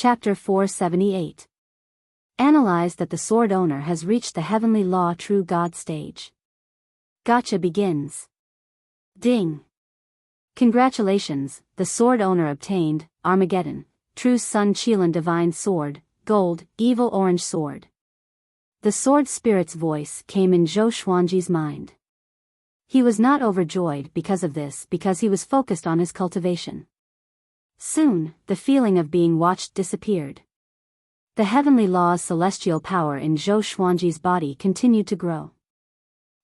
Chapter 478. Analyze that the sword owner has reached the heavenly law true God stage. Gacha begins. Ding. Congratulations, the sword owner obtained, Armageddon, True Sun Qilan Divine Sword, Gold, Evil Orange Sword. The sword spirit's voice came in Zhou Xuanji's mind. He was not overjoyed because of this because he was focused on his cultivation. Soon, the feeling of being watched disappeared. The heavenly law's celestial power in Zhou Xuanji's body continued to grow.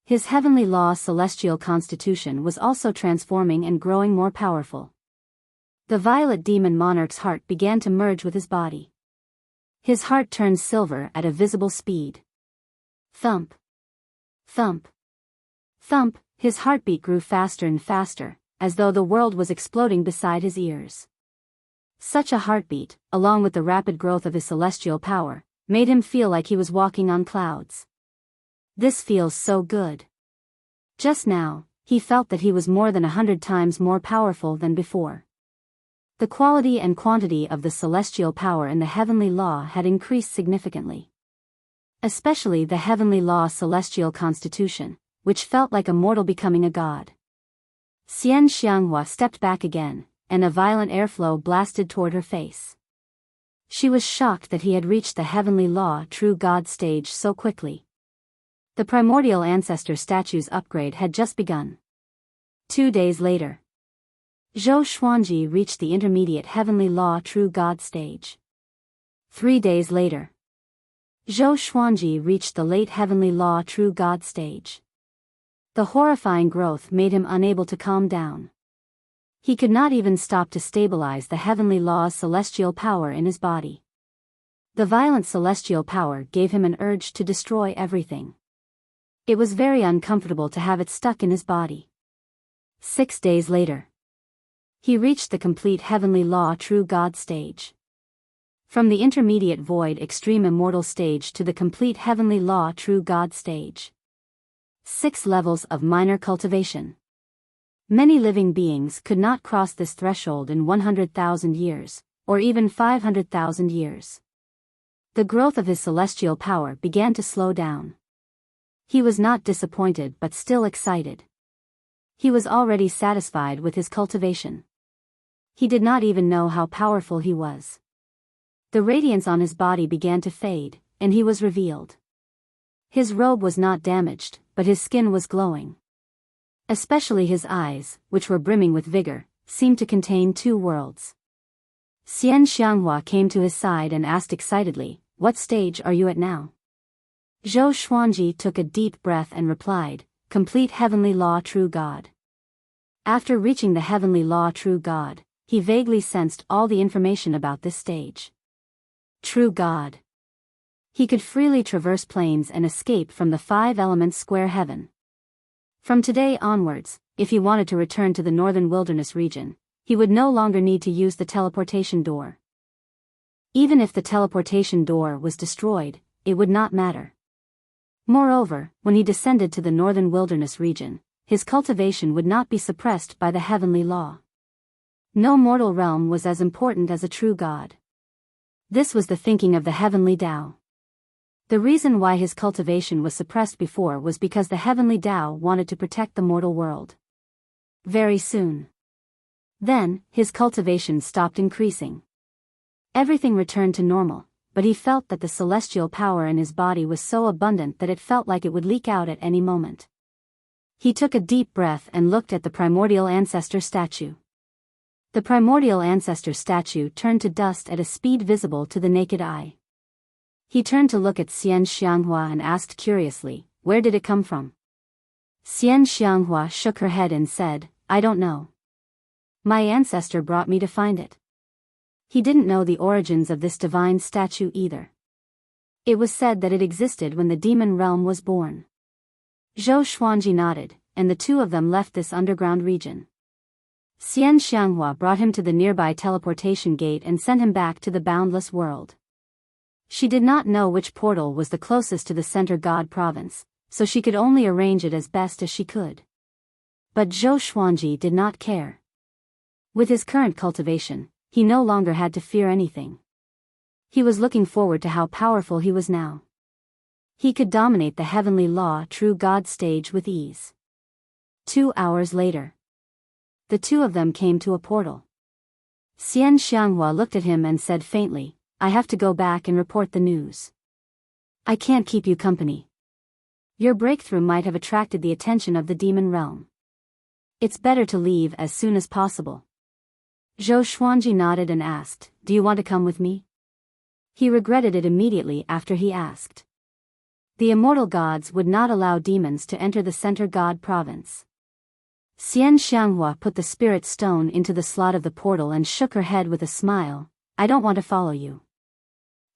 His heavenly law's celestial constitution was also transforming and growing more powerful. The violet demon monarch's heart began to merge with his body. His heart turned silver at a visible speed. Thump. Thump. Thump, his heartbeat grew faster and faster, as though the world was exploding beside his ears. Such a heartbeat, along with the rapid growth of his celestial power, made him feel like he was walking on clouds. This feels so good. Just now, he felt that he was more than 100 times more powerful than before. The quality and quantity of the celestial power in the heavenly law had increased significantly. Especially the heavenly law's celestial constitution, which felt like a mortal becoming a god. Xian Xianghua stepped back again, and a violent airflow blasted toward her face. She was shocked that he had reached the heavenly law true God stage so quickly. The primordial ancestor statue's upgrade had just begun. 2 days later, Zhou Xuanji reached the intermediate heavenly law true God stage. 3 days later, Zhou Xuanji reached the late heavenly law true God stage. The horrifying growth made him unable to calm down. He could not even stop to stabilize the heavenly law's celestial power in his body. The violent celestial power gave him an urge to destroy everything. It was very uncomfortable to have it stuck in his body. 6 days later, he reached the complete heavenly law true God stage. From the intermediate void extreme immortal stage to the complete heavenly law true God stage. 6 levels of minor cultivation. Many living beings could not cross this threshold in 100,000 years, or even 500,000 years. The growth of his celestial power began to slow down. He was not disappointed but still excited. He was already satisfied with his cultivation. He did not even know how powerful he was. The radiance on his body began to fade, and he was revealed. His robe was not damaged, but his skin was glowing. Especially his eyes, which were brimming with vigor, seemed to contain 2 worlds. Xian Xianghua came to his side and asked excitedly, "What stage are you at now?" Zhou Xuanji took a deep breath and replied, "Complete heavenly law true God." After reaching the heavenly law true God, he vaguely sensed all the information about this stage. True God. He could freely traverse planes and escape from the 5 elements square heaven. From today onwards, if he wanted to return to the northern wilderness region, he would no longer need to use the teleportation door. Even if the teleportation door was destroyed, it would not matter. Moreover, when he descended to the northern wilderness region, his cultivation would not be suppressed by the heavenly law. No mortal realm was as important as a true God. This was the thinking of the heavenly Tao. The reason why his cultivation was suppressed before was because the heavenly Tao wanted to protect the mortal world. Very soon. Then, his cultivation stopped increasing. Everything returned to normal, but he felt that the celestial power in his body was so abundant that it felt like it would leak out at any moment. He took a deep breath and looked at the primordial ancestor statue. The primordial ancestor statue turned to dust at a speed visible to the naked eye. He turned to look at Xian Xianghua and asked curiously, "Where did it come from?" Xian Xianghua shook her head and said, "I don't know. My ancestor brought me to find it." He didn't know the origins of this divine statue either. It was said that it existed when the demon realm was born. Zhou Xuanji nodded, and the 2 of them left this underground region. Xian Xianghua brought him to the nearby teleportation gate and sent him back to the boundless world. She did not know which portal was the closest to the center god province, so she could only arrange it as best as she could. But Zhou Xuanji did not care. With his current cultivation, he no longer had to fear anything. He was looking forward to how powerful he was now. He could dominate the heavenly law true God stage with ease. 2 hours later. The two of them came to a portal. Xian Xianghua looked at him and said faintly, I have to go back and report the news. I can't keep you company. Your breakthrough might have attracted the attention of the demon realm. It's better to leave as soon as possible. Zhou Xuanji nodded and asked, do you want to come with me? He regretted it immediately after he asked. The immortal gods would not allow demons to enter the center god province. Xian Xianghua put the spirit stone into the slot of the portal and shook her head with a smile. I don't want to follow you.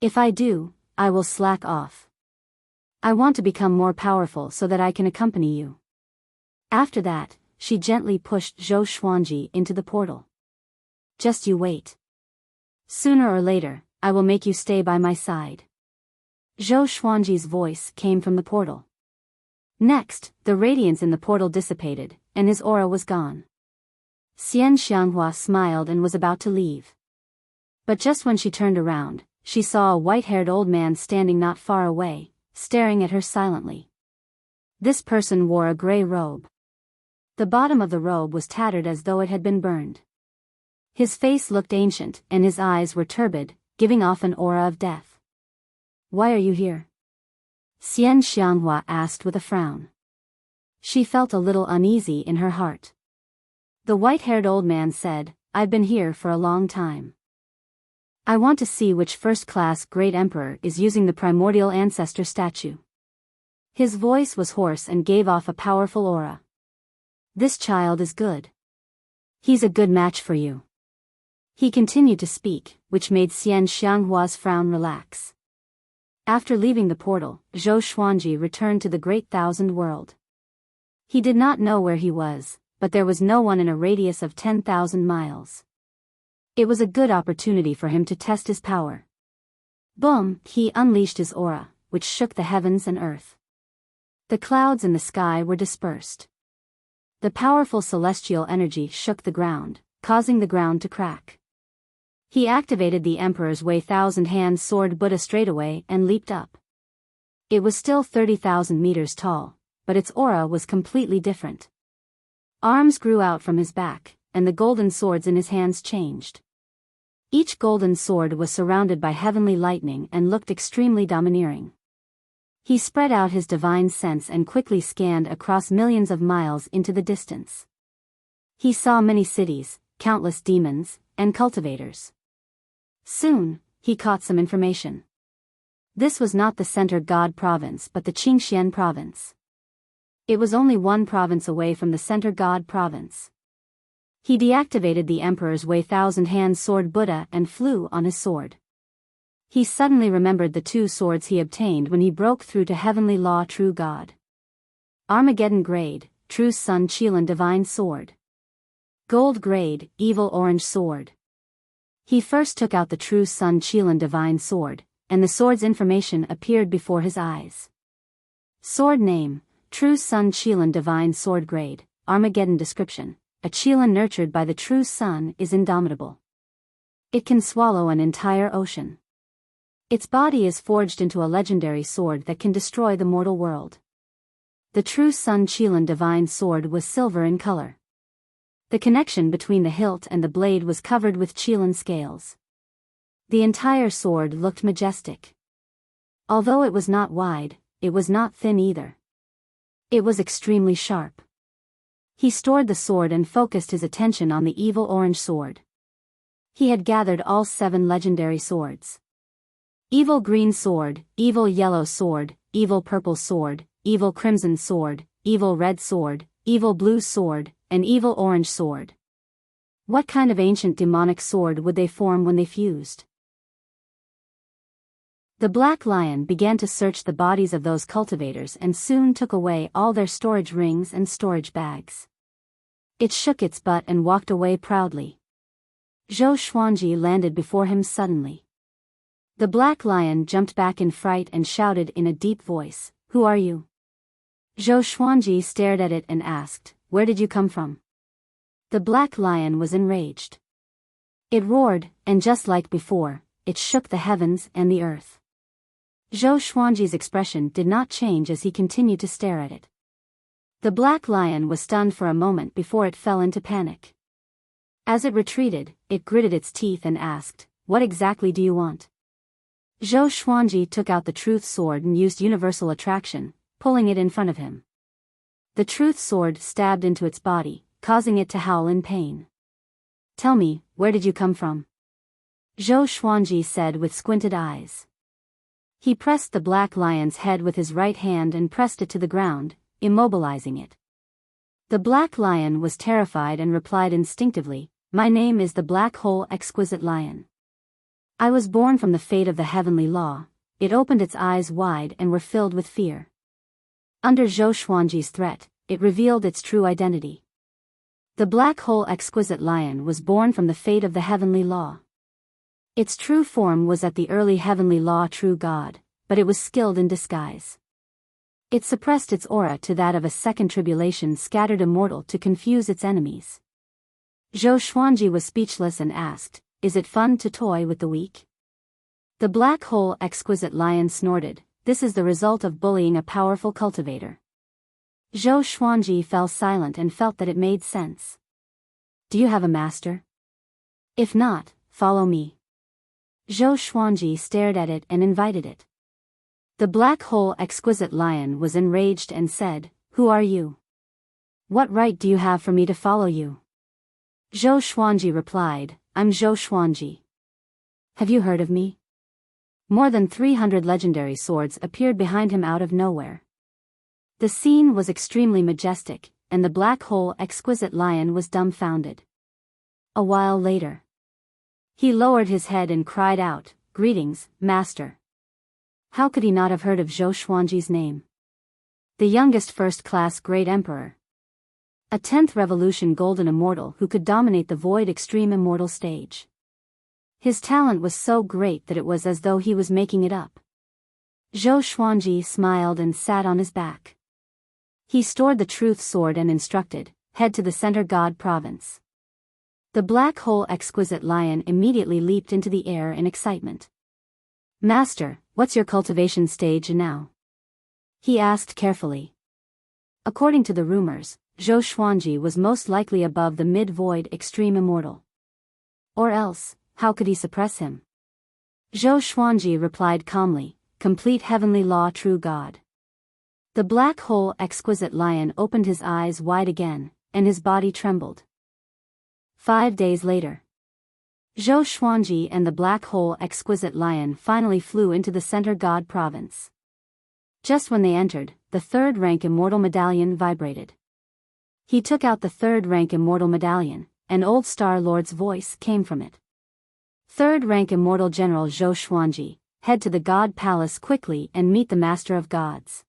If I do, I will slack off. I want to become more powerful so that I can accompany you. After that, she gently pushed Zhou Xuanji into the portal. Just you wait. Sooner or later, I will make you stay by my side. Zhou Xuanji's voice came from the portal. Next, the radiance in the portal dissipated, and his aura was gone. Xian Xianghua smiled and was about to leave. But just when she turned around, she saw a white-haired old man standing not far away, staring at her silently. This person wore a gray robe. The bottom of the robe was tattered as though it had been burned. His face looked ancient, and his eyes were turbid, giving off an aura of death. Why are you here? Xian Xianghua asked with a frown. She felt a little uneasy in her heart. The white-haired old man said, I've been here for a long time. I want to see which first-class great emperor is using the primordial ancestor statue. His voice was hoarse and gave off a powerful aura. This child is good. He's a good match for you. He continued to speak, which made Xian Xianghua's frown relax. After leaving the portal, Zhou Xuanji returned to the Great Thousand World. He did not know where he was, but there was no one in a radius of 10,000 miles. It was a good opportunity for him to test his power. Boom! He unleashed his aura, which shook the heavens and earth. The clouds in the sky were dispersed. The powerful celestial energy shook the ground, causing the ground to crack. He activated the Emperor's Way Thousand-Hand Sword Buddha straightaway and leaped up. It was still 30,000 meters tall, but its aura was completely different. Arms grew out from his back, and the golden swords in his hands changed. Each golden sword was surrounded by heavenly lightning and looked extremely domineering. He spread out his divine sense and quickly scanned across millions of miles into the distance. He saw many cities, countless demons, and cultivators. Soon, he caught some information. This was not the Center God Province but the Qingxian Province. It was only one province away from the Center God Province. He deactivated the Emperor's Way Thousand-Hand Sword Buddha and flew on his sword. He suddenly remembered the 2 swords he obtained when he broke through to Heavenly Law True God. Armageddon Grade, True Sun Qilin Divine Sword. Gold Grade, Evil Orange Sword. He first took out the True Sun Qilin Divine Sword, and the sword's information appeared before his eyes. Sword Name, True Sun Qilin Divine Sword Grade, Armageddon Description. A Qilin nurtured by the true sun is indomitable. It can swallow an entire ocean. Its body is forged into a legendary sword that can destroy the mortal world. The true Sun Qilin divine sword was silver in color. The connection between the hilt and the blade was covered with Qilin scales. The entire sword looked majestic. Although it was not wide, it was not thin either. It was extremely sharp. He stored the sword and focused his attention on the evil orange sword. He had gathered all 7 legendary swords. Evil green sword, evil yellow sword, evil purple sword, evil crimson sword, evil red sword, evil blue sword, and evil orange sword. What kind of ancient demonic sword would they form when they fused? The Black Lion began to search the bodies of those cultivators and soon took away all their storage rings and storage bags. It shook its butt and walked away proudly. Zhou Xuanji landed before him suddenly. The Black Lion jumped back in fright and shouted in a deep voice, "Who are you?" Zhou Xuanji stared at it and asked, "Where did you come from?" The Black Lion was enraged. It roared, and just like before, it shook the heavens and the earth. Zhou Xuanji's expression did not change as he continued to stare at it. The black lion was stunned for a moment before it fell into panic. As it retreated, it gritted its teeth and asked, "What exactly do you want?" Zhou Xuanji took out the truth sword and used universal attraction, pulling it in front of him. The truth sword stabbed into its body, causing it to howl in pain. "Tell me, where did you come from?" Zhou Xuanji said with squinted eyes. He pressed the black lion's head with his right hand and pressed it to the ground, immobilizing it. The black lion was terrified and replied instinctively, "My name is the Black Hole Exquisite Lion. I was born from the fate of the heavenly law." It opened its eyes wide and were filled with fear. Under Zhou Xuanji's threat, it revealed its true identity. The Black Hole Exquisite Lion was born from the fate of the heavenly law. Its true form was at the early heavenly law true God, but it was skilled in disguise. It suppressed its aura to that of a second tribulation scattered immortal to confuse its enemies. Zhou Xuanji was speechless and asked, "Is it fun to toy with the weak?" The Black Hole Exquisite Lion snorted, "This is the result of bullying a powerful cultivator." Zhou Xuanji fell silent and felt that it made sense. "Do you have a master? If not, follow me." Zhou Xuanji stared at it and invited it. The Black Hole Exquisite Lion was enraged and said, "Who are you? What right do you have for me to follow you?" Zhou Xuanji replied, "I'm Zhou Xuanji. Have you heard of me?" More than 300 legendary swords appeared behind him out of nowhere. The scene was extremely majestic, and the Black Hole Exquisite Lion was dumbfounded. A while later, he lowered his head and cried out, "Greetings, Master." How could he not have heard of Zhou Xuanji's name? The youngest first-class Great Emperor. A 10th Revolution Golden Immortal who could dominate the Void Extreme Immortal stage. His talent was so great that it was as though he was making it up. Zhou Xuanji smiled and sat on his back. He stored the truth sword and instructed, "Head to the Center God Province." The Black Hole Exquisite Lion immediately leaped into the air in excitement. "Master, what's your cultivation stage now?" he asked carefully. According to the rumors, Zhou Xuanji was most likely above the mid-void extreme immortal. Or else, how could he suppress him? Zhou Xuanji replied calmly, "Complete heavenly law true God." The Black Hole Exquisite Lion opened his eyes wide again, and his body trembled. 5 days later, Zhou Xuanji and the Black Hole Exquisite Lion finally flew into the Center God Province. Just when they entered, the third-rank Immortal Medallion vibrated. He took out the third-rank Immortal Medallion, and Old Star Lord's voice came from it. "Third-rank Immortal General Zhou Xuanji, head to the God Palace quickly and meet the Master of Gods."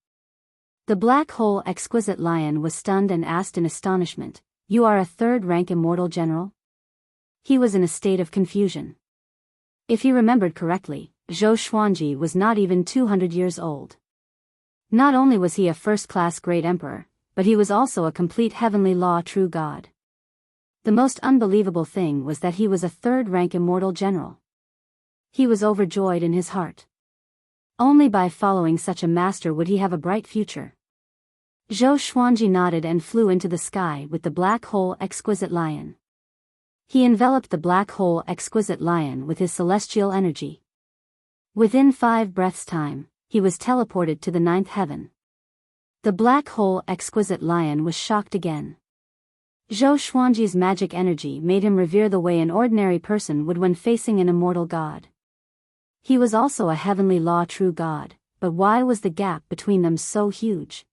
The Black Hole Exquisite Lion was stunned and asked in astonishment, "You are a third-rank Immortal General?" He was in a state of confusion. If he remembered correctly, Zhou Xuanji was not even 200 years old. Not only was he a first-class Great Emperor, but he was also a complete heavenly law true God. The most unbelievable thing was that he was a third-rank Immortal General. He was overjoyed in his heart. Only by following such a master would he have a bright future. Zhou Xuanji nodded and flew into the sky with the Black Hole Exquisite Lion. He enveloped the Black Hole Exquisite Lion with his celestial energy. Within 5 breaths' time, he was teleported to the 9th heaven. The Black Hole Exquisite Lion was shocked again. Zhou Xuanji's magic energy made him revere the way an ordinary person would when facing an immortal god. He was also a heavenly law true god, but why was the gap between them so huge?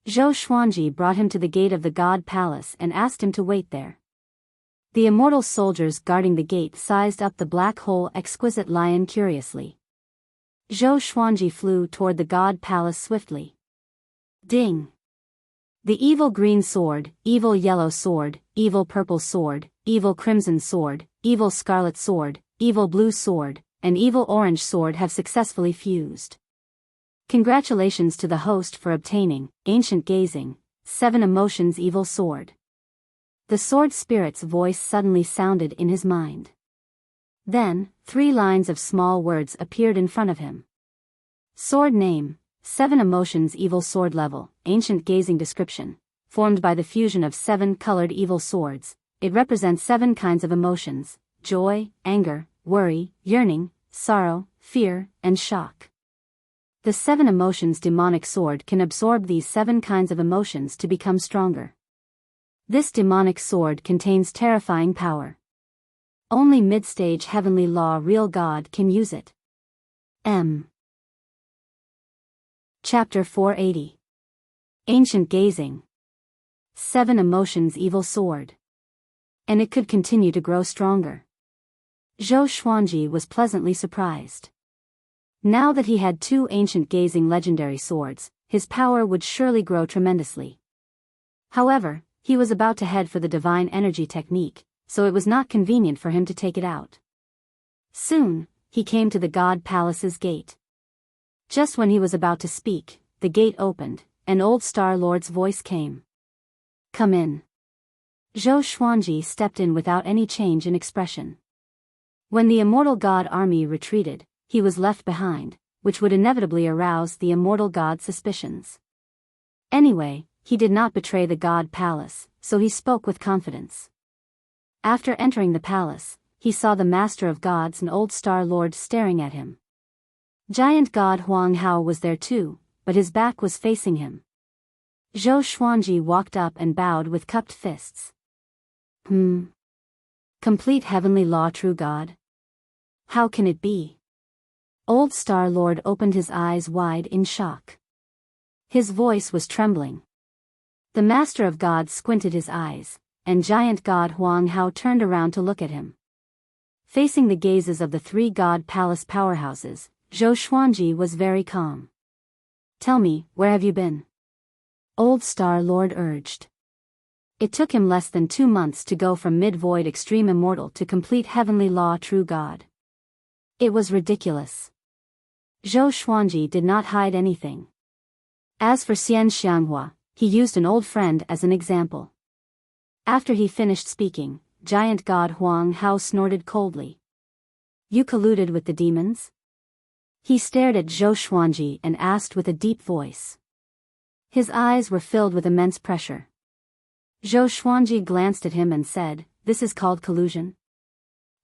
Zhou Xuanji brought him to the gate of the God Palace and asked him to wait there. The immortal soldiers guarding the gate sized up the Black Hole Exquisite Lion curiously. Zhou Xuanji flew toward the God Palace swiftly. Ding! The evil green sword, evil yellow sword, evil purple sword, evil crimson sword, evil scarlet sword, evil blue sword, and evil orange sword have successfully fused. Congratulations to the host for obtaining Ancient Gazing, 7 Emotions Evil Sword. The sword spirit's voice suddenly sounded in his mind. Then, 3 lines of small words appeared in front of him. Sword name, 7 emotions evil sword level, ancient gazing description. Formed by the fusion of 7 colored evil swords, it represents 7 kinds of emotions: joy, anger, worry, yearning, sorrow, fear, and shock. The 7 emotions demonic sword can absorb these 7 kinds of emotions to become stronger. This demonic sword contains terrifying power. Only mid-stage heavenly law real God can use it. Chapter 480. Ancient Gazing. 7 emotions evil sword. And it could continue to grow stronger. Zhou Xuanji was pleasantly surprised. Now that he had 2 ancient gazing legendary swords, his power would surely grow tremendously. However, he was about to head for the divine energy technique, so it was not convenient for him to take it out. Soon, he came to the God Palace's gate. Just when he was about to speak, the gate opened, and Old Star Lord's voice came. "Come in." Zhou Xuanji stepped in without any change in expression. When the immortal god army retreated, he was left behind, which would inevitably arouse the immortal god's suspicions. Anyway, he did not betray the god palace, so he spoke with confidence. After entering the palace, he saw the Master of Gods and Old Star Lord staring at him. Giant God Huang Hao was there too, but his back was facing him. Zhou Xuanji walked up and bowed with cupped fists. Complete heavenly law true God? How can it be? Old Star Lord opened his eyes wide in shock. His voice was trembling. The Master of Gods squinted his eyes, and Giant God Huang Hao turned around to look at him. Facing the gazes of the 3 God Palace powerhouses, Zhou Xuanji was very calm. "Tell me, where have you been?" Old Star Lord urged. It took him less than 2 months to go from mid-void extreme immortal to complete heavenly law true God. It was ridiculous. Zhou Xuanji did not hide anything. As for Xian Xianghua, he used an old friend as an example. After he finished speaking, Giant God Huang Hao snorted coldly. "You colluded with the demons?" He stared at Zhou Xuanji and asked with a deep voice. His eyes were filled with immense pressure. Zhou Xuanji glanced at him and said, "This is called collusion?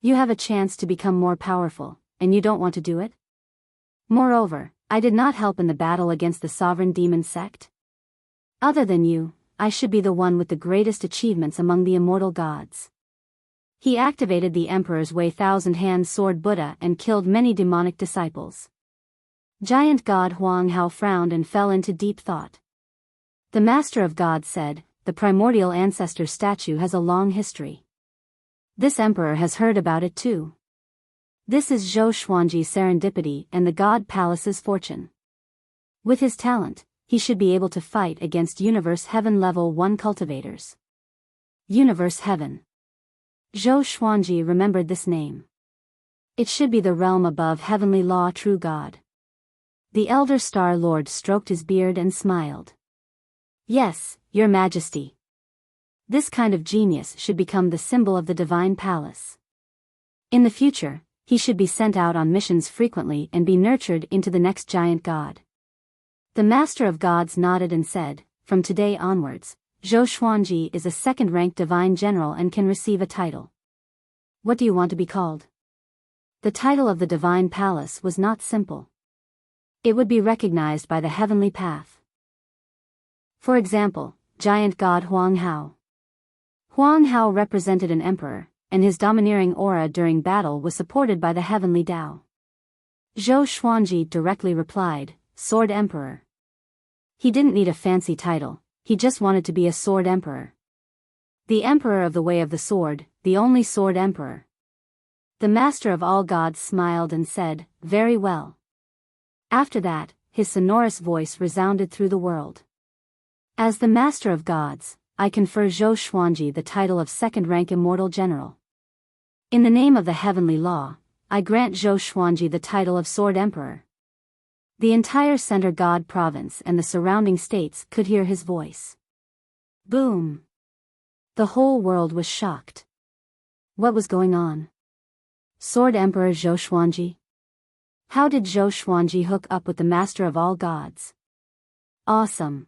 You have a chance to become more powerful, and you don't want to do it? Moreover, I did not help in the battle against the sovereign demon sect. Other than you, I should be the one with the greatest achievements among the immortal gods." He activated the Emperor's Way Thousand-Hand Sword Buddha and killed many demonic disciples. Giant God Huang Hao frowned and fell into deep thought. The Master of God said, "The primordial ancestor statue has a long history. This Emperor has heard about it too. This is Zhou Xuanji's serendipity and the God Palace's fortune. With his talent, he should be able to fight against Universe Heaven Level 1 cultivators." Universe Heaven. Zhou Xuanji remembered this name. It should be the realm above heavenly law true God. The Elder Star Lord stroked his beard and smiled. "Yes, Your Majesty. This kind of genius should become the symbol of the divine palace. In the future, he should be sent out on missions frequently and be nurtured into the next giant god." The Master of Gods nodded and said, "From today onwards, Zhou Xuanji is a second-rank divine general and can receive a title. What do you want to be called?" The title of the divine palace was not simple. It would be recognized by the heavenly path. For example, Giant God Huang Hao. Huang Hao represented an emperor, and his domineering aura during battle was supported by the heavenly Tao. Zhou Xuanji directly replied, "Sword Emperor." He didn't need a fancy title, he just wanted to be a Sword Emperor. The Emperor of the Way of the Sword, the only Sword Emperor. The Master of all Gods smiled and said, "Very well." After that, his sonorous voice resounded through the world. "As the Master of Gods, I confer Zhou Xuanji the title of second-rank Immortal General. In the name of the heavenly law, I grant Zhou Xuanji the title of Sword Emperor." The entire Center God province and the surrounding states could hear his voice. Boom! The whole world was shocked. What was going on? Sword Emperor Zhou Xuanji? How did Zhou Xuanji hook up with the master of all gods? Awesome.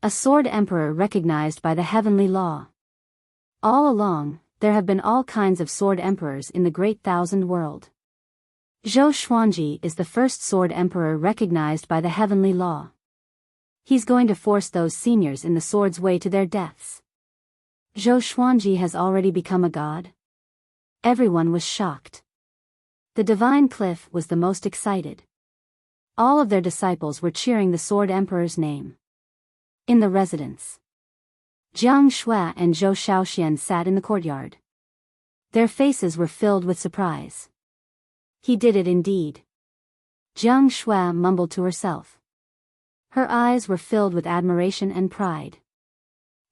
A sword emperor recognized by the heavenly law. All along, there have been all kinds of sword emperors in the great thousand world. Zhou Xuanji is the first sword emperor recognized by the heavenly law. He's going to force those seniors in the sword's way to their deaths. Zhou Xuanji has already become a god? Everyone was shocked. The divine cliff was the most excited. All of their disciples were cheering the sword emperor's name. In the residence, Jiang Shui and Zhou Shaoxian sat in the courtyard. Their faces were filled with surprise. He did it indeed. Jiang Shui mumbled to herself. Her eyes were filled with admiration and pride.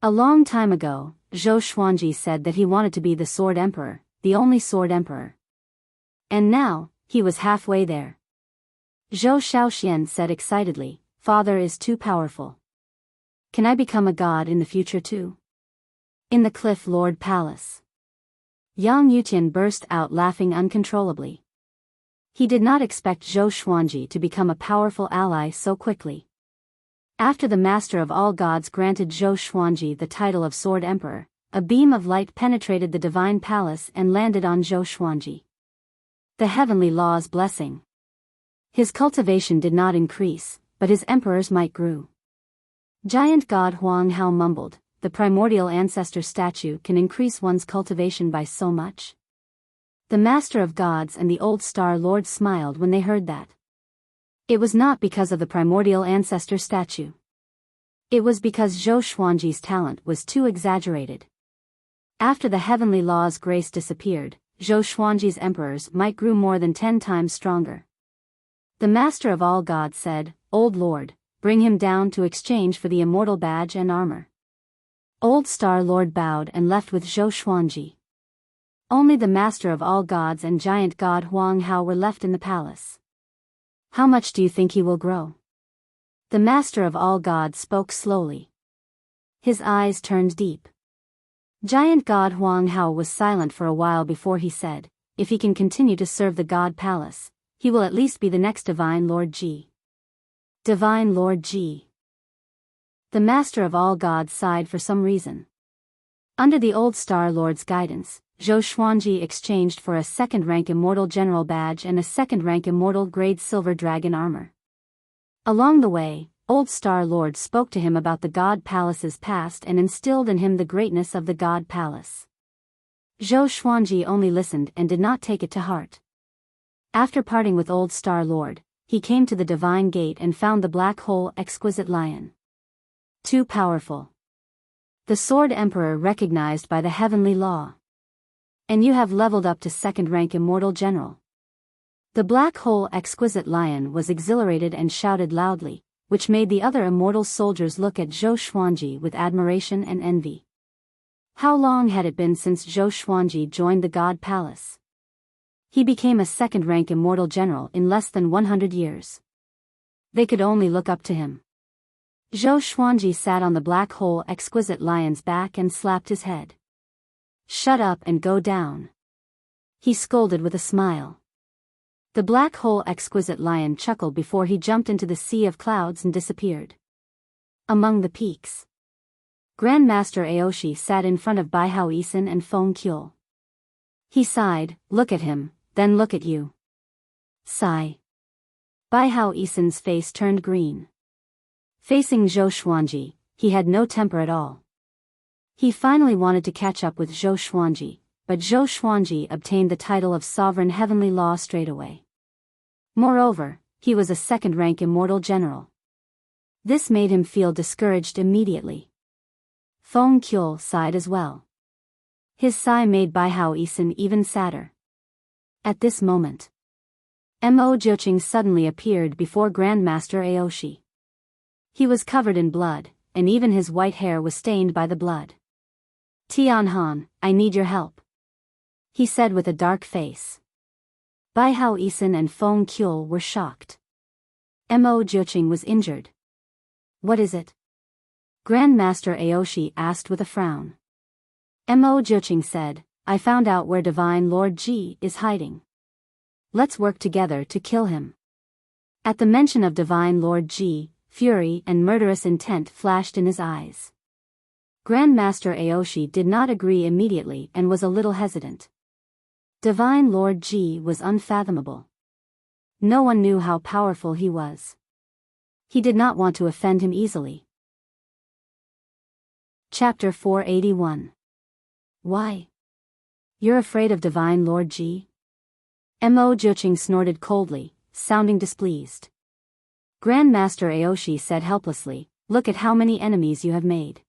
A long time ago, Zhou Xuanji said that he wanted to be the sword emperor, the only sword emperor. And now, he was halfway there. Zhou Shaoxian said excitedly, "Father is too powerful. Can I become a god in the future too?" In the Cliff Lord Palace, Yang Yutian burst out laughing uncontrollably. He did not expect Zhou Xuanji to become a powerful ally so quickly. After the master of all gods granted Zhou Xuanji the title of Sword Emperor, a beam of light penetrated the divine palace and landed on Zhou Xuanji. The heavenly law's blessing. His cultivation did not increase, but his emperor's might grew. Giant god Huang Hao mumbled, "The primordial ancestor statue can increase one's cultivation by so much?" The master of gods and the old star lord smiled when they heard that. It was not because of the primordial ancestor statue. It was because Zhou Xuanji's talent was too exaggerated. After the heavenly law's grace disappeared, Zhou Xuanji's emperor's might grew more than 10 times stronger. The master of all gods said, "Old lord, bring him down to exchange for the immortal badge and armor." Old star lord bowed and left with Zhou Xuanji. Only the master of all gods and giant god Huang Hao were left in the palace. "How much do you think he will grow?" The master of all gods spoke slowly. His eyes turned deep. Giant god Huang Hao was silent for a while before he said, "If he can continue to serve the god palace, he will at least be the next divine Lord Ji." Divine Lord Ji. The master of all gods sighed for some reason. Under the old star lord's guidance, Zhou Xuanji exchanged for a second-rank immortal general badge and a second-rank immortal grade silver dragon armor. Along the way, old star lord spoke to him about the god palace's past and instilled in him the greatness of the god palace. Zhou Xuanji only listened and did not take it to heart. After parting with old star lord, he came to the divine gate and found the black hole exquisite lion. Too powerful. The sword emperor recognized by the heavenly law. And you have leveled up to second-rank immortal general. The black hole exquisite lion was exhilarated and shouted loudly, which made the other immortal soldiers look at Zhou Xuanji with admiration and envy. How long had it been since Zhou Xuanji joined the god palace? He became a second-rank immortal general in less than 100 years. They could only look up to him. Zhou Xuanji sat on the black hole exquisite lion's back and slapped his head. "Shut up and go down," he scolded with a smile. The black hole exquisite lion chuckled before he jumped into the sea of clouds and disappeared. Among the peaks, Grandmaster Aoshi sat in front of Biyao Isin and Feng Qiu. He sighed, "Look at him, then look at you." Sigh. Biyao Isin's face turned green. Facing Zhou Xuanji, he had no temper at all. He finally wanted to catch up with Zhou Xuanji, but Zhou Xuanji obtained the title of Sovereign Heavenly Law straight away. Moreover, he was a second-rank immortal general. This made him feel discouraged immediately. Feng Qiu sighed as well. His sigh made Biyao Isin even sadder. At this moment, Mo Jiuqing suddenly appeared before Grandmaster Aoshi. He was covered in blood, and even his white hair was stained by the blood. "Tianhan, I need your help," he said with a dark face. Biyao Isin and Feng Qiu were shocked. Mo Jiuqing was injured. "What is it?" Grandmaster Aoshi asked with a frown. Mo Jiuqing said, I found out where Divine Lord Ji is hiding. Let's work together to kill him. At the mention of Divine Lord Ji, fury and murderous intent flashed in his eyes. Grandmaster Aoshi did not agree immediately and was a little hesitant. Divine Lord Ji was unfathomable. No one knew how powerful he was. He did not want to offend him easily. Chapter 481. Why? You're afraid of Divine Lord Ji? Mo Juqing snorted coldly, sounding displeased. Grandmaster Aoshi said helplessly, look at how many enemies you have made.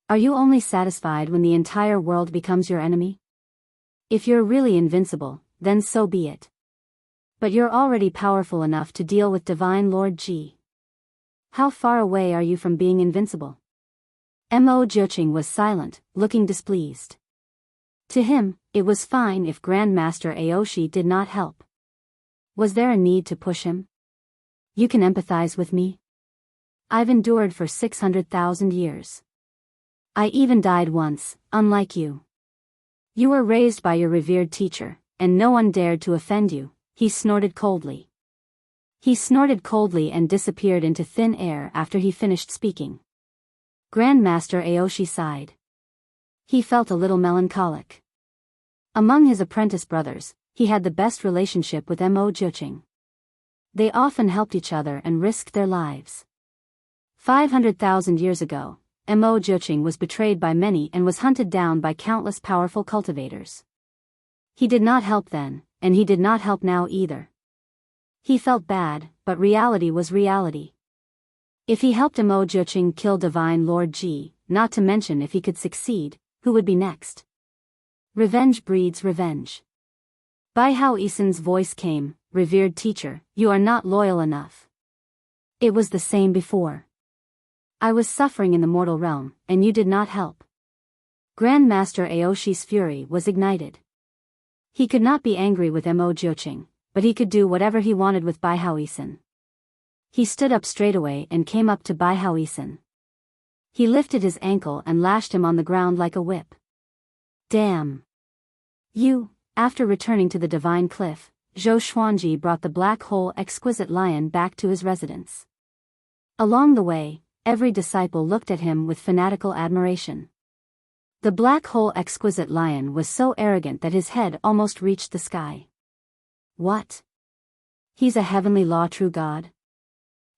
Are you only satisfied when the entire world becomes your enemy? If you're really invincible, then so be it. But you're already powerful enough to deal with Divine Lord Ji. How far away are you from being invincible? Mo Juqing was silent, looking displeased. To him, it was fine if Grandmaster Aoshi did not help. Was there a need to push him? You can empathize with me? I've endured for 600,000 years. I even died once, unlike you. You were raised by your revered teacher, and no one dared to offend you, he snorted coldly. He snorted coldly and disappeared into thin air after he finished speaking. Grandmaster Aoshi sighed. He felt a little melancholic. Among his apprentice brothers, he had the best relationship with Mo Juqing. They often helped each other and risked their lives. 500,000 years ago, Mo Juqing was betrayed by many and was hunted down by countless powerful cultivators. He did not help then, and he did not help now either. He felt bad, but reality was reality. If he helped Mo Juqing kill Divine Lord Ji, not to mention if he could succeed, who would be next? Revenge breeds revenge. Biyao Isen's voice came, revered teacher, you are not loyal enough. It was the same before. I was suffering in the mortal realm, and you did not help. Grandmaster Aoshi's fury was ignited. He could not be angry with Mo Juqing, but he could do whatever he wanted with Biyao Isen. He stood up straightaway and came up to Biyao Isen. He lifted his ankle and lashed him on the ground like a whip. Damn! You! After returning to the Divine Cliff, Zhou Xuanji brought the black hole exquisite lion back to his residence. Along the way, every disciple looked at him with fanatical admiration. The black hole exquisite lion was so arrogant that his head almost reached the sky. What? He's a heavenly law true god?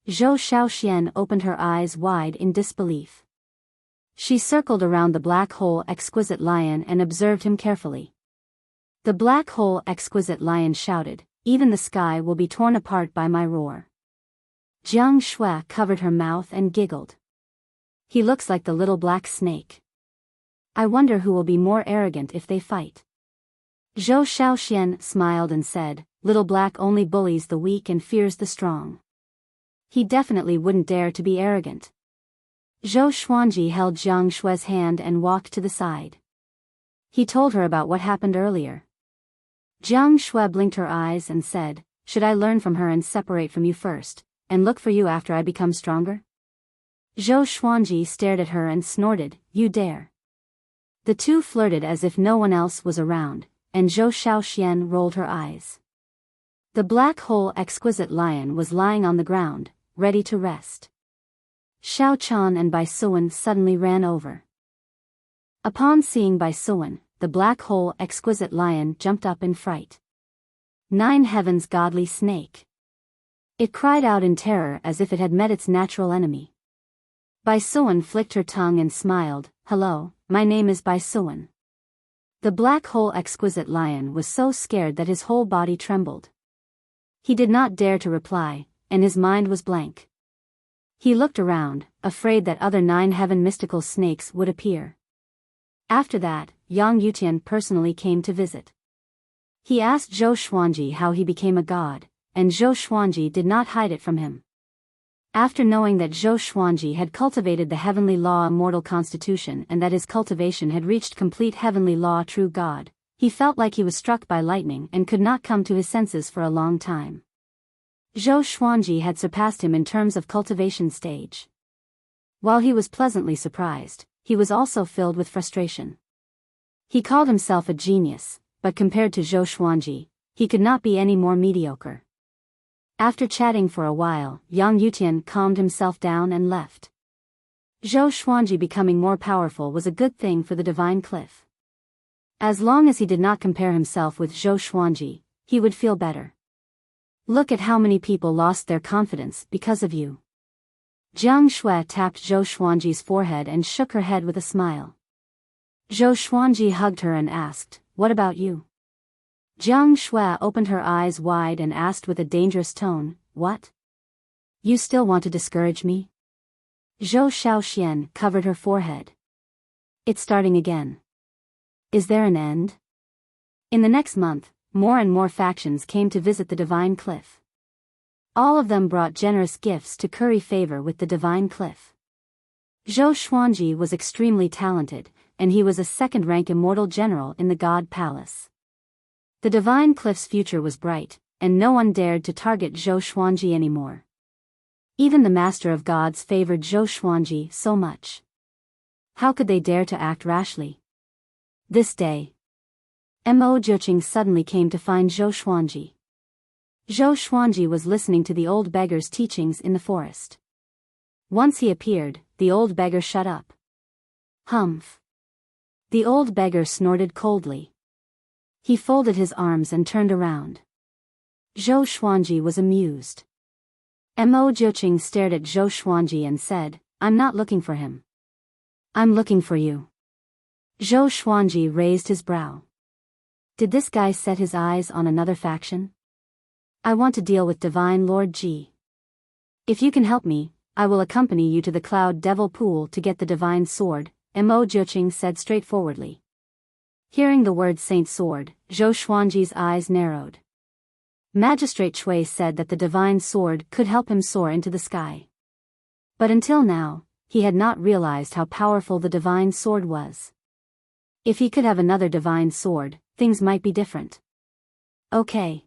Zhou Shaoxian opened her eyes wide in disbelief. She circled around the black hole exquisite lion and observed him carefully. The black hole exquisite lion shouted, even the sky will be torn apart by my roar. Jiang Shui covered her mouth and giggled. He looks like the little black snake. I wonder who will be more arrogant if they fight. Zhou Shaoxian smiled and said, little black only bullies the weak and fears the strong. He definitely wouldn't dare to be arrogant. Zhou Xuanji held Jiang Shui's hand and walked to the side. He told her about what happened earlier. Jiang Shui blinked her eyes and said, should I learn from her and separate from you first, and look for you after I become stronger? Zhou Xuanji stared at her and snorted, you dare. The two flirted as if no one else was around, and Zhou Shaoxian rolled her eyes. The black hole exquisite lion was lying on the ground, ready to rest. Xiao Chan and Bai Suan suddenly ran over. Upon seeing Bai Suan, the black hole exquisite lion jumped up in fright. 9 heavens godly snake. It cried out in terror as if it had met its natural enemy. Bai Suan flicked her tongue and smiled, hello, my name is Bai Suan. The black hole exquisite lion was so scared that his whole body trembled. He did not dare to reply, and his mind was blank. He looked around, afraid that other 9 heaven mystical snakes would appear. After that, Yang Yutian personally came to visit. He asked Zhou Xuanji how he became a god, and Zhou Xuanji did not hide it from him. After knowing that Zhou Xuanji had cultivated the heavenly law immortal constitution and that his cultivation had reached complete heavenly law true god, he felt like he was struck by lightning and could not come to his senses for a long time. Zhou Xuanji had surpassed him in terms of cultivation stage. While he was pleasantly surprised, he was also filled with frustration. He called himself a genius, but compared to Zhou Xuanji, he could not be any more mediocre. After chatting for a while, Yang Yutian calmed himself down and left. Zhou Xuanji becoming more powerful was a good thing for the divine cliff. As long as he did not compare himself with Zhou Xuanji, he would feel better. Look at how many people lost their confidence because of you. Jiang Shui tapped Zhou Xuanji's forehead and shook her head with a smile. Zhou Xuanji hugged her and asked, "What about you?" Jiang Shui opened her eyes wide and asked with a dangerous tone, "What? You still want to discourage me?" Zhou Xiaoxian covered her forehead. "It's starting again. Is there an end?" In the next month, more and more factions came to visit the Divine Cliff. All of them brought generous gifts to curry favor with the Divine Cliff. Zhou Xuanji was extremely talented, and he was a second-rank immortal general in the God Palace. The Divine Cliff's future was bright, and no one dared to target Zhou Xuanji anymore. Even the Master of Gods favored Zhou Xuanji so much. How could they dare to act rashly? This day, Mo Jiuqing suddenly came to find Zhou Xuanji. Zhou Xuanji was listening to the old beggar's teachings in the forest. Once he appeared, the old beggar shut up. Humph. The old beggar snorted coldly. He folded his arms and turned around. Zhou Xuanji was amused. Mo Jiuqing stared at Zhou Xuanji and said, "I'm not looking for him. I'm looking for you." Zhou Xuanji raised his brow. Did this guy set his eyes on another faction? I want to deal with Divine Lord Ji. If you can help me, I will accompany you to the Cloud Devil Pool to get the Divine Sword, Mo Jiuqing said straightforwardly. Hearing the word Saint Sword, Zhou Xuanji's eyes narrowed. Magistrate Chui said that the Divine Sword could help him soar into the sky. But until now, he had not realized how powerful the Divine Sword was. If he could have another Divine Sword, things might be different. Okay.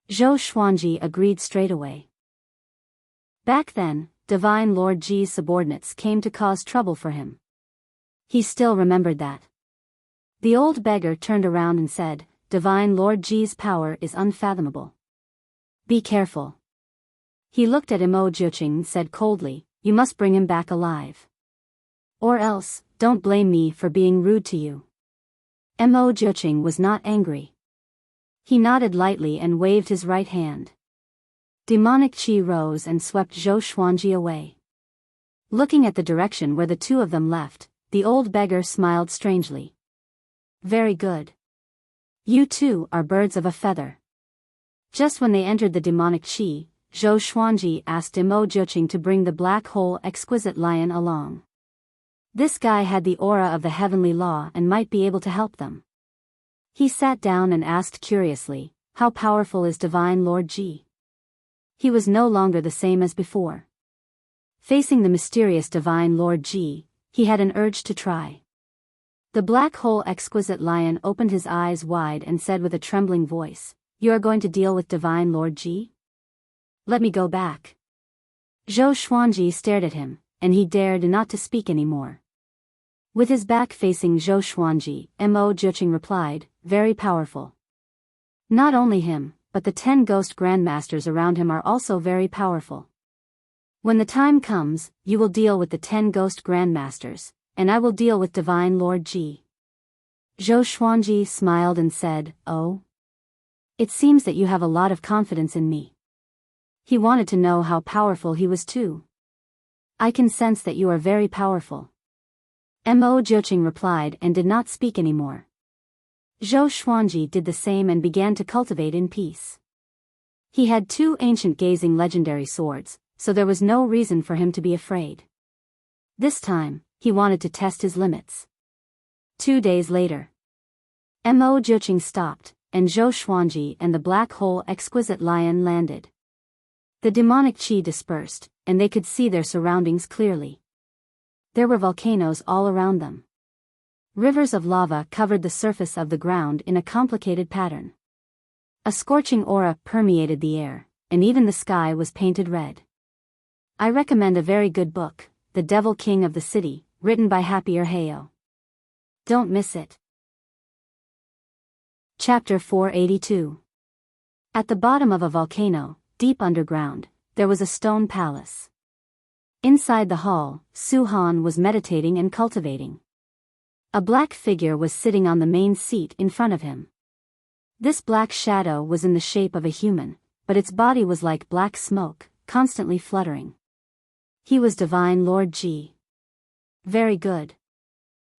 Zhou Xuanji agreed straight away. Back then, Divine Lord Ji's subordinates came to cause trouble for him. He still remembered that. The old beggar turned around and said, "Divine Lord Ji's power is unfathomable. Be careful." He looked at Mo Jiuqing and said coldly, "You must bring him back alive. Or else, don't blame me for being rude to you." Mo Jiuqing was not angry. He nodded lightly and waved his right hand. Demonic chi rose and swept Zhou Xuanji away. Looking at the direction where the two of them left, the old beggar smiled strangely. "Very good. You two are birds of a feather." Just when they entered the demonic chi, Zhou Xuanji asked Mo Jiuqing to bring the black hole exquisite lion along. This guy had the aura of the heavenly law and might be able to help them. He sat down and asked curiously, "How powerful is Divine Lord Ji?" He was no longer the same as before. Facing the mysterious Divine Lord Ji, he had an urge to try. The black hole exquisite lion opened his eyes wide and said with a trembling voice, "You are going to deal with Divine Lord Ji? Let me go back." Zhou Xuanji stared at him, and he dared not to speak anymore. With his back facing Zhou Xuanji, Mo Jiuqing replied, "Very powerful. Not only him, but the 10 ghost grandmasters around him are also very powerful. When the time comes, you will deal with the 10 ghost grandmasters, and I will deal with Divine Lord Ji." Zhou Xuanji smiled and said, "Oh? It seems that you have a lot of confidence in me." He wanted to know how powerful he was too. "I can sense that you are very powerful." Mo Jiuqing replied and did not speak anymore. Zhou Xuanji did the same and began to cultivate in peace. He had 2 ancient gazing legendary swords, so there was no reason for him to be afraid. This time, he wanted to test his limits. 2 days later, Mo Jiuqing stopped, and Zhou Xuanji and the black hole exquisite lion landed. The demonic chi dispersed, and they could see their surroundings clearly. There were volcanoes all around them. Rivers of lava covered the surface of the ground in a complicated pattern. A scorching aura permeated the air, and even the sky was painted red. I recommend a very good book, The Devil King of the City, written by Happier Heyo. Don't miss it. Chapter 482. At the bottom of a volcano, deep underground, there was a stone palace. Inside the hall, Su Han was meditating and cultivating. A black figure was sitting on the main seat in front of him. This black shadow was in the shape of a human, but its body was like black smoke, constantly fluttering. He was Divine Lord Ji. Very good.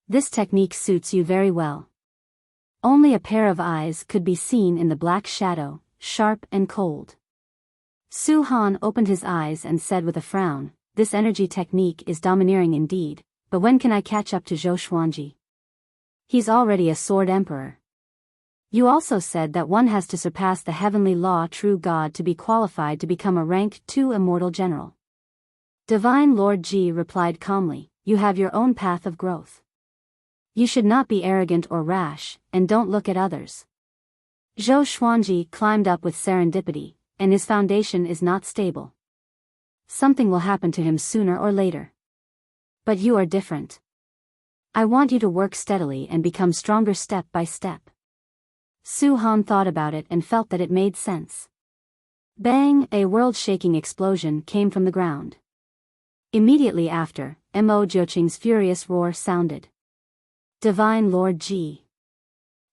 This technique suits you very well. Only a pair of eyes could be seen in the black shadow, sharp and cold. Su Han opened his eyes and said with a frown, "This energy technique is domineering indeed, but when can I catch up to Zhou Xuanji? He's already a sword emperor. You also said that one has to surpass the heavenly law true God to be qualified to become a rank 2 immortal general." Divine Lord Ji replied calmly, "You have your own path of growth. You should not be arrogant or rash, and don't look at others." Zhou Xuanji climbed up with serendipity, and his foundation is not stable. Something will happen to him sooner or later. But you are different. I want you to work steadily and become stronger step by step. Su Han thought about it and felt that it made sense. Bang! A world-shaking explosion came from the ground. Immediately after, Mo Jiuqing's furious roar sounded. "Divine Lord Ji!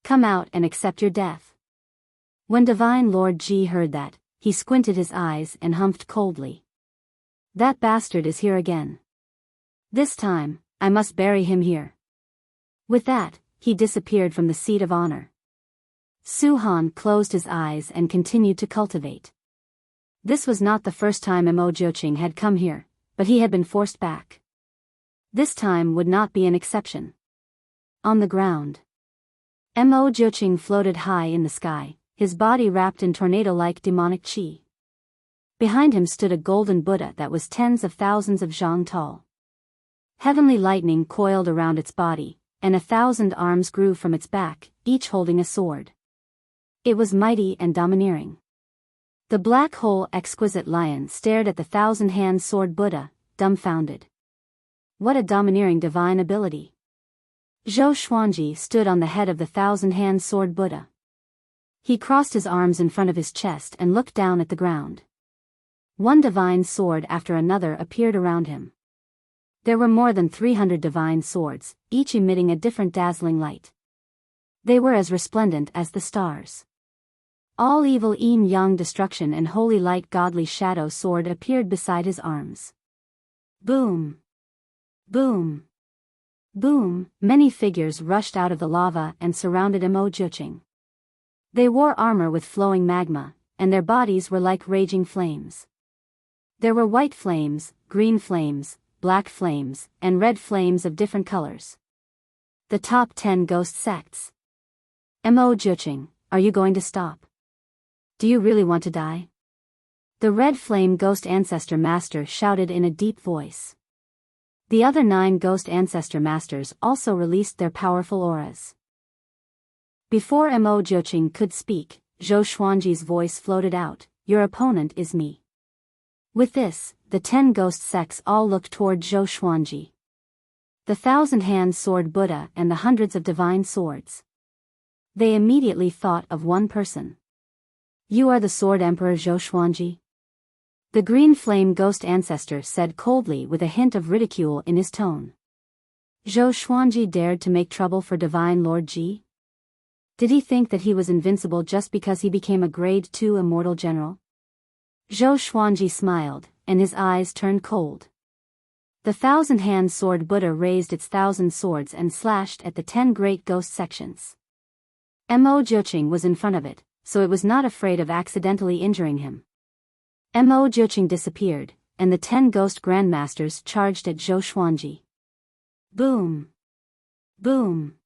Come out and accept your death." When Divine Lord Ji heard that, he squinted his eyes and humphed coldly. "That bastard is here again. This time, I must bury him here." With that, he disappeared from the seat of honor. Su Han closed his eyes and continued to cultivate. This was not the first time Mo Jiuqing had come here, but he had been forced back. This time would not be an exception. On the ground, Mo Jiuqing floated high in the sky, his body wrapped in tornado-like demonic qi. Behind him stood a golden Buddha that was tens of thousands of zhang tall. Heavenly lightning coiled around its body, and 1,000 arms grew from its back, each holding a sword. It was mighty and domineering. The black hole exquisite lion stared at the 1,000-hand sword Buddha, dumbfounded. What a domineering divine ability! Zhou Xuanji stood on the head of the 1,000-hand sword Buddha. He crossed his arms in front of his chest and looked down at the ground. One divine sword after another appeared around him. There were more than 300 divine swords, each emitting a different dazzling light. They were as resplendent as the stars. All evil yin-yang destruction and holy light godly shadow sword appeared beside his arms. Boom! Boom! Boom! Many figures rushed out of the lava and surrounded Mo Jiuqing. They wore armor with flowing magma, and their bodies were like raging flames. There were white flames, green flames, black flames, and red flames of different colors. The top 10 ghost sects. Mo Jiuqing, are you going to stop? Do you really want to die? The red flame ghost ancestor master shouted in a deep voice. The other 9 ghost ancestor masters also released their powerful auras. Before Mo Jiuqing could speak, Zhou Xuanji's voice floated out, "Your opponent is me." With this, the 10 ghost sects all looked toward Zhou Xuanji. The 1,000-hand sword Buddha and the hundreds of divine swords. They immediately thought of one person. "You are the sword emperor Zhou Xuanji?" The green flame ghost ancestor said coldly with a hint of ridicule in his tone. Zhou Xuanji dared to make trouble for Divine Lord Ji? Did he think that he was invincible just because he became a grade 2 immortal general? Zhou Xuanji smiled, and his eyes turned cold. The 1,000-hand sword Buddha raised its 1,000 swords and slashed at the 10 great ghost sections. Mo Jiuqing was in front of it, so it was not afraid of accidentally injuring him. Mo Jiuqing disappeared, and the 10 ghost grandmasters charged at Zhou Xuanji. Boom! Boom!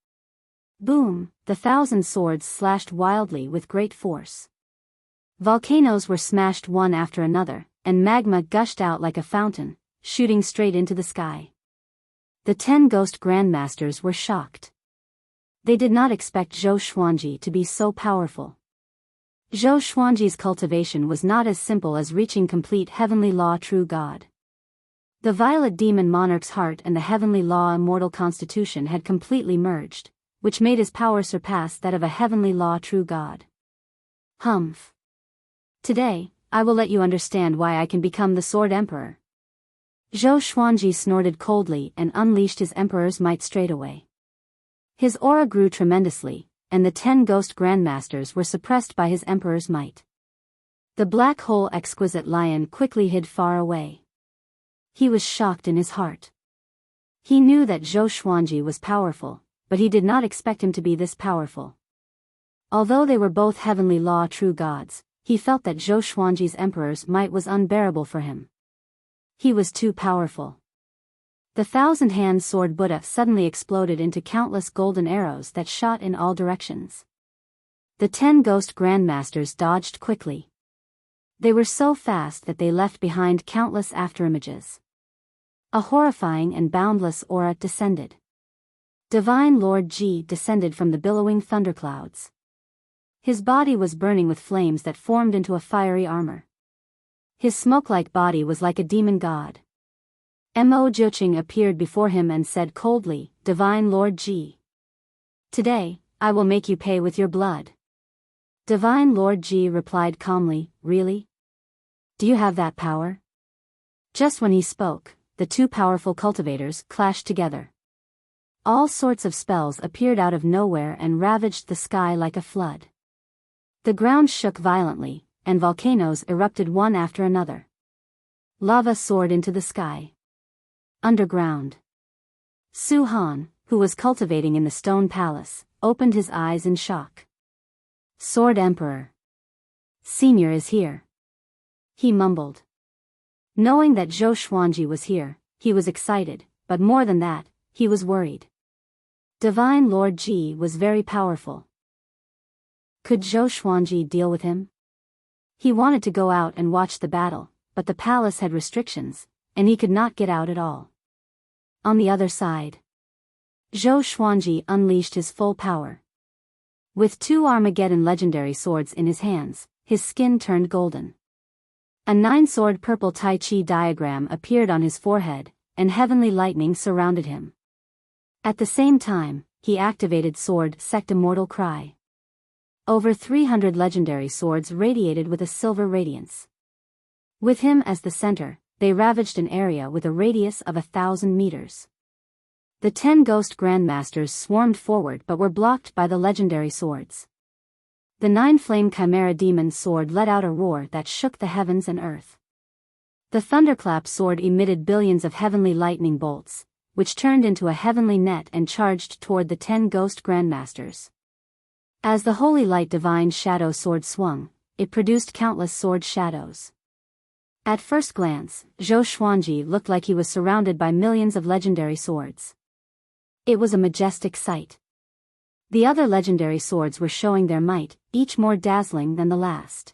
Boom! The 1,000 swords slashed wildly with great force. Volcanoes were smashed one after another, and magma gushed out like a fountain, shooting straight into the sky. The 10 ghost grandmasters were shocked. They did not expect Zhou Xuanji to be so powerful. Zhou Xuanji's cultivation was not as simple as reaching complete heavenly law true God. The violet demon monarch's heart and the heavenly law immortal constitution had completely merged, which made his power surpass that of a heavenly law true God. Humph. Today, I will let you understand why I can become the Sword Emperor. Zhou Xuanji snorted coldly and unleashed his emperor's might straightaway. His aura grew tremendously, and the 10 ghost grandmasters were suppressed by his emperor's might. The black hole exquisite lion quickly hid far away. He was shocked in his heart. He knew that Zhou Xuanji was powerful, but he did not expect him to be this powerful. Although they were both heavenly law true gods, he felt that Zhou Xuanji's emperor's might was unbearable for him. He was too powerful. The 1,000-hand sword Buddha suddenly exploded into countless golden arrows that shot in all directions. The 10 ghost grandmasters dodged quickly. They were so fast that they left behind countless afterimages. A horrifying and boundless aura descended. Divine Lord Ji descended from the billowing thunderclouds. His body was burning with flames that formed into a fiery armor. His smoke-like body was like a demon god. Mo Jiuqing appeared before him and said coldly, "Divine Lord Ji. Today, I will make you pay with your blood." Divine Lord Ji replied calmly, "Really? Do you have that power?" Just when he spoke, the two powerful cultivators clashed together. All sorts of spells appeared out of nowhere and ravaged the sky like a flood. The ground shook violently, and volcanoes erupted one after another. Lava soared into the sky. Underground. Su Han, who was cultivating in the stone palace, opened his eyes in shock. "Sword Emperor. Senior is here," he mumbled. Knowing that Zhou Xuanji was here, he was excited, but more than that, he was worried. Divine Lord Ji was very powerful. Could Zhou Xuanji deal with him? He wanted to go out and watch the battle, but the palace had restrictions, and he could not get out at all. On the other side, Zhou Xuanji unleashed his full power. With 2 Armageddon legendary swords in his hands, his skin turned golden. A 9-sword purple Tai Chi diagram appeared on his forehead, and heavenly lightning surrounded him. At the same time, he activated Sword Sect Immortal Cry. Over 300 legendary swords radiated with a silver radiance. With him as the center, they ravaged an area with a radius of 1,000 meters. The 10 ghost grandmasters swarmed forward but were blocked by the legendary swords. The 9-flame chimera demon sword let out a roar that shook the heavens and earth. The thunderclap sword emitted billions of heavenly lightning bolts, which turned into a heavenly net and charged toward the 10 ghost grandmasters. As the holy light divine shadow sword swung, it produced countless sword shadows. At first glance, Zhou Xuanji looked like he was surrounded by millions of legendary swords. It was a majestic sight. The other legendary swords were showing their might, each more dazzling than the last.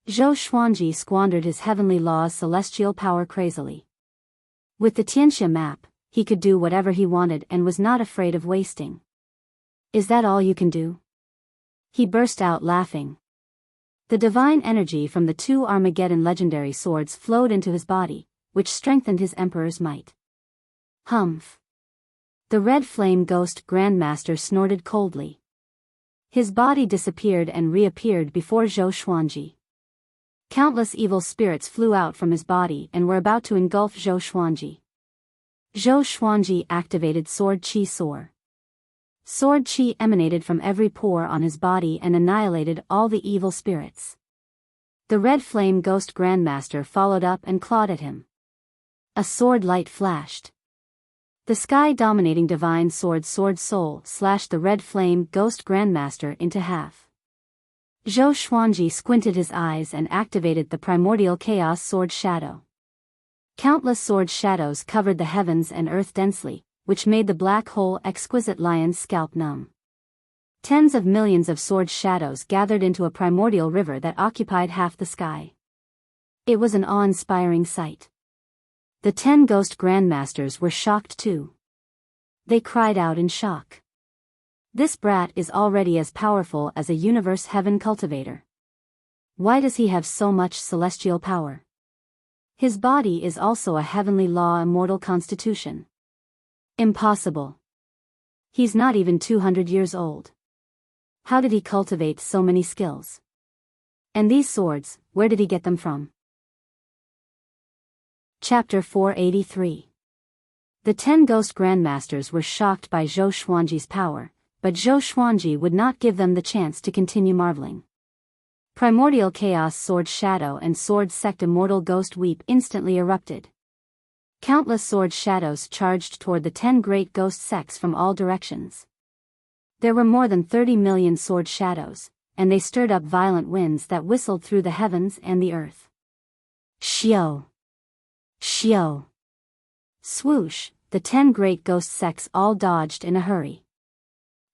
Zhou Xuanji squandered his heavenly law's celestial power crazily. With the Tianxia map, he could do whatever he wanted and was not afraid of wasting. "Is that all you can do?" He burst out laughing. The divine energy from the 2 Armageddon legendary swords flowed into his body, which strengthened his emperor's might. Humph. The red flame ghost grandmaster snorted coldly. His body disappeared and reappeared before Zhou Xuanji. Countless evil spirits flew out from his body and were about to engulf Zhou Xuanji. Zhou Xuanji activated Sword Qi Soar. Sword Qi emanated from every pore on his body and annihilated all the evil spirits. The red flame ghost grandmaster followed up and clawed at him. A sword light flashed. The sky-dominating divine sword soul slashed the red flame ghost grandmaster into half. Zhou Xuanji squinted his eyes and activated the primordial chaos sword shadow. Countless sword shadows covered the heavens and earth densely, which made the black hole exquisite lion's scalp numb. Tens of millions of sword shadows gathered into a primordial river that occupied half the sky. It was an awe-inspiring sight. The 10 ghost grandmasters were shocked too. They cried out in shock. This brat is already as powerful as a universe heaven cultivator. Why does he have so much celestial power? His body is also a heavenly law immortal constitution. Impossible. He's not even 200 years old. How did he cultivate so many skills? And these swords, where did he get them from? Chapter 483. The 10 ghost grandmasters were shocked by Zhou Xuanji's power, but Zhou Xuanji would not give them the chance to continue marveling. Primordial Chaos Sword Shadow and Sword Sect Immortal Ghost Weep instantly erupted. Countless sword shadows charged toward the 10 great ghost sects from all directions. There were more than 30 million sword shadows, and they stirred up violent winds that whistled through the heavens and the earth. Xiao! Xiao! Swoosh, the 10 great ghost sects all dodged in a hurry.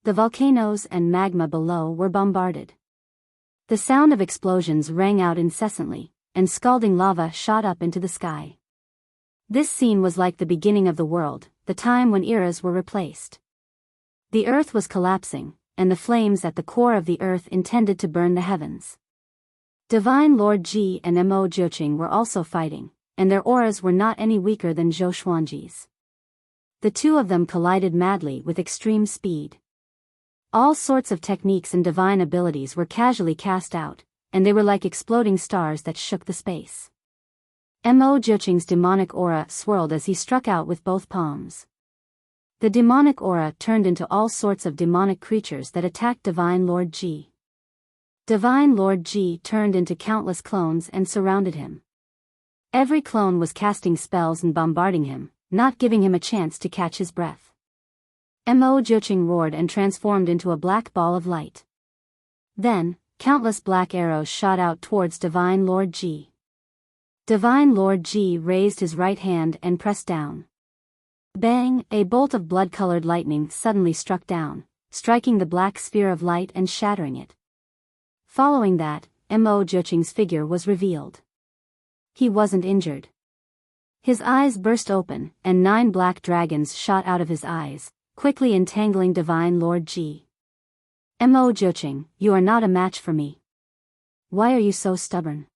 The volcanoes and magma below were bombarded. The sound of explosions rang out incessantly, and scalding lava shot up into the sky. This scene was like the beginning of the world, the time when eras were replaced. The earth was collapsing, and the flames at the core of the earth intended to burn the heavens. Divine Lord Ji and Mo Jiuqing were also fighting, and their auras were not any weaker than Zhou Xuanji's. The two of them collided madly with extreme speed. All sorts of techniques and divine abilities were casually cast out, and they were like exploding stars that shook the space. Mo Jiuqing's demonic aura swirled as he struck out with both palms. The demonic aura turned into all sorts of demonic creatures that attacked Divine Lord Ji. Divine Lord Ji turned into countless clones and surrounded him. Every clone was casting spells and bombarding him, not giving him a chance to catch his breath. Mo Jiuqing roared and transformed into a black ball of light. Then, countless black arrows shot out towards Divine Lord Ji. Divine Lord Ji raised his right hand and pressed down. Bang! A bolt of blood-colored lightning suddenly struck down, striking the black sphere of light and shattering it. Following that, Mo Jiuqing's figure was revealed. He wasn't injured. His eyes burst open, and 9 black dragons shot out of his eyes, quickly entangling Divine Lord Ji. Mo Jiuqing, you are not a match for me. Why are you so stubborn?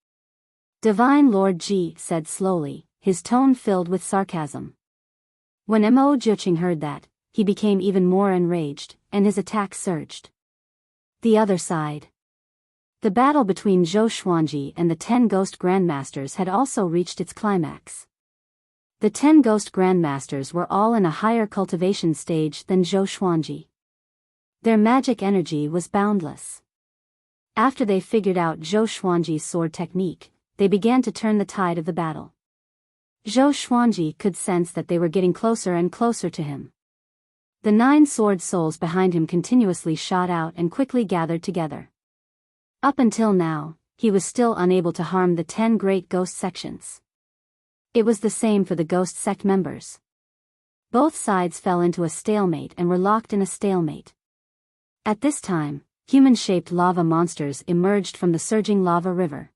Divine Lord Ji said slowly, his tone filled with sarcasm. When Mo Jiuqing heard that, he became even more enraged, and his attack surged. The other side. The battle between Zhou Xuanji and the 10 ghost grandmasters had also reached its climax. The 10 ghost grandmasters were all in a higher cultivation stage than Zhou Xuanji. Their magic energy was boundless. After they figured out Zhou Xuanji's sword technique, they began to turn the tide of the battle. Zhou Xuanji could sense that they were getting closer and closer to him. The 9 sword souls behind him continuously shot out and quickly gathered together. Up until now, he was still unable to harm the 10 great ghost sections. It was the same for the ghost sect members. Both sides fell into a stalemate and were locked in a stalemate. At this time, human-shaped lava monsters emerged from the surging lava river.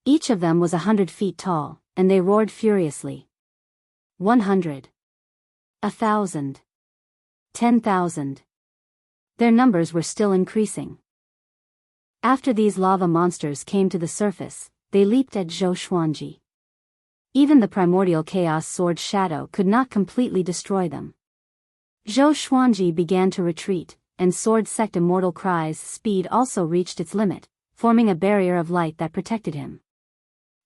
Each of them was 100 feet tall, and they roared furiously. 100. 1,000. 10,000. Their numbers were still increasing. After these lava monsters came to the surface, they leaped at Zhou Xuanji. Even the primordial chaos sword shadow could not completely destroy them. Zhou Xuanji began to retreat, and sword sect immortal cries' speed also reached its limit, forming a barrier of light that protected him.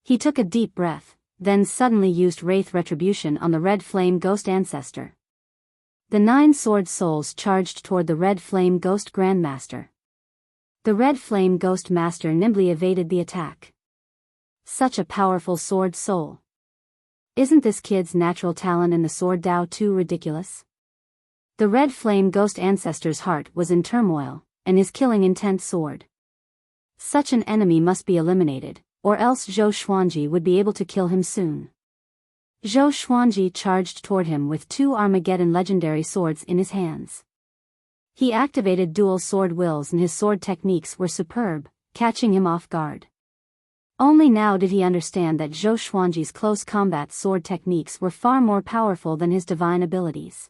He took a deep breath, then suddenly used Wraith Retribution on the Red Flame Ghost Ancestor. The 9 sword souls charged toward the Red Flame Ghost Grandmaster. The Red Flame Ghost Master nimbly evaded the attack. Such a powerful sword soul. Isn't this kid's natural talent in the sword Dao too ridiculous? The Red Flame Ghost Ancestor's heart was in turmoil, and his killing intent soared. Such an enemy must be eliminated, or else Zhou Xuanji would be able to kill him soon. Zhou Xuanji charged toward him with 2 Armageddon legendary swords in his hands. He activated dual sword wills and his sword techniques were superb, catching him off guard. Only now did he understand that Zhou Xuanji's close combat sword techniques were far more powerful than his divine abilities.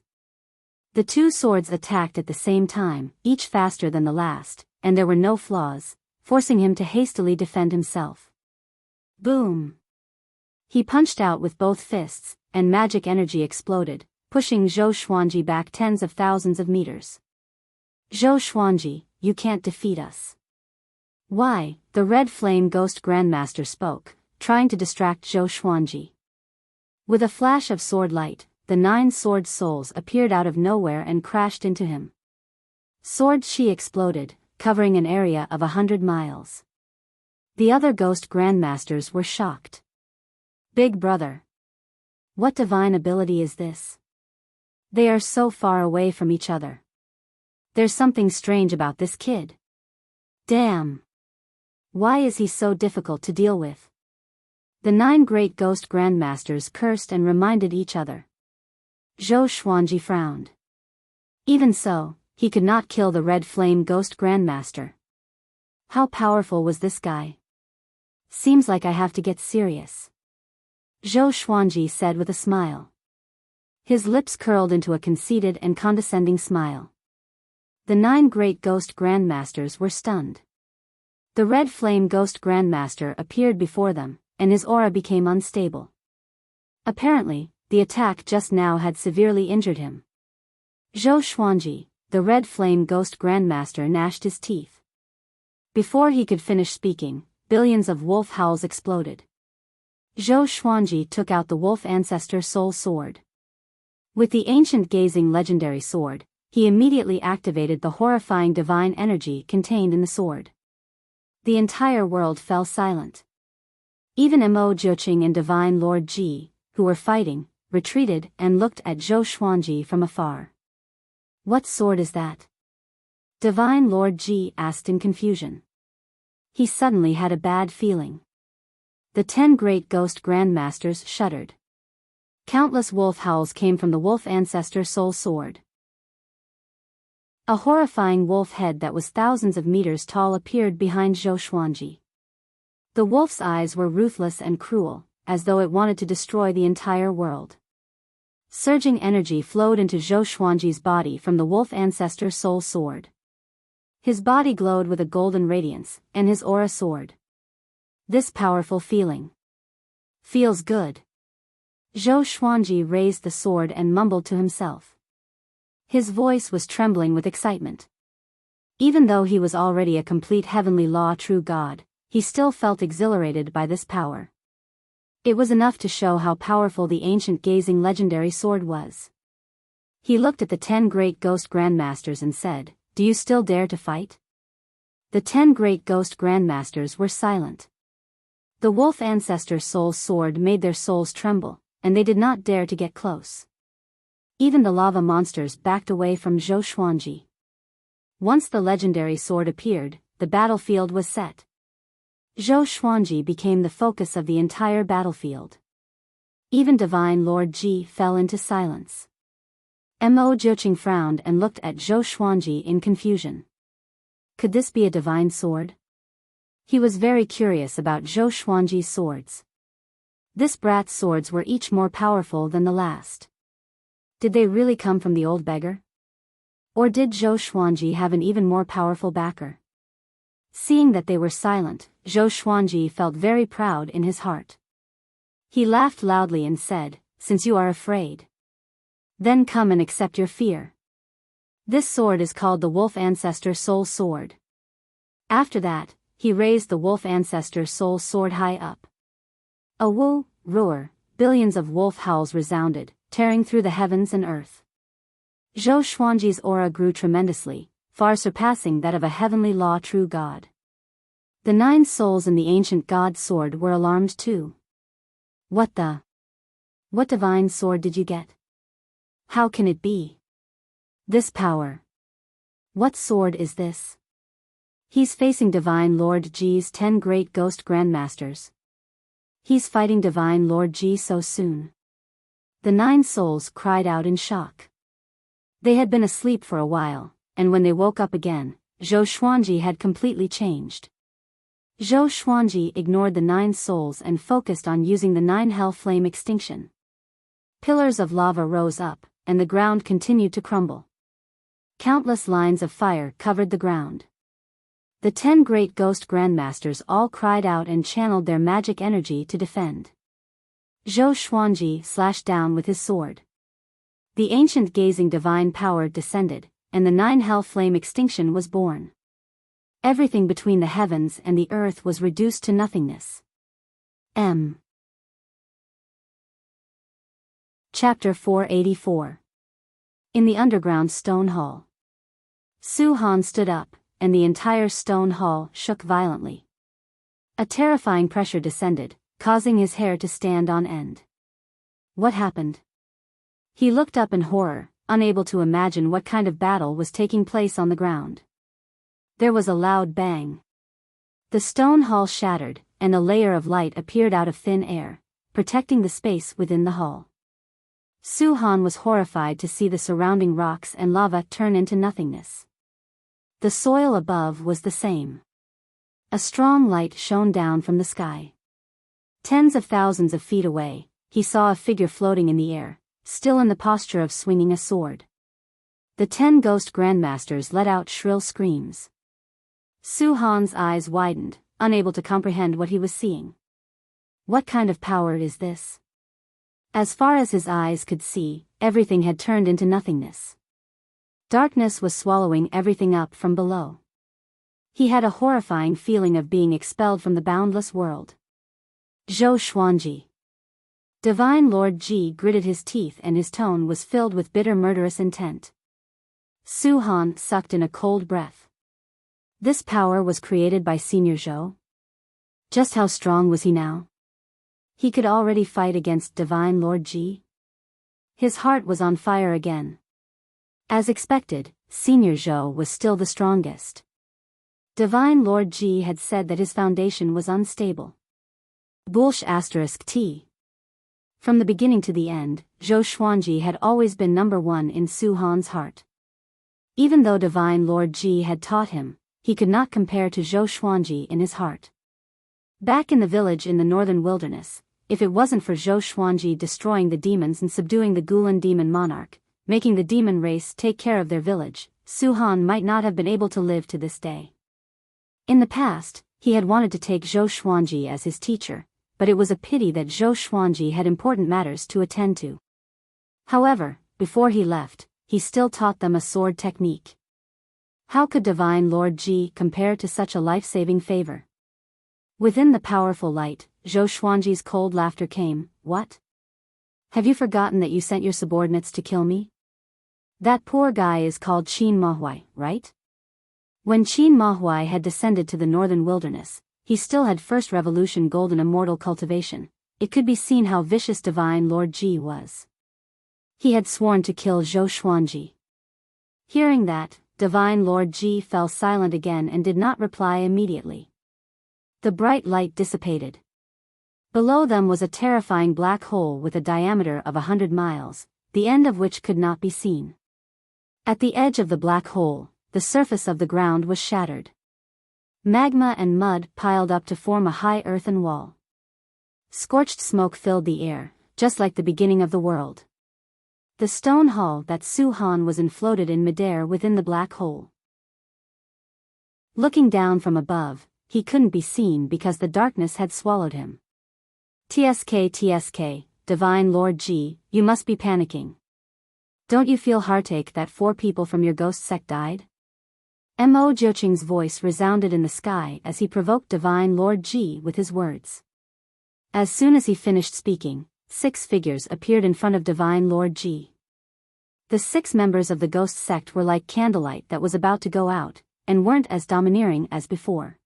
The 2 swords attacked at the same time, each faster than the last, and there were no flaws, forcing him to hastily defend himself. Boom! He punched out with both fists, and magic energy exploded, pushing Zhou Xuanji back tens of thousands of meters. Zhou Xuanji, you can't defeat us. Why? The Red Flame Ghost Grandmaster spoke, trying to distract Zhou Xuanji. With a flash of sword light, the 9 sword souls appeared out of nowhere and crashed into him. Sword Qi exploded, covering an area of 100 miles. The other Ghost Grandmasters were shocked. Big brother. What divine ability is this? They are so far away from each other. There's something strange about this kid. Damn. Why is he so difficult to deal with? The 9 great Ghost Grandmasters cursed and reminded each other. Zhou Xuanji frowned. Even so, he could not kill the Red Flame Ghost Grandmaster. How powerful was this guy? Seems like I have to get serious. Zhou Xuanji said with a smile. His lips curled into a conceited and condescending smile. The 9 great Ghost Grandmasters were stunned. The Red Flame Ghost Grandmaster appeared before them, and his aura became unstable. Apparently, the attack just now had severely injured him. Zhou Xuanji, the Red Flame Ghost Grandmaster, gnashed his teeth. Before he could finish speaking, billions of wolf howls exploded. Zhou Xuanji took out the Wolf Ancestor Soul Sword. With the ancient gazing legendary sword, he immediately activated the horrifying divine energy contained in the sword. The entire world fell silent. Even Mo Jiuqing and Divine Lord Ji, who were fighting, retreated and looked at Zhou Xuanji from afar. What sword is that? Divine Lord Ji asked in confusion. He suddenly had a bad feeling. The 10 great Ghost Grandmasters shuddered. Countless wolf howls came from the Wolf Ancestor Soul Sword. A horrifying wolf head that was thousands of meters tall appeared behind Zhou Xuanji. The wolf's eyes were ruthless and cruel, as though it wanted to destroy the entire world. Surging energy flowed into Zhou Xuanji's body from the Wolf Ancestor Soul Sword. His body glowed with a golden radiance, and his aura soared. This powerful feeling. Feels good. Zhou Xuanji raised the sword and mumbled to himself. His voice was trembling with excitement. Even though he was already a complete heavenly law true god, he still felt exhilarated by this power. It was enough to show how powerful the ancient gazing legendary sword was. He looked at the 10 great Ghost Grandmasters and said, "Do you still dare to fight?" The 10 great Ghost Grandmasters were silent. The Wolf Ancestor Soul Sword made their souls tremble, and they did not dare to get close. Even the lava monsters backed away from Zhou Xuanji. Once the legendary sword appeared, the battlefield was set. Zhou Xuanji became the focus of the entire battlefield. Even Divine Lord Ji fell into silence. Mo Jiuqing frowned and looked at Zhou Xuanji in confusion. Could this be a divine sword? He was very curious about Zhou Xuanji's swords. This brat's swords were each more powerful than the last. Did they really come from the old beggar? Or did Zhou Xuanji have an even more powerful backer? Seeing that they were silent, Zhou Xuanji felt very proud in his heart. He laughed loudly and said, "Since you are afraid, then come and accept your fear. This sword is called the Wolf Ancestor Soul Sword." After that, he raised the Wolf Ancestor Soul Sword high up. A woo, roar, billions of wolf howls resounded, tearing through the heavens and earth. Zhou Xuanji's aura grew tremendously, far surpassing that of a heavenly law true god. The 9 souls in the ancient god sword were alarmed too. What divine sword did you get? How can it be? This power. What sword is this? He's facing Divine Lord Ji's 10 great Ghost Grandmasters. He's fighting Divine Lord Ji so soon. The 9 souls cried out in shock. They had been asleep for a while, and when they woke up again, Zhou Xuanji had completely changed. Zhou Xuanji ignored the 9 souls and focused on using the 9 hell flame extinction. Pillars of lava rose up, and the ground continued to crumble. Countless lines of fire covered the ground. The 10 great Ghost Grandmasters all cried out and channeled their magic energy to defend. Zhou Xuanji slashed down with his sword. The ancient gazing divine power descended, and the 9 hell flame extinction was born. Everything between the heavens and the earth was reduced to nothingness. Chapter 484. In the underground stone hall. Su Han stood up, and the entire stone hall shook violently. A terrifying pressure descended, causing his hair to stand on end. What happened? He looked up in horror, unable to imagine what kind of battle was taking place on the ground. There was a loud bang. The stone hall shattered, and a layer of light appeared out of thin air, protecting the space within the hall. Su Han was horrified to see the surrounding rocks and lava turn into nothingness. The soil above was the same. A strong light shone down from the sky. Tens of thousands of feet away, he saw a figure floating in the air, still in the posture of swinging a sword. The 10 ghost grandmasters let out shrill screams. Su Han's eyes widened, unable to comprehend what he was seeing. What kind of power is this? As far as his eyes could see, everything had turned into nothingness. Darkness was swallowing everything up from below. He had a horrifying feeling of being expelled from the boundless world. Zhou Xuanji. Divine Lord Ji gritted his teeth and his tone was filled with bitter murderous intent. Su Han sucked in a cold breath. This power was created by Senior Zhou? Just how strong was he now? He could already fight against Divine Lord Ji? His heart was on fire again. As expected, Senior Zhou was still the strongest. Divine Lord Ji had said that his foundation was unstable. *T. From the beginning to the end, Zhou Xuanji had always been number 1 in Su Han's heart. Even though Divine Lord Ji had taught him, he could not compare to Zhou Xuanji in his heart. Back in the village in the northern wilderness, if it wasn't for Zhou Xuanji destroying the demons and subduing the Gulan demon monarch, making the demon race take care of their village, Su Han might not have been able to live to this day. In the past, he had wanted to take Zhou Xuanji as his teacher, but it was a pity that Zhou Xuanji had important matters to attend to. However, before he left, he still taught them a sword technique. How could Divine Lord Ji compare to such a life-saving favor? Within the powerful light, Zhou Xuanji's cold laughter came. What? Have you forgotten that you sent your subordinates to kill me? That poor guy is called Qin Mahuai, right? When Qin Mahuai had descended to the northern wilderness, he still had First Revolution golden immortal cultivation. It could be seen how vicious Divine Lord Ji was. He had sworn to kill Zhou Xuanji. Hearing that, Divine Lord Ji fell silent again and did not reply immediately. The bright light dissipated. Below them was a terrifying black hole with a diameter of 100 miles, the end of which could not be seen. At the edge of the black hole, the surface of the ground was shattered. Magma and mud piled up to form a high earthen wall. Scorched smoke filled the air, just like the beginning of the world. The stone hall that Su Han was in floated in midair within the black hole. Looking down from above, he couldn't be seen because the darkness had swallowed him. TSK, Divine Lord Ji, you must be panicking. Don't you feel heartache that 4 people from your ghost sect died? Mo Jiuqing's voice resounded in the sky as he provoked Divine Lord Ji with his words. As soon as he finished speaking, 6 figures appeared in front of Divine Lord Ji. The 6 members of the ghost sect were like candlelight that was about to go out, and weren't as domineering as before.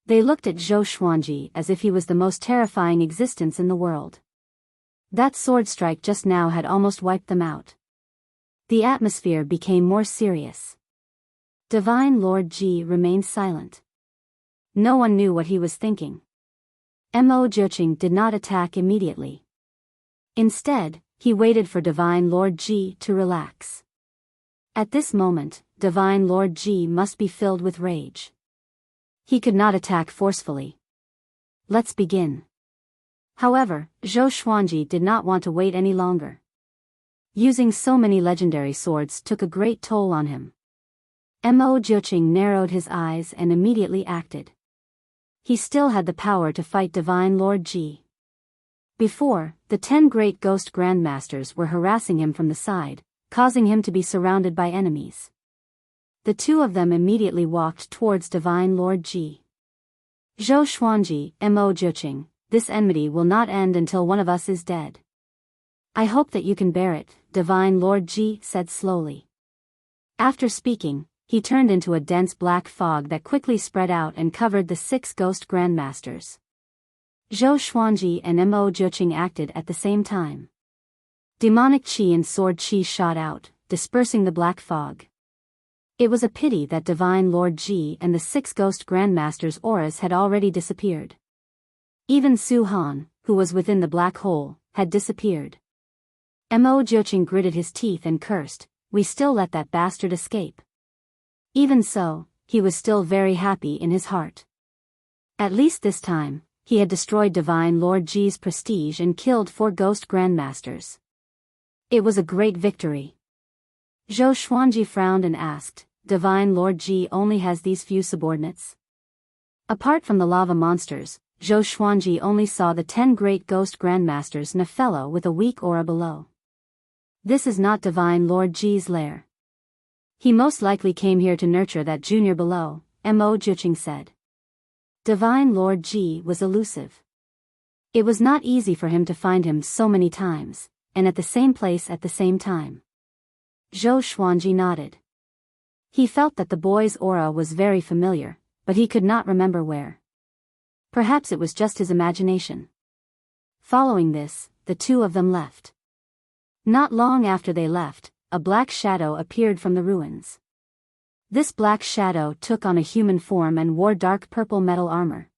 They looked at Zhou Xuanji as if he was the most terrifying existence in the world. That sword strike just now had almost wiped them out. The atmosphere became more serious. Divine Lord Ji remained silent. No one knew what he was thinking. Mo Jiuqing did not attack immediately. Instead, he waited for Divine Lord Ji to relax. At this moment, Divine Lord Ji must be filled with rage. He could not attack forcefully. Let's begin. However, Zhou Xuanji did not want to wait any longer. Using so many legendary swords took a great toll on him. Mo Jiuqing narrowed his eyes and immediately acted. He still had the power to fight Divine Lord Ji. Before, the 10 great ghost grandmasters were harassing him from the side, causing him to be surrounded by enemies. The two of them immediately walked towards Divine Lord Ji. Zhou Xuanji, Mo Jiqing, this enmity will not end until one of us is dead. I hope that you can bear it, Divine Lord Ji said slowly. After speaking, he turned into a dense black fog that quickly spread out and covered the 6 ghost grandmasters. Zhou Xuanji and Mo Jiqing acted at the same time. Demonic qi and sword qi shot out, dispersing the black fog. It was a pity that Divine Lord Ji and the 6 ghost grandmasters' auras had already disappeared. Even Su Han, who was within the black hole, had disappeared. Mo Jiqing gritted his teeth and cursed, "We still let that bastard escape." Even so, he was still very happy in his heart. At least this time, he had destroyed Divine Lord Ji's prestige and killed 4 ghost grandmasters. It was a great victory. Zhou Xuanji frowned and asked, "Divine Lord Ji only has these few subordinates?" Apart from the lava monsters, Zhou Xuanji only saw the 10 great ghost grandmasters and a fellow with a weak aura below. This is not Divine Lord Ji's lair. He most likely came here to nurture that junior below, Mo Jiqing said. Divine Lord Ji was elusive. It was not easy for him to find him so many times, and at the same place at the same time. Zhou Xuanji nodded. He felt that the boy's aura was very familiar, but he could not remember where. Perhaps it was just his imagination. Following this, the two of them left. Not long after they left, a black shadow appeared from the ruins. This black shadow took on a human form and wore dark purple metal armor.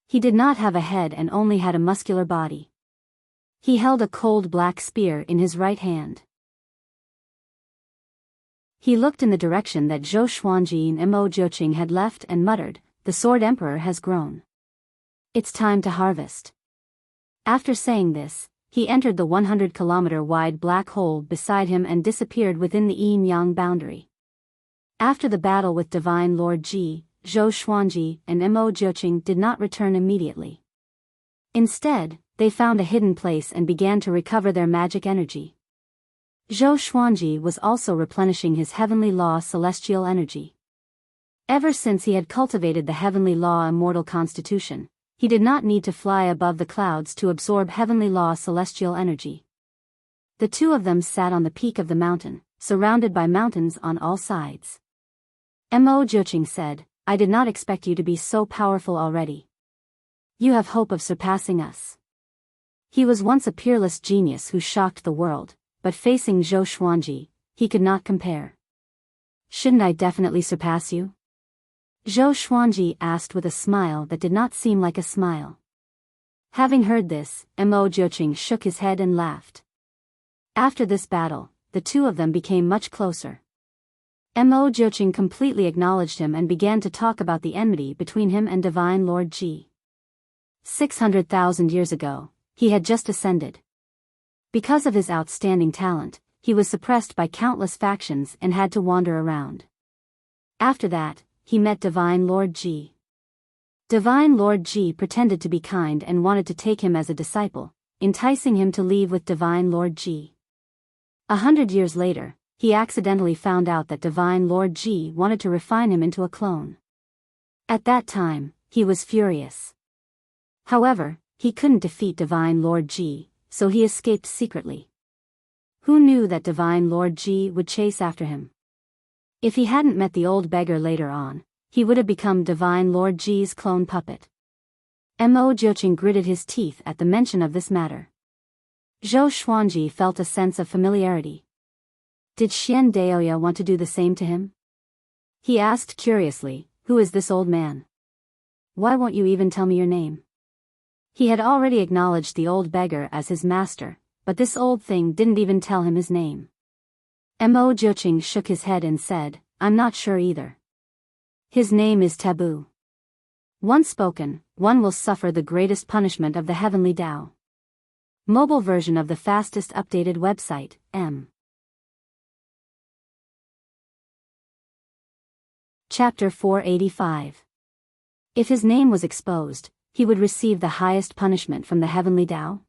He did not have a head and only had a muscular body. He held a cold black spear in his right hand. He looked in the direction that Zhou Xuanji and Mo Jiqing had left and muttered, "The Sword Emperor has grown. It's time to harvest." After saying this, he entered the 100-kilometer-wide black hole beside him and disappeared within the yin-yang boundary. After the battle with Divine Lord Ji, Zhou Xuanji and Mo Jiqing did not return immediately. Instead, they found a hidden place and began to recover their magic energy. Zhou Xuanji was also replenishing his heavenly law celestial energy. Ever since he had cultivated the heavenly law immortal constitution, he did not need to fly above the clouds to absorb heavenly law celestial energy. The two of them sat on the peak of the mountain, surrounded by mountains on all sides. Mo Jiqing said, "I did not expect you to be so powerful already. You have hope of surpassing us." He was once a peerless genius who shocked the world, but facing Zhou Xuanji, he could not compare. "Shouldn't I definitely surpass you?" Zhou Xuanji asked with a smile that did not seem like a smile. Having heard this, Mo Jiqing shook his head and laughed. After this battle, the two of them became much closer. Mo Jiqing completely acknowledged him and began to talk about the enmity between him and Divine Lord Ji. 600,000 years ago, he had just ascended. Because of his outstanding talent, he was suppressed by countless factions and had to wander around. After that, he met Divine Lord Ji. Divine Lord Ji pretended to be kind and wanted to take him as a disciple, enticing him to leave with Divine Lord Ji. 100 years later, he accidentally found out that Divine Lord Ji wanted to refine him into a clone. At that time, he was furious. However, he couldn't defeat Divine Lord Ji, so he escaped secretly. Who knew that Divine Lord Ji would chase after him? If he hadn't met the old beggar later on, he would have become Divine Lord Ji's clone puppet. Mo Jiqing gritted his teeth at the mention of this matter. Zhou Xuanji felt a sense of familiarity. Did Xian Daoya want to do the same to him? He asked curiously, "Who is this old man? Why won't you even tell me your name?" He had already acknowledged the old beggar as his master, but this old thing didn't even tell him his name. Mo Jiqing shook his head and said, "I'm not sure either. His name is taboo. Once spoken, one will suffer the greatest punishment of the heavenly Tao." Mobile version of the fastest updated website, M. Chapter 485. If his name was exposed, he would receive the highest punishment from the heavenly Tao.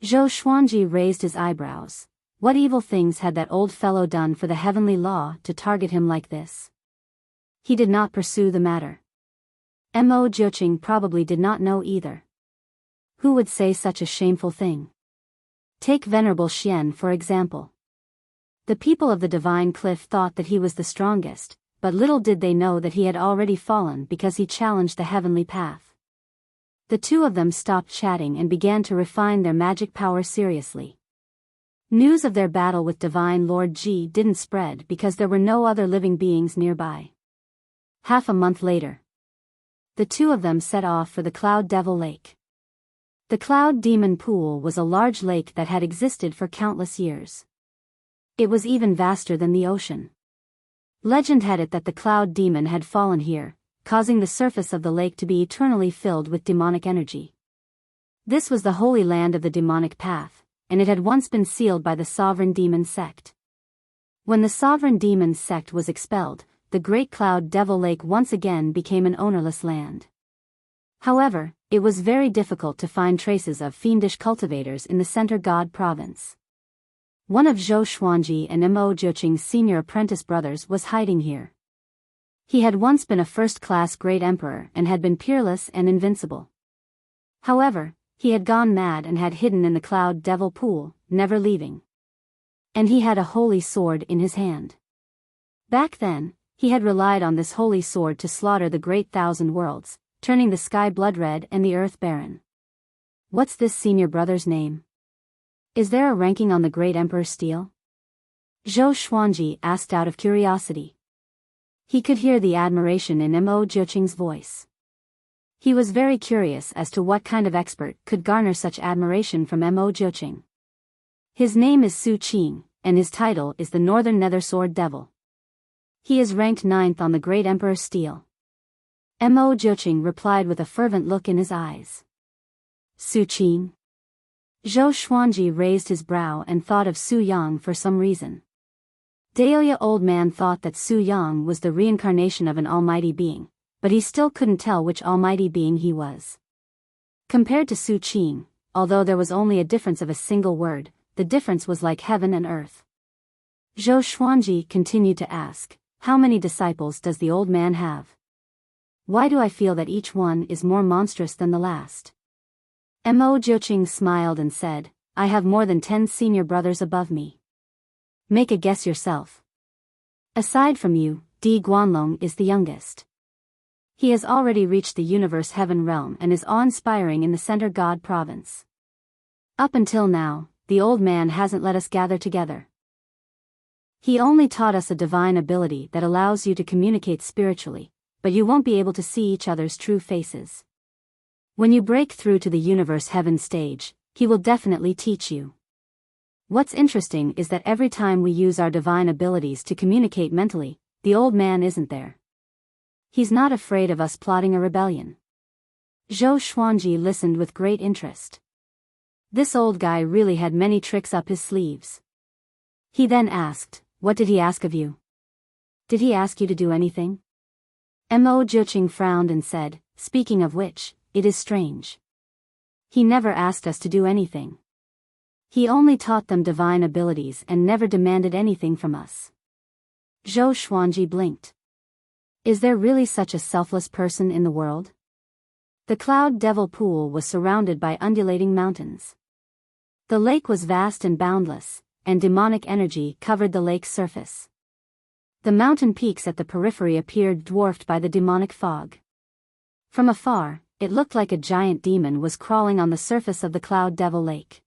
Zhou Xuanji raised his eyebrows. What evil things had that old fellow done for the heavenly law to target him like this? He did not pursue the matter. Mo Jiuqing probably did not know either. Who would say such a shameful thing? Take Venerable Xian for example. The people of the Divine Cliff thought that he was the strongest, but little did they know that he had already fallen because he challenged the heavenly path. The two of them stopped chatting and began to refine their magic power seriously. News of their battle with Divine Lord Ji didn't spread because there were no other living beings nearby. Half a month later, the two of them set off for the Cloud Devil Lake. The Cloud Demon Pool was a large lake that had existed for countless years. It was even vaster than the ocean. Legend had it that the Cloud Demon had fallen here, causing the surface of the lake to be eternally filled with demonic energy. This was the holy land of the demonic path, and it had once been sealed by the sovereign demon sect. When the sovereign demon sect was expelled, the Great Cloud Devil Lake once again became an ownerless land. However, it was very difficult to find traces of fiendish cultivators in the Center God province. One of Zhou Xuanji and Mo Jiuqing's senior apprentice brothers was hiding here. He had once been a first-class great emperor and had been peerless and invincible. However, he had gone mad and had hidden in the Cloud Devil Pool, never leaving. And he had a holy sword in his hand. Back then, he had relied on this holy sword to slaughter the great thousand worlds, turning the sky blood-red and the earth barren. What's this senior brother's name? Is there a ranking on the great emperor's steel? Zhou Xuanji asked out of curiosity. He could hear the admiration in Mo Jiuqing's voice. He was very curious as to what kind of expert could garner such admiration from Mo Jiuqing. His name is Su Qing, and his title is the Northern Nether Sword Devil. He is ranked 9th on the Great Emperor's steel. Mo Jiuqing replied with a fervent look in his eyes. Su Qing? Zhou Xuanji raised his brow and thought of Su Yang for some reason. Daoya old man thought that Su Yang was the reincarnation of an almighty being, but he still couldn't tell which almighty being he was. Compared to Su Qing, although there was only a difference of a single word, the difference was like heaven and earth. Zhou Xuanji continued to ask, how many disciples does the old man have? Why do I feel that each one is more monstrous than the last? Mo Jiuqing smiled and said, I have more than 10 senior brothers above me. Make a guess yourself. Aside from you, Di Guanlong is the youngest. He has already reached the universe heaven realm and is awe-inspiring in the Center God province. Up until now, the old man hasn't let us gather together. He only taught us a divine ability that allows you to communicate spiritually, but you won't be able to see each other's true faces. When you break through to the universe heaven stage, he will definitely teach you. What's interesting is that every time we use our divine abilities to communicate mentally, the old man isn't there. He's not afraid of us plotting a rebellion. Zhou Xuanji listened with great interest. This old guy really had many tricks up his sleeves. He then asked, what did he ask of you? Did he ask you to do anything? Mo Jiuqing frowned and said, speaking of which, it is strange. He never asked us to do anything. He only taught them divine abilities and never demanded anything from us. Zhou Xuanji blinked. Is there really such a selfless person in the world? The Cloud Devil Pool was surrounded by undulating mountains. The lake was vast and boundless, and demonic energy covered the lake's surface. The mountain peaks at the periphery appeared dwarfed by the demonic fog. From afar, it looked like a giant demon was crawling on the surface of the Cloud Devil Lake.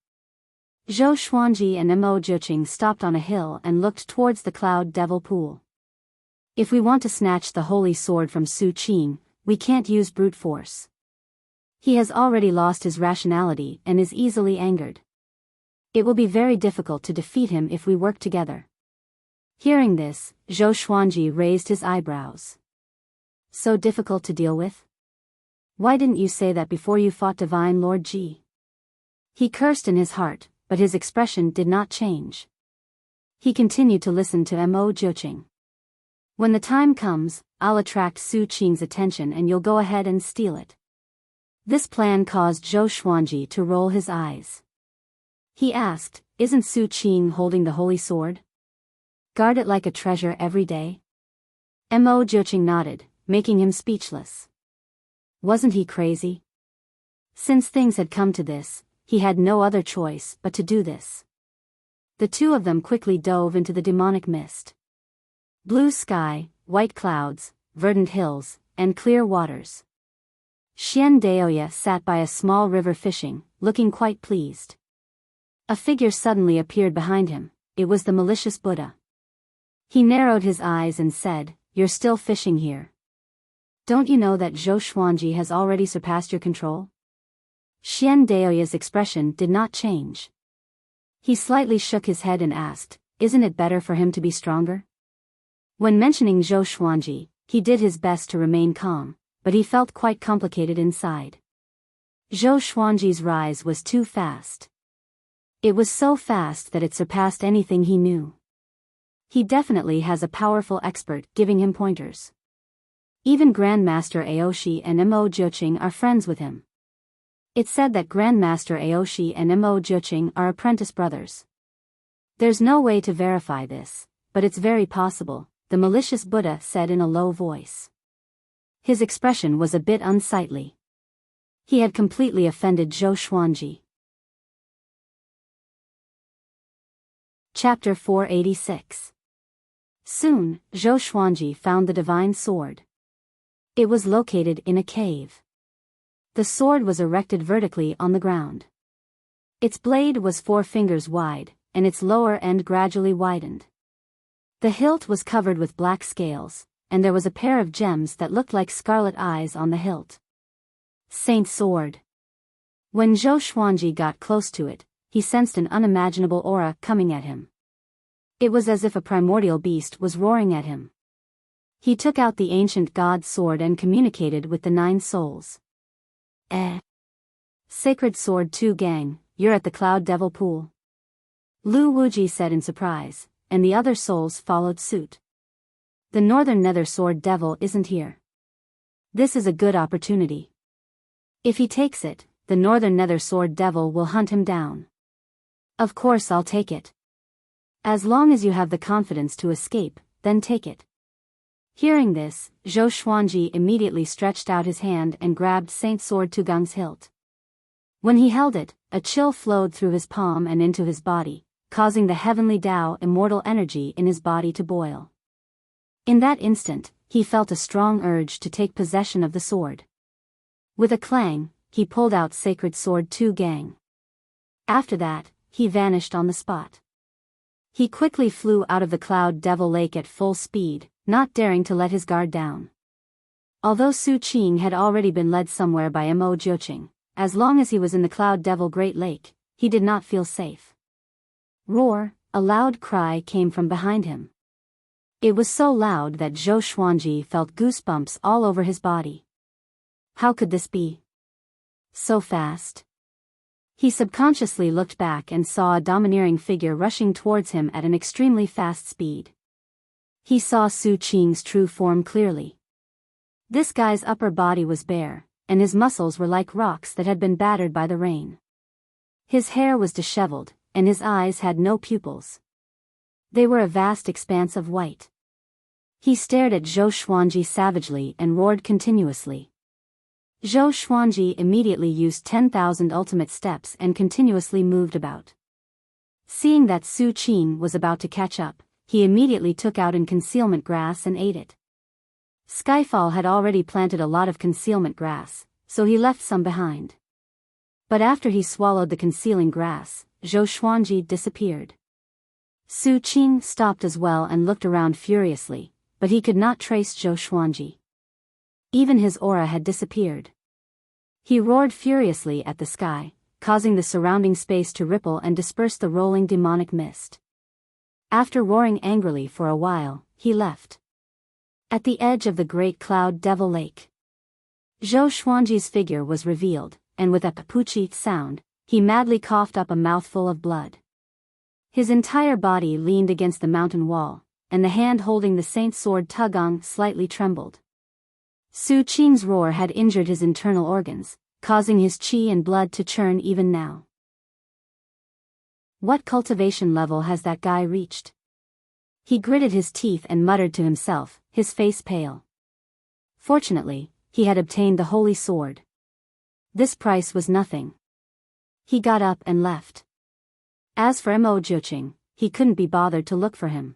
Zhou Xuanji and Mo Jiuqing stopped on a hill and looked towards the Cloud Devil Pool. If we want to snatch the holy sword from Su Qing, we can't use brute force. He has already lost his rationality and is easily angered. It will be very difficult to defeat him if we work together. Hearing this, Zhou Xuanji raised his eyebrows. So difficult to deal with? Why didn't you say that before you fought Divine Lord Ji? He cursed in his heart, but his expression did not change. He continued to listen to Mo Jiuqing. When the time comes, I'll attract Su Qing's attention and you'll go ahead and steal it. This plan caused Zhou Xuanji to roll his eyes. He asked, "Isn't Su Qing holding the holy sword? Guard it like a treasure every day?" Mo Jiuqing nodded, making him speechless. Wasn't he crazy? Since things had come to this, he had no other choice but to do this. The two of them quickly dove into the demonic mist. Blue sky, white clouds, verdant hills, and clear waters. Xian Daoya sat by a small river fishing, looking quite pleased. A figure suddenly appeared behind him. It was the malicious Buddha. He narrowed his eyes and said, "You're still fishing here. Don't you know that Zhou Xuanji has already surpassed your control?" Xian Daoya's expression did not change. He slightly shook his head and asked, "Isn't it better for him to be stronger?" When mentioning Zhou Xuanji, he did his best to remain calm, but he felt quite complicated inside. Zhou Xuanji's rise was too fast. It was so fast that it surpassed anything he knew. He definitely has a powerful expert giving him pointers. Even Grandmaster Aoshi and Mo Jiuqing are friends with him. It's said that Grandmaster Aoshi and Mo Jiuqing are apprentice brothers. There's no way to verify this, but it's very possible, the malicious Buddha said in a low voice. His expression was a bit unsightly. He had completely offended Zhou Xuanji. Chapter 486. Soon, Zhou Xuanji found the divine sword. It was located in a cave. The sword was erected vertically on the ground. Its blade was 4 fingers wide, and its lower end gradually widened. The hilt was covered with black scales, and there was a pair of gems that looked like scarlet eyes on the hilt. Saint Sword. When Zhou Xuanji got close to it, he sensed an unimaginable aura coming at him. It was as if a primordial beast was roaring at him. He took out the ancient god sword and communicated with the 9 souls. Sacred Sword 2 Gang, you're at the Cloud Devil Pool. Lu Wuji said in surprise, and the other souls followed suit. The Northern Nether Sword Devil isn't here. This is a good opportunity. If he takes it, the Northern Nether Sword Devil will hunt him down. Of course I'll take it. As long as you have the confidence to escape, then take it. Hearing this, Zhou Xuanji immediately stretched out his hand and grabbed Saint Sword Tugang's hilt. When he held it, a chill flowed through his palm and into his body, causing the heavenly Tao immortal energy in his body to boil. In that instant, he felt a strong urge to take possession of the sword. With a clang, he pulled out Sacred Sword 2 Gang. After that, he vanished on the spot. He quickly flew out of the Cloud Devil Lake at full speed, not daring to let his guard down. Although Su Qing had already been led somewhere by Mo Jiuqing, as long as he was in the Cloud Devil Great Lake, he did not feel safe. Roar, a loud cry came from behind him. It was so loud that Zhou Xuanji felt goosebumps all over his body. How could this be? So fast? He subconsciously looked back and saw a domineering figure rushing towards him at an extremely fast speed. He saw Su Qing's true form clearly. This guy's upper body was bare, and his muscles were like rocks that had been battered by the rain. His hair was disheveled, and his eyes had no pupils. They were a vast expanse of white. He stared at Zhou Xuanji savagely and roared continuously. Zhou Xuanji immediately used 10,000 ultimate steps and continuously moved about. Seeing that Su Qing was about to catch up, he immediately took out an concealment grass and ate it. Skyfall had already planted a lot of concealment grass, so he left some behind. But after he swallowed the concealing grass, Zhou Xuanji disappeared. Su Qing stopped as well and looked around furiously, but he could not trace Zhou Xuanji. Even his aura had disappeared. He roared furiously at the sky, causing the surrounding space to ripple and disperse the rolling demonic mist. After roaring angrily for a while, he left. At the edge of the great Cloud Devil Lake, Zhou Xuanji's figure was revealed, and with a papuchi sound, he madly coughed up a mouthful of blood. His entire body leaned against the mountain wall, and the hand holding the Saint Sword Tugang slightly trembled. Su Qing's roar had injured his internal organs, causing his qi and blood to churn even now. What cultivation level has that guy reached? He gritted his teeth and muttered to himself, his face pale. Fortunately, he had obtained the holy sword. This price was nothing. He got up and left. As for Mo Jiuqing, he couldn't be bothered to look for him.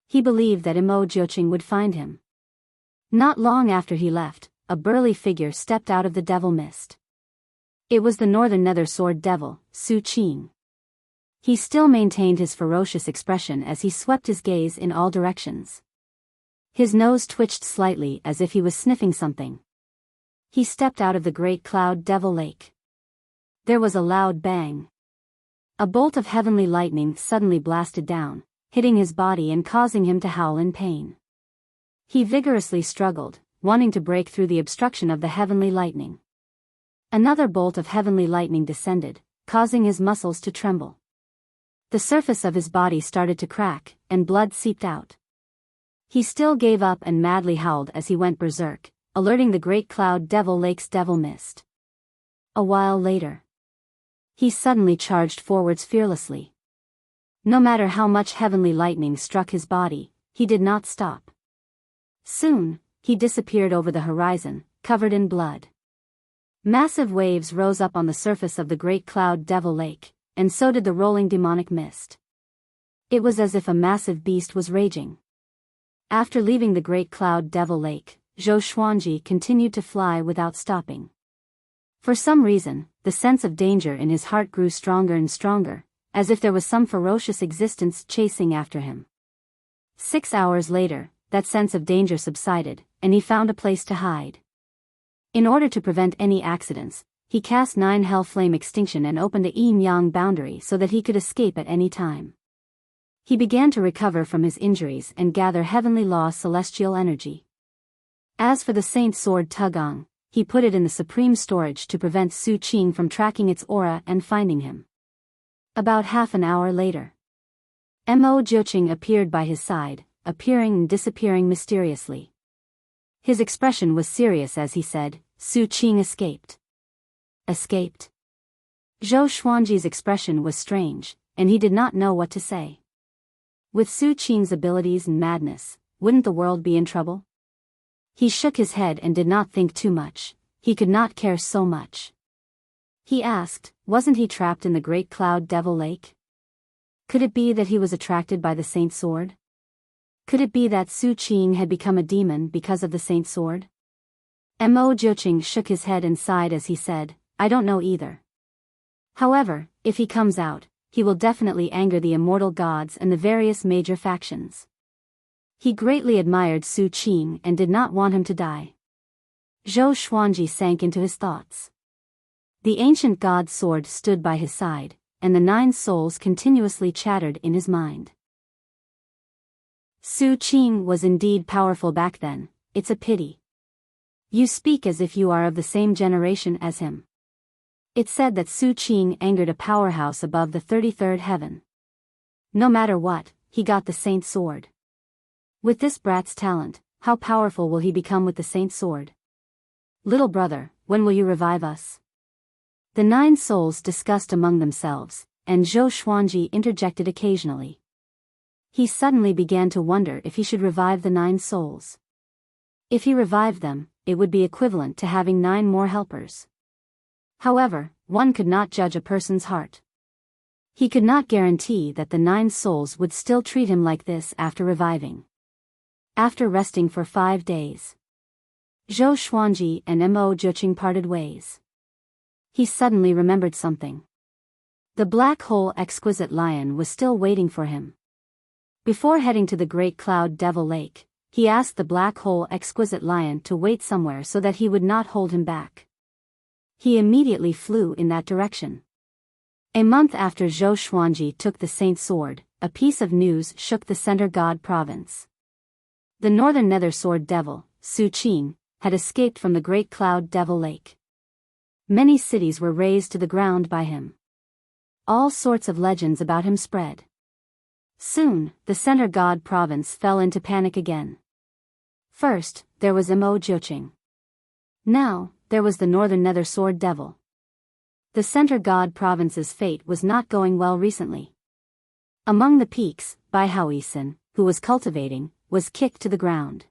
He believed that Mo Jiuqing would find him. Not long after he left, a burly figure stepped out of the devil mist. It was the Northern Nether Sword Devil, Su Qing. He still maintained his ferocious expression as he swept his gaze in all directions. His nose twitched slightly as if he was sniffing something. He stepped out of the great cloud devil lake. There was a loud bang. A bolt of heavenly lightning suddenly blasted down, hitting his body and causing him to howl in pain. He vigorously struggled, wanting to break through the obstruction of the heavenly lightning. Another bolt of heavenly lightning descended, causing his muscles to tremble. The surface of his body started to crack, and blood seeped out. He still gave up and madly howled as he went berserk, alerting the great cloud devil lake's devil mist. A while later, he suddenly charged forwards fearlessly. No matter how much heavenly lightning struck his body, he did not stop. Soon, he disappeared over the horizon, covered in blood. Massive waves rose up on the surface of the great cloud devil lake, and so did the rolling demonic mist. It was as if a massive beast was raging. After leaving the great cloud devil lake, Zhou Xuanji continued to fly without stopping. For some reason, the sense of danger in his heart grew stronger and stronger, as if there was some ferocious existence chasing after him. 6 hours later, that sense of danger subsided, and he found a place to hide. In order to prevent any accidents, he cast 9 hell flame extinction and opened a yin-yang boundary so that he could escape at any time. He began to recover from his injuries and gather heavenly law celestial energy. As for the Saint Sword Tugang, he put it in the supreme storage to prevent Su Qing from tracking its aura and finding him. About half an hour later, Mo Jiuqing appeared by his side, appearing and disappearing mysteriously. His expression was serious as he said, "Su Qing escaped." Escaped? Zhou Xuanji's expression was strange, and he did not know what to say. With Su Qing's abilities and madness, wouldn't the world be in trouble? He shook his head and did not think too much. He could not care so much. He asked, wasn't he trapped in the great cloud devil lake? Could it be that he was attracted by the Saint Sword? Could it be that Su Qing had become a demon because of the Saint Sword? Mo Jiuqing shook his head and sighed as he said, I don't know either. However, if he comes out, he will definitely anger the immortal gods and the various major factions. He greatly admired Su Qing and did not want him to die. Zhou Xuanji sank into his thoughts. The ancient god's sword stood by his side, and the 9 souls continuously chattered in his mind. Su Qing was indeed powerful back then, it's a pity. You speak as if you are of the same generation as him. It's said that Su Qing angered a powerhouse above the 33rd heaven. No matter what, he got the Saint Sword. With this brat's talent, how powerful will he become with the Saint Sword? Little brother, when will you revive us? The 9 souls discussed among themselves, and Zhou Xuanji interjected occasionally. He suddenly began to wonder if he should revive the 9 souls. If he revived them, it would be equivalent to having 9 more helpers. However, one could not judge a person's heart. He could not guarantee that the 9 souls would still treat him like this after reviving. After resting for 5 days, Zhou Xuanji and Mo Jiuqing parted ways. He suddenly remembered something. The black hole exquisite lion was still waiting for him. Before heading to the great cloud devil lake, he asked the black hole exquisite lion to wait somewhere so that he would not hold him back. He immediately flew in that direction. A month after Zhou Xuanji took the Saint Sword, a piece of news shook the Center God province. The Northern Nether Sword Devil, Su Qing, had escaped from the great cloud devil lake. Many cities were razed to the ground by him. All sorts of legends about him spread. Soon, the Center God province fell into panic again. First, there was Mo Jiuqing. Now, there was the Northern Nether Sword Devil. The Center God province's fate was not going well recently. Among the peaks, Biyao, who was cultivating, was kicked to the ground.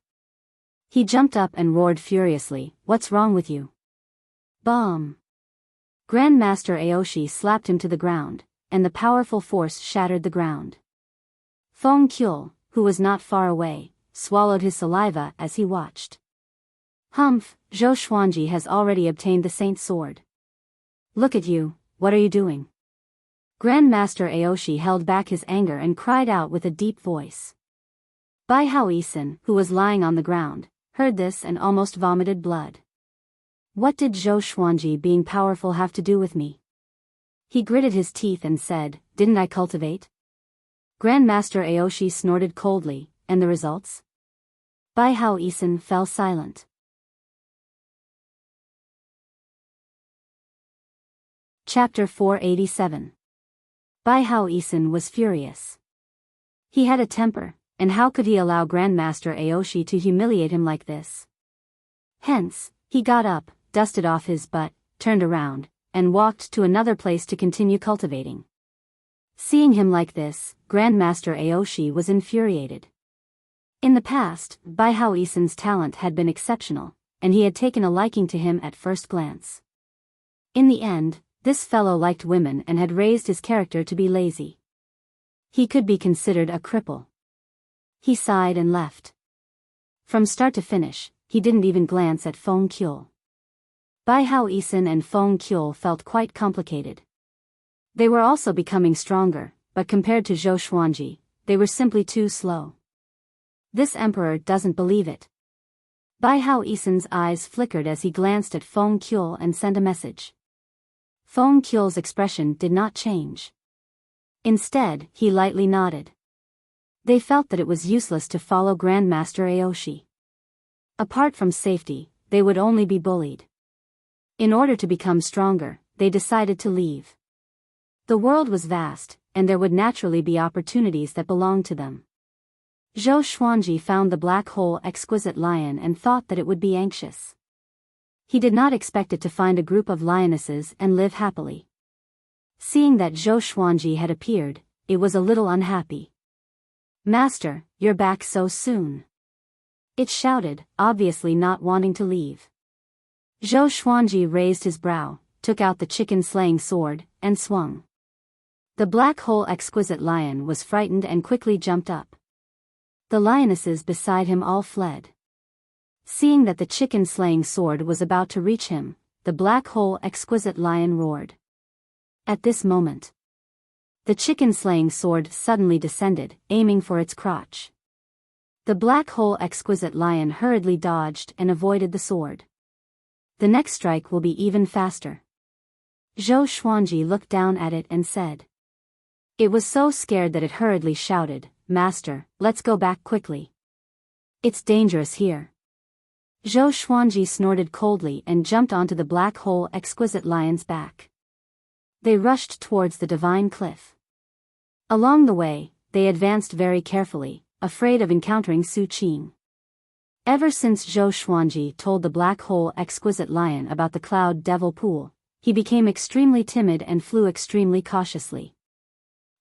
He jumped up and roared furiously, "What's wrong with you?" Bomb! Grandmaster Aoshi slapped him to the ground, and the powerful force shattered the ground. Feng Kyul, who was not far away, swallowed his saliva as he watched. "Humph, Zhou Xuanji has already obtained the Saint's sword. Look at you, what are you doing?" Grandmaster Aoshi held back his anger and cried out with a deep voice. Biyao, who was lying on the ground, heard this and almost vomited blood. What did Zhou Xuanji being powerful have to do with me? He gritted his teeth and said, "Didn't I cultivate?" Grandmaster Aoshi snorted coldly, and the results? Biyao fell silent. Chapter 487. Biyao was furious. He had a temper, and how could he allow Grandmaster Aoshi to humiliate him like this? Hence, he got up, dusted off his butt, turned around, and walked to another place to continue cultivating. Seeing him like this, Grandmaster Aoshi was infuriated. In the past, Biyao-san's talent had been exceptional, and he had taken a liking to him at first glance. In the end, this fellow liked women and had raised his character to be lazy. He could be considered a cripple. He sighed and left. From start to finish, he didn't even glance at Feng Kyul. Biyao and Feng Kyul felt quite complicated. They were also becoming stronger, but compared to Zhou Xuanji, they were simply too slow. This emperor doesn't believe it. Biyao-san's eyes flickered as he glanced at Feng Kyul and sent a message. Feng Kyul's expression did not change. Instead, he lightly nodded. They felt that it was useless to follow Grandmaster Aoshi. Apart from safety, they would only be bullied. In order to become stronger, they decided to leave. The world was vast, and there would naturally be opportunities that belonged to them. Zhou Xuanji found the black hole exquisite lion and thought that it would be anxious. He did not expect it to find a group of lionesses and live happily. Seeing that Zhou Xuanji had appeared, it was a little unhappy. "Master, you're back so soon," it shouted, obviously not wanting to leave. Zhou Xuanji raised his brow, took out the chicken-slaying sword, and swung. The black hole exquisite lion was frightened and quickly jumped up. The lionesses beside him all fled. Seeing that the chicken-slaying sword was about to reach him, the black hole exquisite lion roared. At this moment, the chicken-slaying sword suddenly descended, aiming for its crotch. The black hole exquisite lion hurriedly dodged and avoided the sword. The next strike will be even faster. Zhou Xuanji looked down at it and said. It was so scared that it hurriedly shouted, "Master, let's go back quickly. It's dangerous here." Zhou Xuanji snorted coldly and jumped onto the black hole exquisite lion's back. They rushed towards the divine cliff. Along the way, they advanced very carefully, afraid of encountering Su Qing. Ever since Zhou Xuanji told the black hole exquisite lion about the cloud devil pool, he became extremely timid and flew extremely cautiously.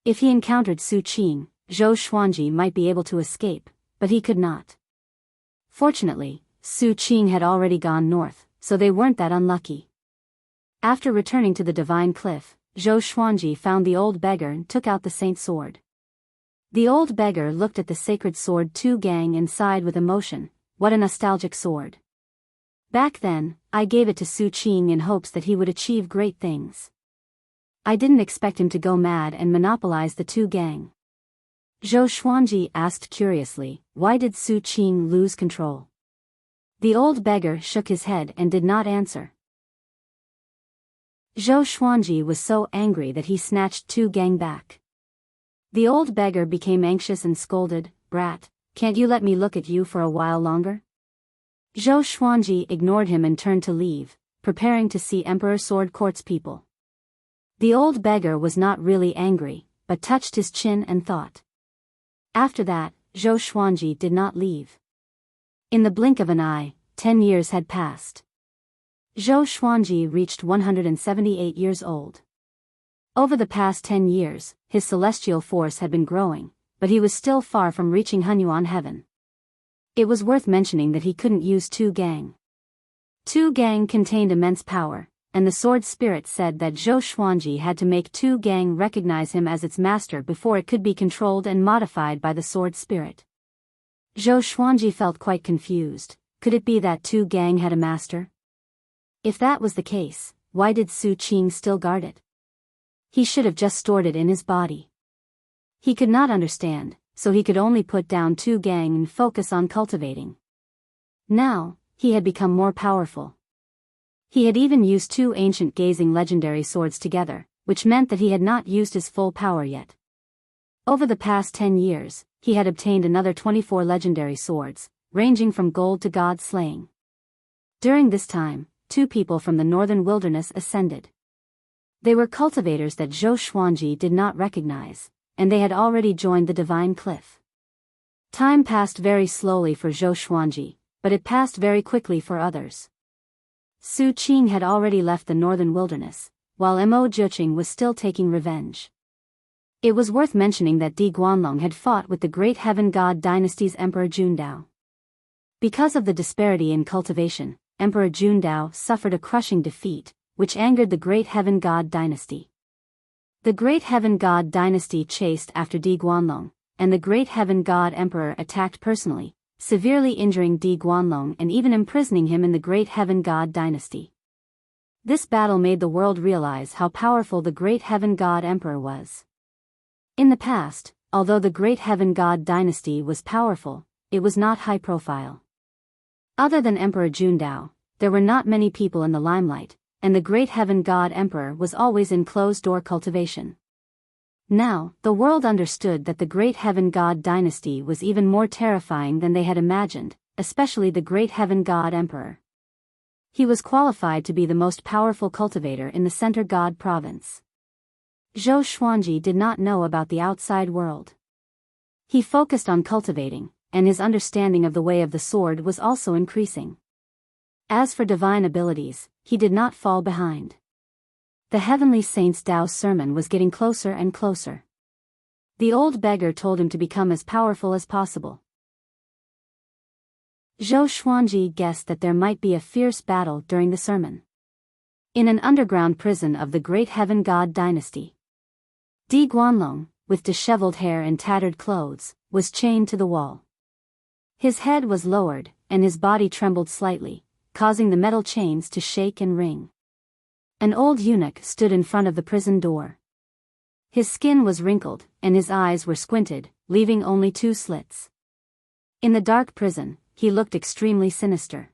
If he encountered Su Qing, Zhou Xuanji might be able to escape, but he could not. Fortunately, Su Qing had already gone north, so they weren't that unlucky. After returning to the divine cliff, Zhou Xuanji found the old beggar and took out the saint's sword. The old beggar looked at the sacred sword Tu Gang and sighed with emotion. What a nostalgic sword. Back then, I gave it to Su Qing in hopes that he would achieve great things. I didn't expect him to go mad and monopolize the Tu Gang. Zhou Xuanji asked curiously, why did Su Qing lose control? The old beggar shook his head and did not answer. Zhou Xuanji was so angry that he snatched Tu Gang back. The old beggar became anxious and scolded, "Brat, can't you let me look at you for a while longer?" Zhou Xuanji ignored him and turned to leave, preparing to see Emperor Sword Court's people. The old beggar was not really angry, but touched his chin and thought. After that, Zhou Xuanji did not leave. In the blink of an eye, 10 years had passed. Zhou Xuanji reached 178 years old. Over the past 10 years, his celestial force had been growing, but he was still far from reaching Hunyuan heaven. It was worth mentioning that he couldn't use Tu Gang. Tu Gang contained immense power, and the sword spirit said that Zhou Xuanji had to make Tu Gang recognize him as its master before it could be controlled and modified by the sword spirit. Zhou Xuanji felt quite confused. Could it be that Tu Gang had a master? If that was the case, why did Su Qing still guard it? He should have just stored it in his body. He could not understand, so he could only put down Tu Gang and focus on cultivating. Now, he had become more powerful. He had even used 2 ancient gazing legendary swords together, which meant that he had not used his full power yet. Over the past 10 years, he had obtained another 24 legendary swords, ranging from gold to god slaying. During this time, 2 people from the northern wilderness ascended. They were cultivators that Zhou Xuanji did not recognize, and they had already joined the divine cliff. Time passed very slowly for Zhou Xuanji, but it passed very quickly for others. Su Qing had already left the northern wilderness, while Mo Zhiqing was still taking revenge. It was worth mentioning that Di Guanlong had fought with the Great Heaven God Dynasty's Emperor Jundao. Because of the disparity in cultivation, Emperor Jundao suffered a crushing defeat, which angered the Great Heaven God Dynasty. The Great Heaven God Dynasty chased after Di Guanlong, and the Great Heaven God Emperor attacked personally, severely injuring Di Guanlong and even imprisoning him in the Great Heaven God Dynasty. This battle made the world realize how powerful the Great Heaven God Emperor was. In the past, although the Great Heaven God Dynasty was powerful, it was not high profile. Other than Emperor Jundao, there were not many people in the limelight, and the Great Heaven God Emperor was always in closed-door cultivation. Now, the world understood that the Great Heaven God Dynasty was even more terrifying than they had imagined, especially the Great Heaven God Emperor. He was qualified to be the most powerful cultivator in the Center God Province. Zhou Xuanji did not know about the outside world. He focused on cultivating, and his understanding of the way of the sword was also increasing. As for divine abilities, he did not fall behind. The Heavenly Saint's Tao sermon was getting closer and closer. The old beggar told him to become as powerful as possible. Zhou Xuanji guessed that there might be a fierce battle during the sermon. In an underground prison of the Great Heaven God Dynasty, Di Guanlong, with disheveled hair and tattered clothes, was chained to the wall. His head was lowered, and his body trembled slightly, causing the metal chains to shake and ring. An old eunuch stood in front of the prison door. His skin was wrinkled, and his eyes were squinted, leaving only 2 slits. In the dark prison, he looked extremely sinister.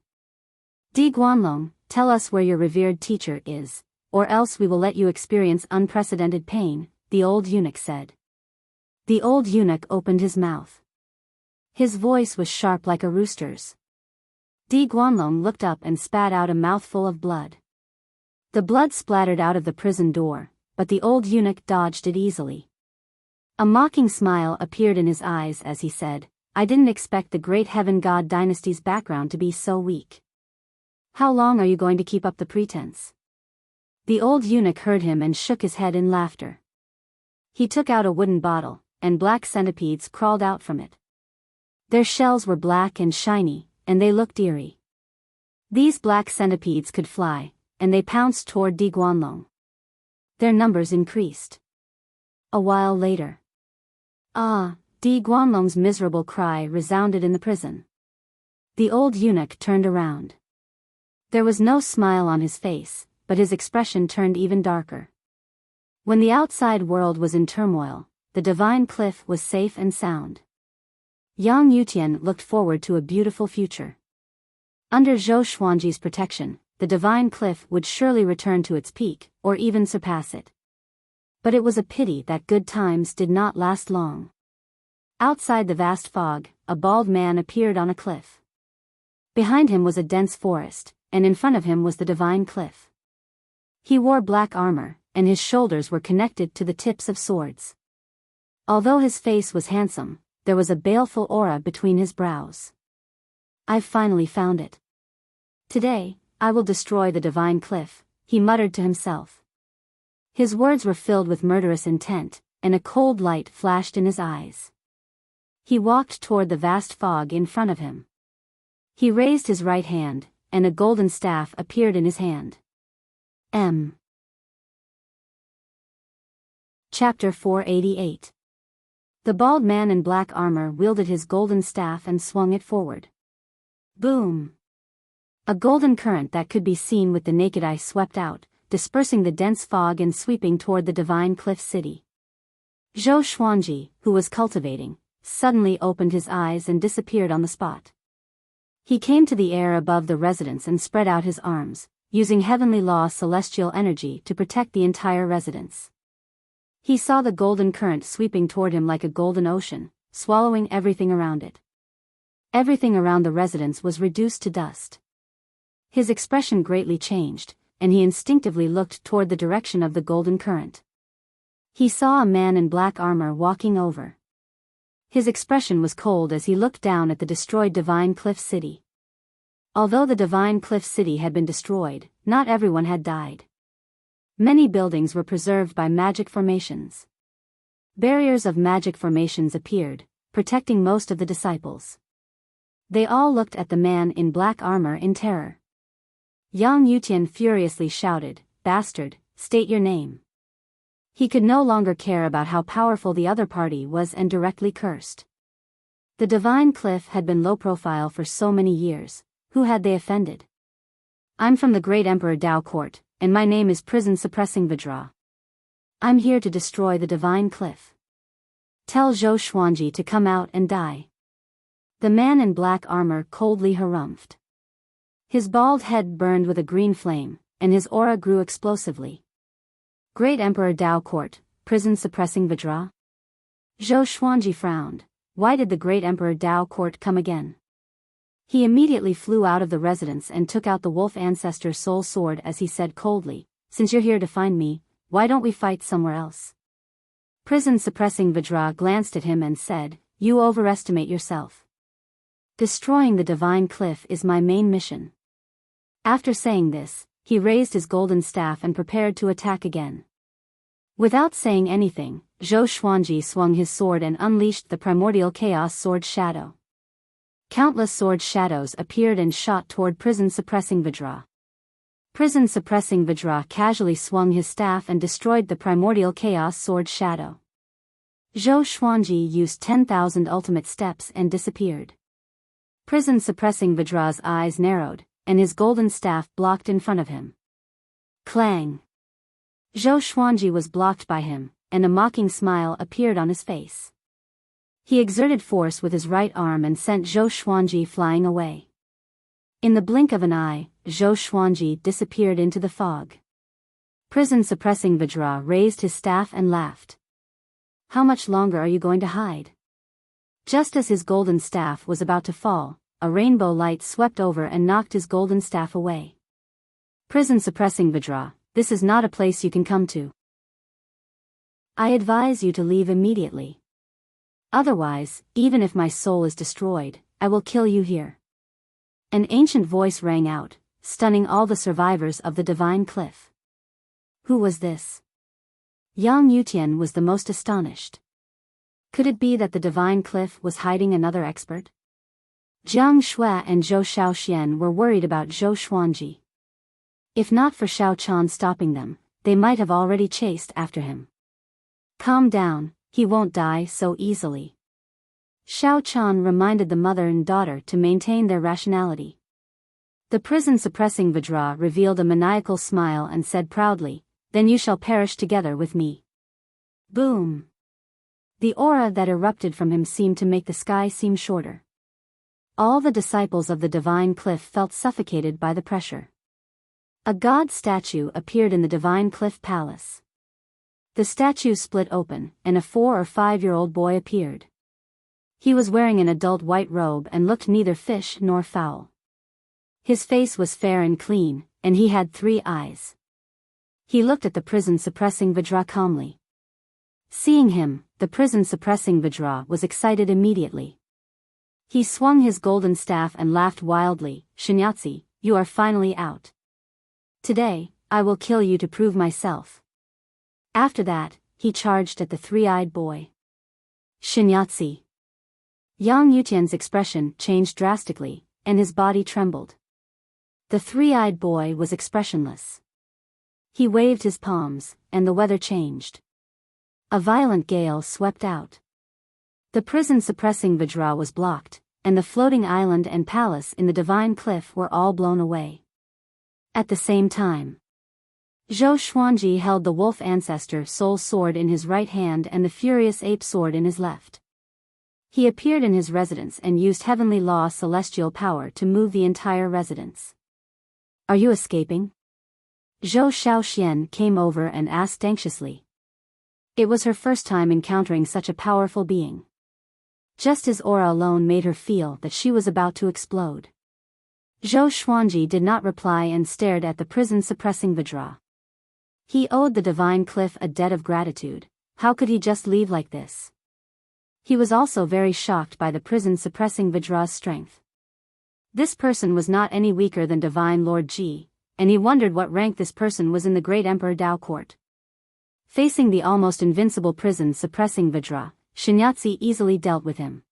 Di Guanlong, tell us where your revered teacher is, or else we will let you experience unprecedented pain, the old eunuch said. The old eunuch opened his mouth. His voice was sharp like a rooster's. Di Guanlong looked up and spat out a mouthful of blood. The blood splattered out of the prison door, but the old eunuch dodged it easily. A mocking smile appeared in his eyes as he said, I didn't expect the Great Heaven God Dynasty's background to be so weak. How long are you going to keep up the pretense? The old eunuch heard him and shook his head in laughter. He took out a wooden bottle, and black centipedes crawled out from it. Their shells were black and shiny, and they looked eerie. These black centipedes could fly, and they pounced toward Di Guanlong. Their numbers increased. A while later. Ah! Di Guanlong's miserable cry resounded in the prison. The old eunuch turned around. There was no smile on his face, but his expression turned even darker. When the outside world was in turmoil, the divine cliff was safe and sound. Yang Yutian looked forward to a beautiful future. Under Zhou Xuanji's protection, the divine cliff would surely return to its peak, or even surpass it. But it was a pity that good times did not last long. Outside the vast fog, a bald man appeared on a cliff. Behind him was a dense forest, and in front of him was the divine cliff. He wore black armor, and his shoulders were connected to the tips of swords. Although his face was handsome, there was a baleful aura between his brows. I've finally found it. Today, I will destroy the divine cliff, he muttered to himself. His words were filled with murderous intent, and a cold light flashed in his eyes. He walked toward the vast fog in front of him. He raised his right hand, and a golden staff appeared in his hand. Chapter 488. The bald man in black armor wielded his golden staff and swung it forward. Boom! A golden current that could be seen with the naked eye swept out, dispersing the dense fog and sweeping toward the divine cliff city. Zhou Xuanji, who was cultivating, suddenly opened his eyes and disappeared on the spot. He came to the air above the residence and spread out his arms, using heavenly law celestial energy to protect the entire residence. He saw the golden current sweeping toward him like a golden ocean, swallowing everything around it. Everything around the residence was reduced to dust. His expression greatly changed, and he instinctively looked toward the direction of the golden current. He saw a man in black armor walking over. His expression was cold as he looked down at the destroyed divine cliff city. Although the divine cliff city had been destroyed, not everyone had died. Many buildings were preserved by magic formations. Barriers of magic formations appeared, protecting most of the disciples. They all looked at the man in black armor in terror. Yang Yutian furiously shouted, "Bastard, state your name." He could no longer care about how powerful the other party was and directly cursed. The divine cliff had been low profile for so many years. Who had they offended? I'm from the great Emperor Dao Court, and my name is Prison Suppressing Vajra. I'm here to destroy the divine cliff. Tell Zhou Xuanji to come out and die. The man in black armor coldly harumphed. His bald head burned with a green flame, and his aura grew explosively. Great Emperor Dao Court, Prison Suppressing Vajra? Zhou Xuanji frowned. Why did the great Emperor Dao Court come again? He immediately flew out of the residence and took out the wolf ancestor soul sword as he said coldly, "Since you're here to find me, why don't we fight somewhere else?" Prison Suppressing Vajra glanced at him and said, "You overestimate yourself. Destroying the divine cliff is my main mission." After saying this, he raised his golden staff and prepared to attack again. Without saying anything, Zhou Xuanji swung his sword and unleashed the primordial chaos sword shadow. Countless sword shadows appeared and shot toward Prison Suppressing Vajra. Prison Suppressing Vajra casually swung his staff and destroyed the primordial chaos sword shadow. Zhou Xuanji used 10,000 ultimate steps and disappeared. Prison Suppressing Vajra's eyes narrowed, and his golden staff blocked in front of him. Clang! Zhou Xuanji was blocked by him, and a mocking smile appeared on his face. He exerted force with his right arm and sent Zhou Xuanji flying away. In the blink of an eye, Zhou Xuanji disappeared into the fog. Prison Suppressing Vajra raised his staff and laughed. How much longer are you going to hide? Just as his golden staff was about to fall, a rainbow light swept over and knocked his golden staff away. Prison Suppressing Vajra, this is not a place you can come to. I advise you to leave immediately. Otherwise, even if my soul is destroyed, I will kill you here. An ancient voice rang out, stunning all the survivors of the divine cliff. Who was this? Yang Yutian was the most astonished. Could it be that the divine cliff was hiding another expert? Jiang Shui and Zhou Shaoxian were worried about Zhou Xuanji. If not for Xiao Chan stopping them, they might have already chased after him. Calm down, he won't die so easily. Xiao Chan reminded the mother and daughter to maintain their rationality. The Prison Suppressing Vajra revealed a maniacal smile and said proudly, "Then you shall perish together with me." Boom! The aura that erupted from him seemed to make the sky seem shorter. All the disciples of the divine cliff felt suffocated by the pressure. A god statue appeared in the divine cliff palace. The statue split open, and a 4 or 5-year-old boy appeared. He was wearing an adult white robe and looked neither fish nor fowl. His face was fair and clean, and he had 3 eyes. He looked at the Prison Suppressing Vajra calmly. Seeing him, the Prison Suppressing Vajra was excited immediately. He swung his golden staff and laughed wildly, "Shinyatsi, you are finally out. Today, I will kill you to prove myself. After that, he charged at the three-eyed boy. Shinyatsi. Yang Yutian's expression changed drastically, and his body trembled. The three-eyed boy was expressionless. He waved his palms, and the weather changed. A violent gale swept out. The prison-suppressing Vajra was blocked, and the floating island and palace in the divine cliff were all blown away. At the same time, Zhou Xuanji held the wolf ancestor soul sword in his right hand and the furious ape sword in his left. He appeared in his residence and used heavenly law celestial power to move the entire residence. Are you escaping? Zhou Shaoxian came over and asked anxiously. It was her first time encountering such a powerful being. Just his aura alone made her feel that she was about to explode. Zhou Xuanji did not reply and stared at the prison-suppressing Vajra. He owed the divine cliff a debt of gratitude. How could he just leave like this? He was also very shocked by the prison-suppressing Vajra's strength. This person was not any weaker than Divine Lord Ji, and he wondered what rank this person was in the great Emperor Dao court. Facing the almost invincible prison-suppressing Vajra, Shinyatsi easily dealt with him.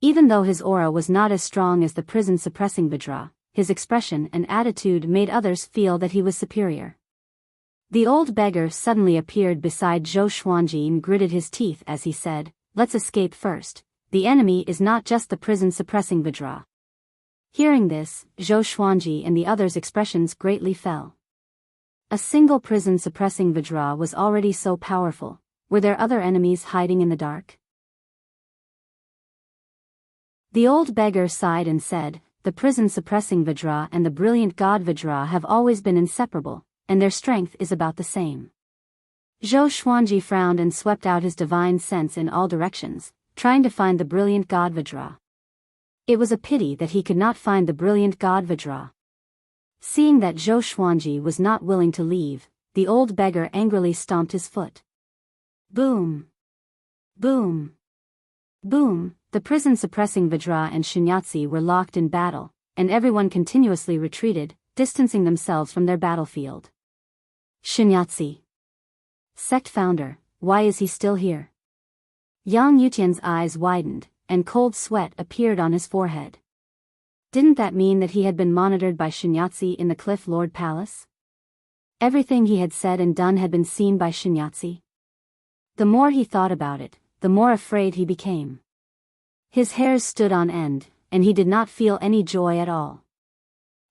Even though his aura was not as strong as the prison-suppressing Vajra, his expression and attitude made others feel that he was superior. The old beggar suddenly appeared beside Zhou Xuanji and gritted his teeth as he said, "Let's escape first. The enemy is not just the prison-suppressing Vajra." Hearing this, Zhou Xuanji and the others' expressions greatly fell. A single prison-suppressing Vajra was already so powerful. Were there other enemies hiding in the dark? The old beggar sighed and said, "The prison-suppressing Vajra and the brilliant god Vajra have always been inseparable, and their strength is about the same." Zhou Xuanji frowned and swept out his divine sense in all directions, trying to find the brilliant god Vajra. It was a pity that he could not find the brilliant god Vajra. Seeing that Zhou Xuanji was not willing to leave, the old beggar angrily stomped his foot. Boom! Boom! Boom! The prison-suppressing Vajra and Shinyatsi were locked in battle, and everyone continuously retreated, distancing themselves from their battlefield. Shinyatsi. Sect founder, why is he still here? Yang Yutian's eyes widened, and cold sweat appeared on his forehead. Didn't that mean that he had been monitored by Shinyatsi in the Cliff Lord Palace? Everything he had said and done had been seen by Shinyatsi. The more he thought about it, the more afraid he became. His hairs stood on end, and he did not feel any joy at all.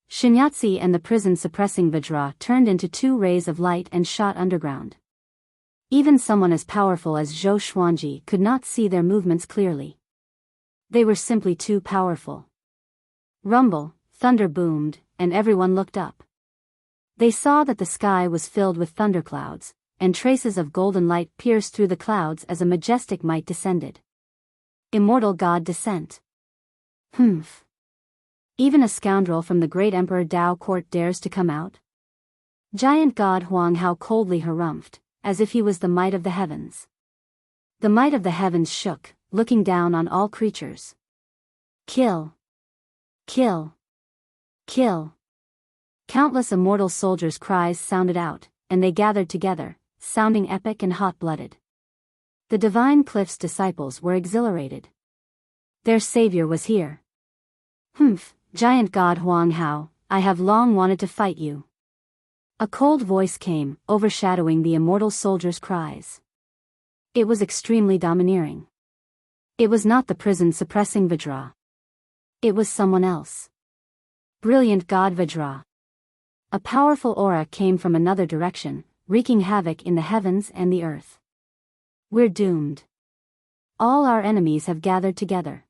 Shinyatsi and the prison-suppressing Vajra turned into two rays of light and shot underground. Even someone as powerful as Zhou Xuanji could not see their movements clearly. They were simply too powerful. Rumble, thunder boomed, and everyone looked up. They saw that the sky was filled with thunderclouds, and traces of golden light pierced through the clouds as a majestic might descended. Immortal god descent. Humph. Even a scoundrel from the great Emperor Dao court dares to come out? Giant god Huang Hao coldly harumphed, as if he was the might of the heavens. The might of the heavens shook, looking down on all creatures. Kill! Kill! Kill! Countless immortal soldiers' cries sounded out, and they gathered together, sounding epic and hot-blooded. The divine cliff's disciples were exhilarated. Their savior was here. Humph, giant god Huang Hao, I have long wanted to fight you. A cold voice came, overshadowing the immortal soldiers' cries. It was extremely domineering. It was not the prison-suppressing Vajra. It was someone else. Brilliant god Vajra. A powerful aura came from another direction, wreaking havoc in the heavens and the earth. We're doomed. All our enemies have gathered together.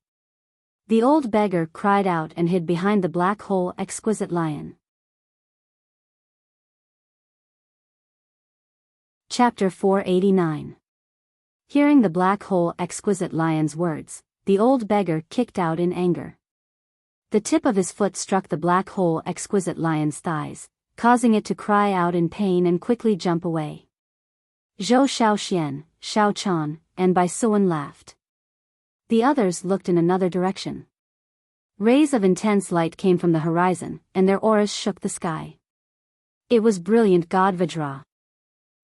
The old beggar cried out and hid behind the black hole exquisite lion. Chapter 489. Hearing the black hole exquisite lion's words, the old beggar kicked out in anger. The tip of his foot struck the black hole exquisite lion's thighs, causing it to cry out in pain and quickly jump away. Zhou Shaoxian, Shao Chan, and Bai Suan laughed. The others looked in another direction. Rays of intense light came from the horizon, and their auras shook the sky. It was brilliant God Vajra.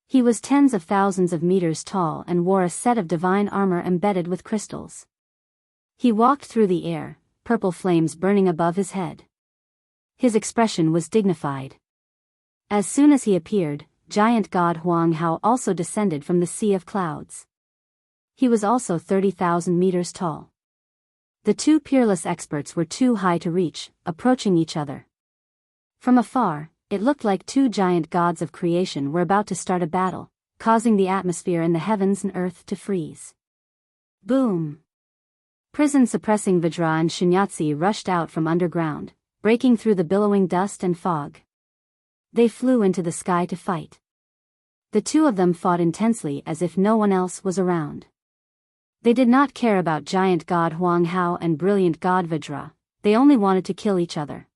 He was tens of thousands of meters tall and wore a set of divine armor embedded with crystals. He walked through the air, purple flames burning above his head. His expression was dignified. As soon as he appeared, giant god Huang Hao also descended from the sea of clouds. He was also 30,000 meters tall. The two peerless experts were too high to reach, approaching each other. From afar, it looked like two giant gods of creation were about to start a battle, causing the atmosphere in the heavens and earth to freeze. Boom! Prison-suppressing Vajra and Shunyatsi rushed out from underground, breaking through the billowing dust and fog. They flew into the sky to fight. The two of them fought intensely as if no one else was around. They did not care about giant god Huang Hao and brilliant god Vajra, they only wanted to kill each other.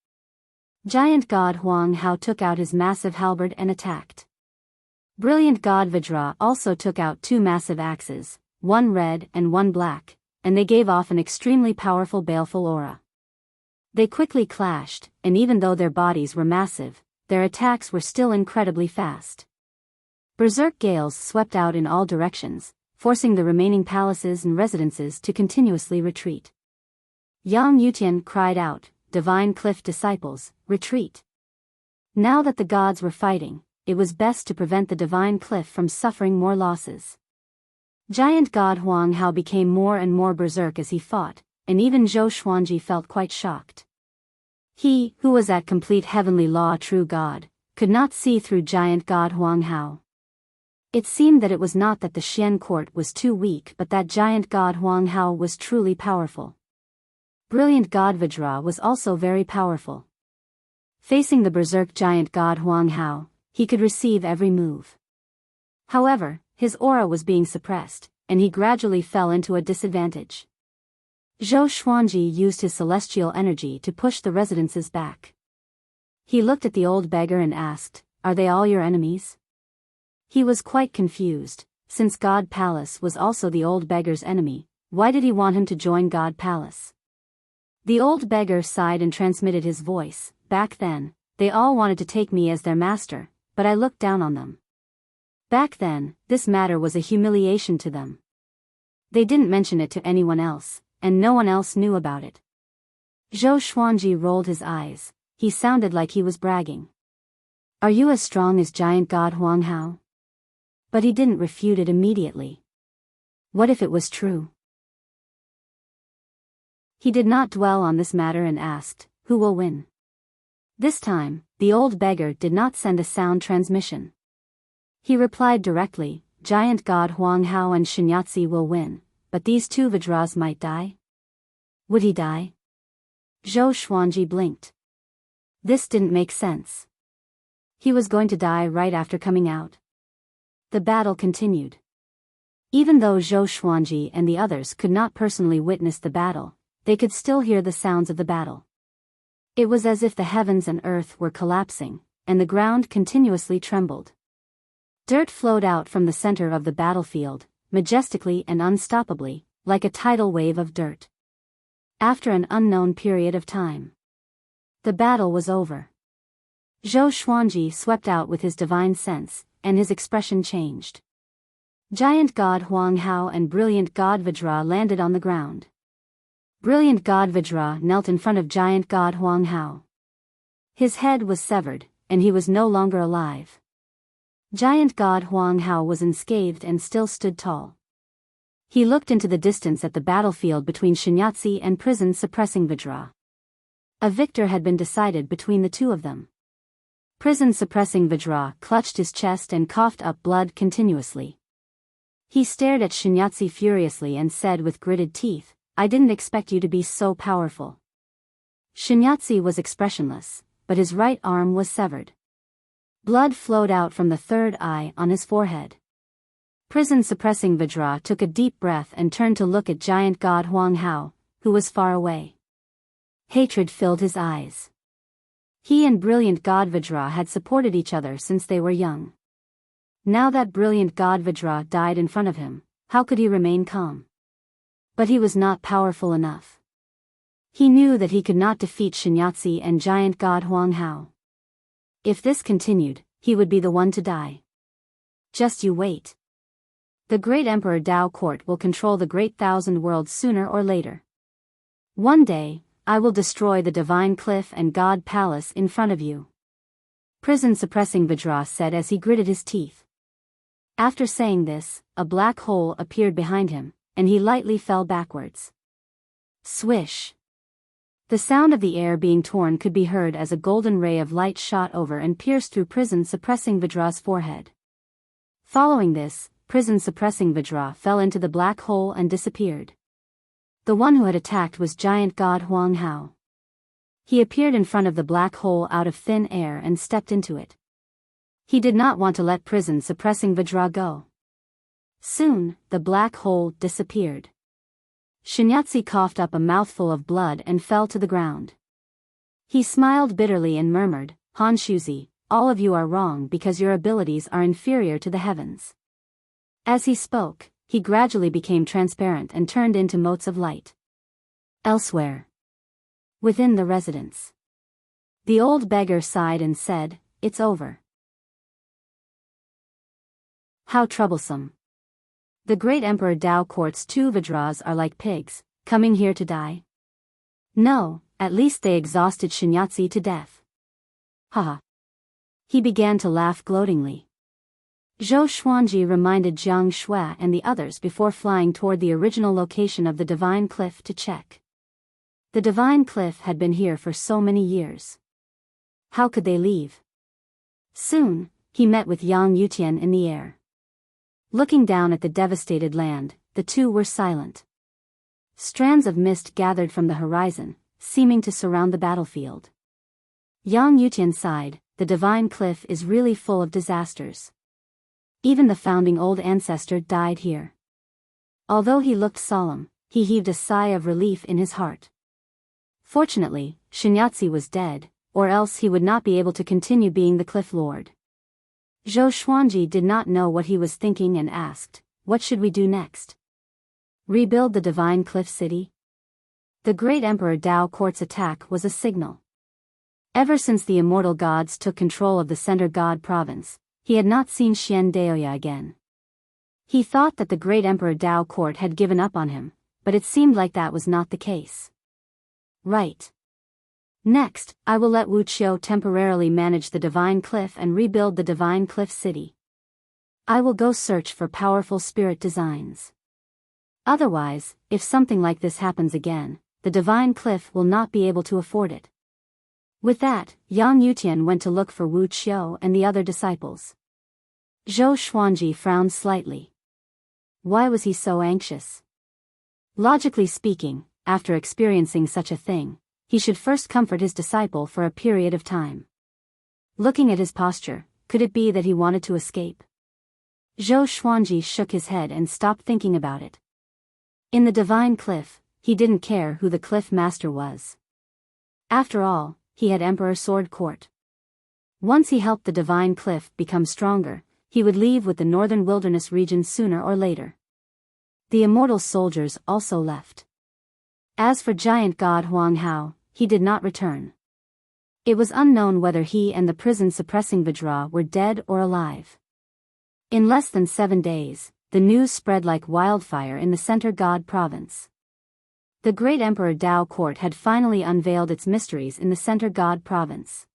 Giant god Huang Hao took out his massive halberd and attacked. Brilliant god Vajra also took out two massive axes, one red and one black, and they gave off an extremely powerful baleful aura. They quickly clashed, and even though their bodies were massive, their attacks were still incredibly fast. Berserk gales swept out in all directions, forcing the remaining palaces and residences to continuously retreat. Yang Yutian cried out, "Divine Cliff disciples, retreat." Now that the gods were fighting, it was best to prevent the Divine Cliff from suffering more losses. Giant god Huang Hao became more and more berserk as he fought, and even Zhou Xuanji felt quite shocked. He, who was at complete heavenly law true god, could not see through giant god Huang Hao. It seemed that it was not that the Xian court was too weak but that giant god Huang Hao was truly powerful. Brilliant god Vajra was also very powerful. Facing the berserk giant god Huang Hao, he could receive every move. However, his aura was being suppressed, and he gradually fell into a disadvantage. Zhou Xuanji used his celestial energy to push the residences back. He looked at the old beggar and asked, "Are they all your enemies?" He was quite confused, since God Palace was also the old beggar's enemy. Why did he want him to join God Palace? The old beggar sighed and transmitted his voice, "Back then, they all wanted to take me as their master, but I looked down on them. Back then, this matter was a humiliation to them. They didn't mention it to anyone else, and no one else knew about it." Zhou Xuanji rolled his eyes. He sounded like he was bragging. "Are you as strong as giant god Huang Hao?" But he didn't refute it immediately. What if it was true? He did not dwell on this matter and asked, "Who will win?" This time, the old beggar did not send a sound transmission. He replied directly, "Giant god Huang Hao and Shunyatsi will win, but these two Vajras might die." Would he die? Zhou Xuanji blinked. This didn't make sense. He was going to die right after coming out. The battle continued. Even though Zhou Xuanji and the others could not personally witness the battle, they could still hear the sounds of the battle. It was as if the heavens and earth were collapsing, and the ground continuously trembled. Dirt flowed out from the center of the battlefield, majestically and unstoppably, like a tidal wave of dirt. After an unknown period of time, the battle was over. Zhou Xuanji swept out with his divine sense, and his expression changed. Giant god Huang Hao and brilliant god Vajra landed on the ground. Brilliant god Vajra knelt in front of giant god Huang Hao. His head was severed, and he was no longer alive. Giant god Huang Hao was unscathed and still stood tall. He looked into the distance at the battlefield between Shunyatsi and prison-suppressing Vajra. A victor had been decided between the two of them. Prison-suppressing Vajra clutched his chest and coughed up blood continuously. He stared at Shunyatsi furiously and said with gritted teeth, "I didn't expect you to be so powerful." Shunyatsi was expressionless, but his right arm was severed. Blood flowed out from the third eye on his forehead. Prison-suppressing Vajra took a deep breath and turned to look at giant god Huang Hao, who was far away. Hatred filled his eyes. He and brilliant god Vajra had supported each other since they were young. Now that brilliant god Vajra died in front of him, how could he remain calm? But he was not powerful enough. He knew that he could not defeat Shinyatsi and giant god Huang Hao. If this continued, he would be the one to die. Just you wait. The great Emperor Dao Court will control the great thousand worlds sooner or later. One day, I will destroy the divine cliff and god palace in front of you. Prison-suppressing Vajra said as he gritted his teeth. After saying this, a black hole appeared behind him, and he lightly fell backwards. Swish! The sound of the air being torn could be heard as a golden ray of light shot over and pierced through prison-suppressing Vajra's forehead. Following this, prison-suppressing Vajra fell into the black hole and disappeared. The one who had attacked was giant god Huang Hao. He appeared in front of the black hole out of thin air and stepped into it. He did not want to let prison-suppressing Vajra go. Soon, the black hole disappeared. Shinyatsi coughed up a mouthful of blood and fell to the ground. He smiled bitterly and murmured, Han Shuzi, all of you are wrong because your abilities are inferior to the heavens. As he spoke, he gradually became transparent and turned into motes of light. Elsewhere. Within the residence. The old beggar sighed and said, "It's over." How troublesome. The great Emperor Dao Court's 2 Vajras are like pigs, coming here to die. No, at least they exhausted Shinyatsi to death. Haha. He began to laugh gloatingly. Zhou Xuanji reminded Jiang Shui and the others before flying toward the original location of the Divine Cliff to check. The Divine Cliff had been here for so many years. How could they leave? Soon, he met with Yang Yutian in the air. Looking down at the devastated land, the two were silent. Strands of mist gathered from the horizon, seeming to surround the battlefield. Yang Yutian sighed, the Divine Cliff is really full of disasters. Even the founding old ancestor died here. Although he looked solemn, he heaved a sigh of relief in his heart. Fortunately, Shinyatsi was dead, or else he would not be able to continue being the Cliff Lord. Zhou Xuanji did not know what he was thinking and asked, what should we do next? Rebuild the Divine Cliff City? The great Emperor Dao Court's attack was a signal. Ever since the immortal gods took control of the Center God province, he had not seen Xian Daoya again. He thought that the great Emperor Dao Court had given up on him, but it seemed like that was not the case. Right. Next, I will let Wuxia temporarily manage the Divine Cliff and rebuild the Divine Cliff City. I will go search for powerful spirit designs. Otherwise, if something like this happens again, the Divine Cliff will not be able to afford it. With that, Yang Yutian went to look for Wuxia and the other disciples. Zhou Xuanji frowned slightly. Why was he so anxious? Logically speaking, after experiencing such a thing, he should first comfort his disciple for a period of time. Looking at his posture, could it be that he wanted to escape? Zhou Xuanji shook his head and stopped thinking about it. In the Divine Cliff, he didn't care who the Cliff Master was. After all, he had Emperor Sword Court. Once he helped the Divine Cliff become stronger, he would leave with the northern wilderness region sooner or later. The immortal soldiers also left. As for giant god Huang Hao, he did not return. It was unknown whether he and the prison-suppressing Vajra were dead or alive. In less than 7 days, the news spread like wildfire in the Center God province. The great Emperor Dao Court had finally unveiled its mysteries in the Center God province.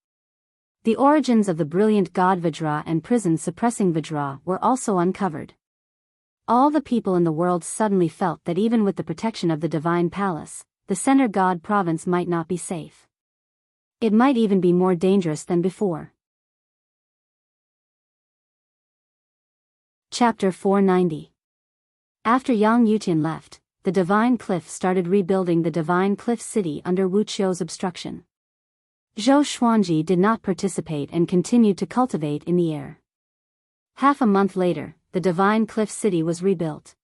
The origins of the brilliant god Vajra and prison-suppressing Vajra were also uncovered. All the people in the world suddenly felt that even with the protection of the Divine Palace, the Center God province might not be safe. It might even be more dangerous than before. Chapter 490. After Yang Yutian left, the Divine Cliff started rebuilding the Divine Cliff City under Wuxia's obstruction. Zhou Xuanji did not participate and continued to cultivate in the air. Half a month later, the Divine Cliff City was rebuilt.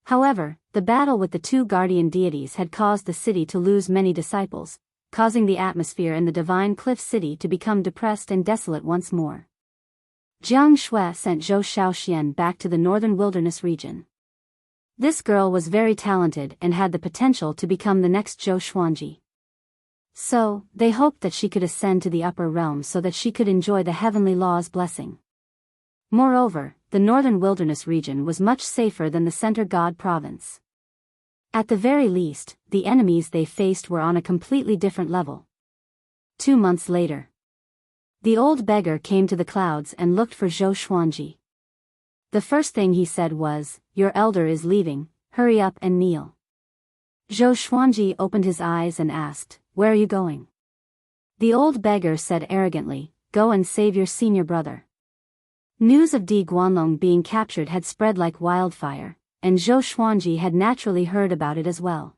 However, the battle with the 2 guardian deities had caused the city to lose many disciples, causing the atmosphere in the Divine Cliff City to become depressed and desolate once more. Jiang Shui sent Zhou Shaoxian back to the northern wilderness region. This girl was very talented and had the potential to become the next Zhou Xuanji. So, they hoped that she could ascend to the upper realm so that she could enjoy the heavenly law's blessing. Moreover, the northern wilderness region was much safer than the center God province. At the very least, the enemies they faced were on a completely different level. 2 months later, the old beggar came to the clouds and looked for Zhou Xuanji. The first thing he said was, "Your elder is leaving, hurry up and kneel." Zhou Xuanji opened his eyes and asked, "Where are you going?" The old beggar said arrogantly, "Go and save your senior brother." News of Di Guanlong being captured had spread like wildfire, and Zhou Xuanji had naturally heard about it as well.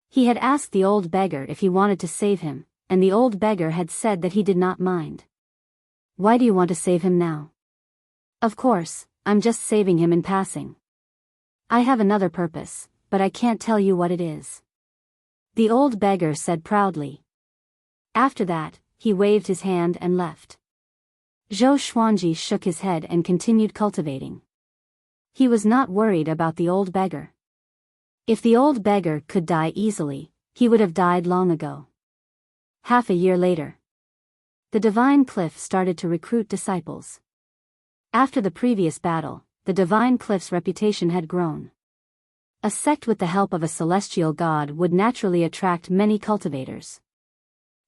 He had asked the old beggar if he wanted to save him, and the old beggar had said that he did not mind. "Why do you want to save him now?" "Of course, I'm just saving him in passing. I have another purpose, but I can't tell you what it is," the old beggar said proudly. After that, he waved his hand and left. Zhou Xuanji shook his head and continued cultivating. He was not worried about the old beggar. If the old beggar could die easily, he would have died long ago. Half a year later, the Divine Cliff started to recruit disciples. After the previous battle, the Divine Cliff's reputation had grown. A sect with the help of a celestial god would naturally attract many cultivators.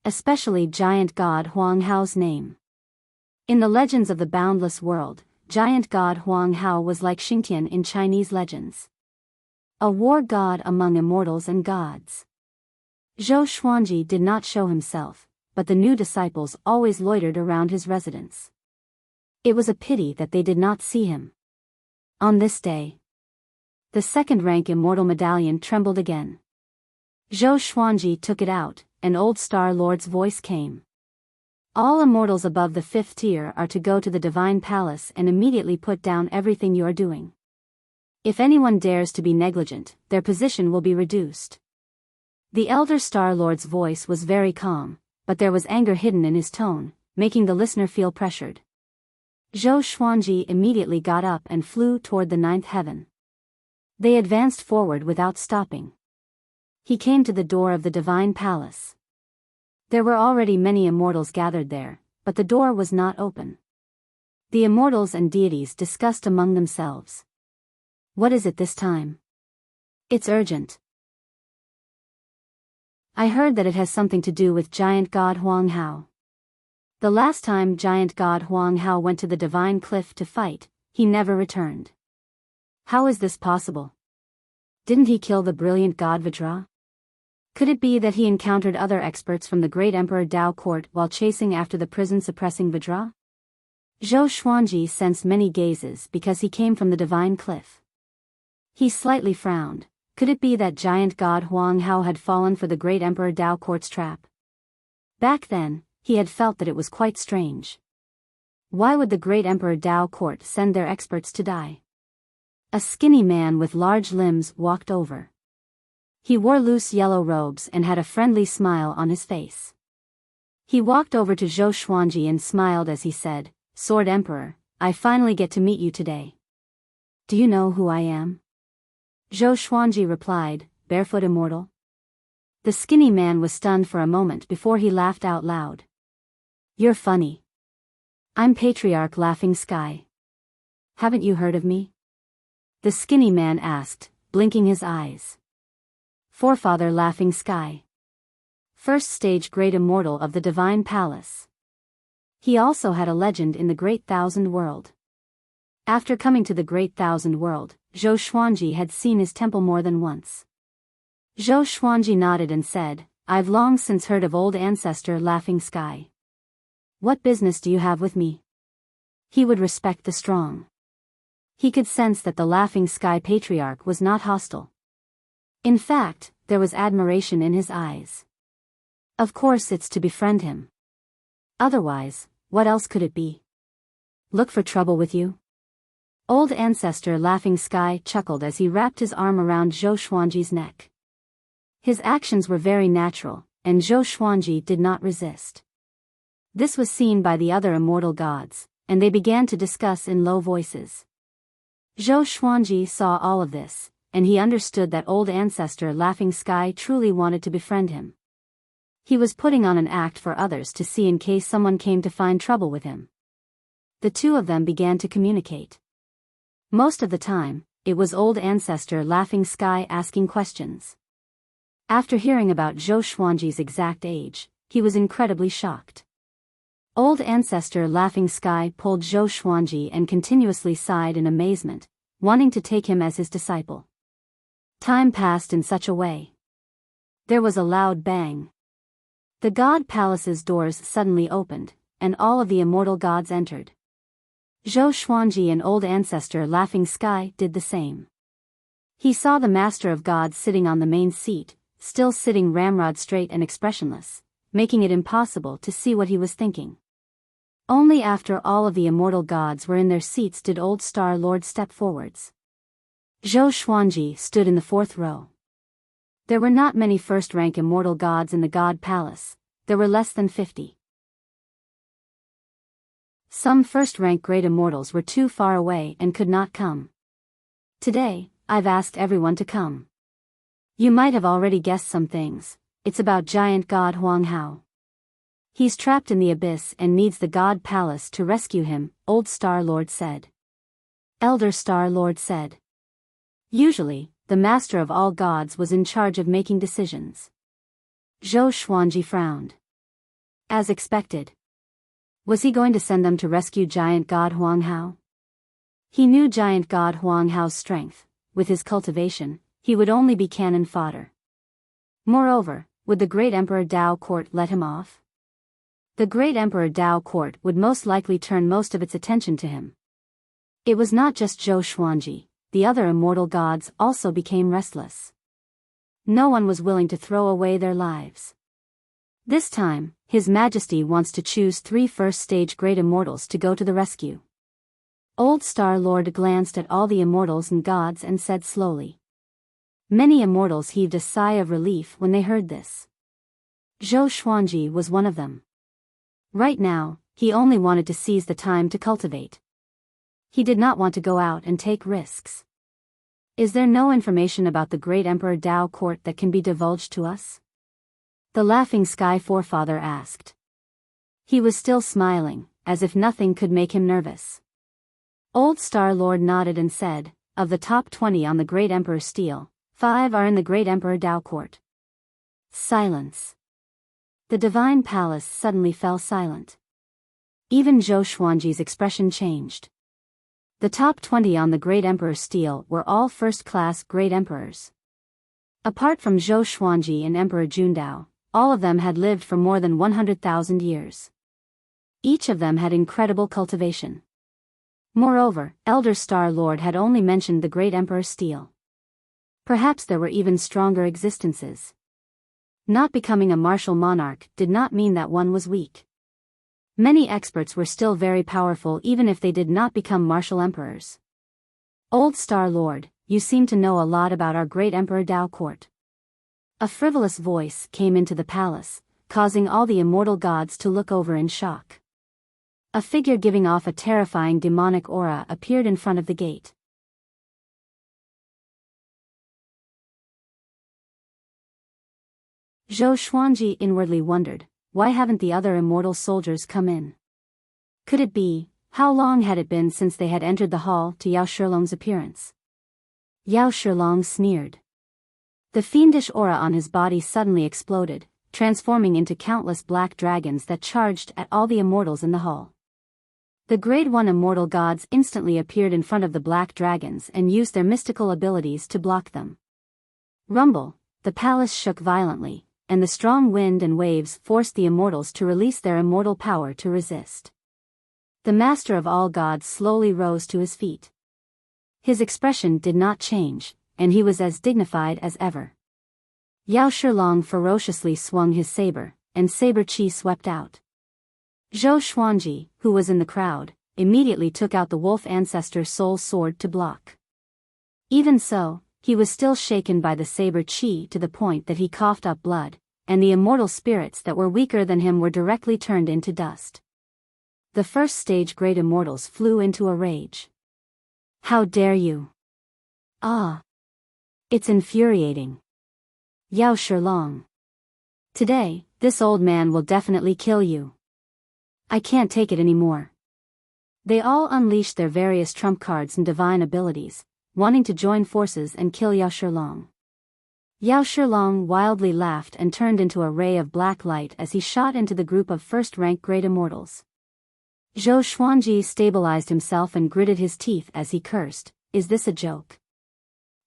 Especially giant god Huang Hao's name. In the legends of the boundless world, giant god Huang Hao was like Xingtian in Chinese legends. A war god among immortals and gods. Zhou Xuanji did not show himself, but the new disciples always loitered around his residence. It was a pity that they did not see him. On this day, the second-rank immortal medallion trembled again. Zhou Xuanji took it out, and Old Star Lord's voice came. "All immortals above the 5th tier are to go to the Divine Palace and immediately put down everything you are doing. If anyone dares to be negligent, their position will be reduced." The Elder Star Lord's voice was very calm, but there was anger hidden in his tone, making the listener feel pressured. Zhou Xuanji immediately got up and flew toward the 9th heaven. They advanced forward without stopping. He came to the door of the Divine Palace. There were already many immortals gathered there, but the door was not open. The immortals and deities discussed among themselves. "What is it this time?" "It's urgent. I heard that it has something to do with giant god Huang Hao. The last time giant god Huang Hao went to the Divine Cliff to fight, he never returned. How is this possible? Didn't he kill the brilliant god Vajra? Could it be that he encountered other experts from the great Emperor Dao court while chasing after the prison-suppressing Vajra?" Zhou Xuanji sensed many gazes because he came from the Divine Cliff. He slightly frowned. Could it be that giant god Huang Hao had fallen for the great Emperor Dao court's trap? Back then, he had felt that it was quite strange. Why would the great Emperor Dao court send their experts to die? A skinny man with large limbs walked over. He wore loose yellow robes and had a friendly smile on his face. He walked over to Zhou Xuanji and smiled as he said, "Sword Emperor, I finally get to meet you today. Do you know who I am?" Zhou Xuanji replied, "Barefoot Immortal." The skinny man was stunned for a moment before he laughed out loud. "You're funny. I'm Patriarch Laughing Sky. Haven't you heard of me?" The skinny man asked, blinking his eyes. "Forefather Laughing Sky. First stage great immortal of the Divine Palace. He also had a legend in the Great Thousand World." After coming to the Great Thousand World, Zhou Xuanji had seen his temple more than once. Zhou Xuanji nodded and said, "I've long since heard of old ancestor Laughing Sky. What business do you have with me?" He would respect the strong. He could sense that the Laughing Sky Patriarch was not hostile. In fact, there was admiration in his eyes. Of course it's to befriend him. Otherwise, what else could it be? Look for trouble with you? Old ancestor Laughing Sky chuckled as he wrapped his arm around Zhou Xuanji's neck. His actions were very natural, and Zhou Xuanji did not resist. This was seen by the other immortal gods, and they began to discuss in low voices. Zhou Xuanji saw all of this, and he understood that old ancestor Laughing Sky truly wanted to befriend him. He was putting on an act for others to see in case someone came to find trouble with him. The two of them began to communicate. Most of the time, it was old ancestor Laughing Sky asking questions. After hearing about Zhou Xuanji's exact age, he was incredibly shocked. Old ancestor Laughing Sky pulled Zhou Xuanji and continuously sighed in amazement, wanting to take him as his disciple. Time passed in such a way. There was a loud bang. The god palace's doors suddenly opened, and all of the immortal gods entered. Zhou Xuanji and old ancestor Laughing Sky did the same. He saw the master of gods sitting on the main seat, still sitting ramrod straight and expressionless, making it impossible to see what he was thinking. Only after all of the immortal gods were in their seats did old Star Lord step forwards. Zhou Xuanji stood in the fourth row. There were not many first-rank immortal gods in the god palace, there were less than 50. Some first-rank great immortals were too far away and could not come. Today, I've asked everyone to come. You might have already guessed some things. It's about giant god Huang Hao. He's trapped in the abyss and needs the god palace to rescue him, Old Star Lord said. Elder Star Lord said. Usually, the master of all gods was in charge of making decisions. Zhou Xuanji frowned. As expected. Was he going to send them to rescue giant god Huang Hao? He knew giant god Huang Hao's strength. With his cultivation, he would only be cannon fodder. Moreover, would the great Emperor Dao Court let him off? The great Emperor Dao Court would most likely turn most of its attention to him. It was not just Zhou Xuanji, the other immortal gods also became restless. No one was willing to throw away their lives. This time, His Majesty wants to choose 3 first-stage great immortals to go to the rescue. Old Star Lord glanced at all the immortals and gods and said slowly. Many immortals heaved a sigh of relief when they heard this. Zhou Xuanji was one of them. Right now, he only wanted to seize the time to cultivate. He did not want to go out and take risks. Is there no information about the great Emperor Dao Court that can be divulged to us? The Laughing Sky forefather asked. He was still smiling, as if nothing could make him nervous. Old Star Lord nodded and said, of the top 20 on the Great Emperor's stele, 5 are in the Great Emperor Dao Court. Silence. The divine palace suddenly fell silent. Even Zhou Xuanji's expression changed. The top 20 on the Great Emperor's stele were all first-class Great Emperors. Apart from Zhou Xuanji and Emperor Jundao, all of them had lived for more than 100,000 years. Each of them had incredible cultivation. Moreover, Elder Star Lord had only mentioned the Great Emperor's stele. Perhaps there were even stronger existences. Not becoming a martial monarch did not mean that one was weak. Many experts were still very powerful even if they did not become martial emperors. Old Star Lord, you seem to know a lot about our great Emperor Dao Court. A frivolous voice came into the palace, causing all the immortal gods to look over in shock. A figure giving off a terrifying demonic aura appeared in front of the gate. Zhou Xuanji inwardly wondered, why haven't the other immortal soldiers come in? Could it be, how long had it been since they had entered the hall to Yao Shilong's appearance? Yao Shilong sneered. The fiendish aura on his body suddenly exploded, transforming into countless black dragons that charged at all the immortals in the hall. The Grade 1 immortal gods instantly appeared in front of the black dragons and used their mystical abilities to block them. Rumble, the palace shook violently, and the strong wind and waves forced the immortals to release their immortal power to resist. The master of all gods slowly rose to his feet. His expression did not change, and he was as dignified as ever. Yao Shilong ferociously swung his saber, and saber chi swept out. Zhou Xuanji, who was in the crowd, immediately took out the wolf ancestor soul sword to block. Even so, he was still shaken by the saber chi to the point that he coughed up blood, and the immortal spirits that were weaker than him were directly turned into dust. The first stage great immortals flew into a rage. How dare you! Ah! It's infuriating. Yao Shilong. Today, this old man will definitely kill you. I can't take it anymore. They all unleashed their various trump cards and divine abilities, wanting to join forces and kill Yao Shilong. Yao Shilong wildly laughed and turned into a ray of black light as he shot into the group of first-rank great immortals. Zhou Xuanji stabilized himself and gritted his teeth as he cursed, "Is this a joke?"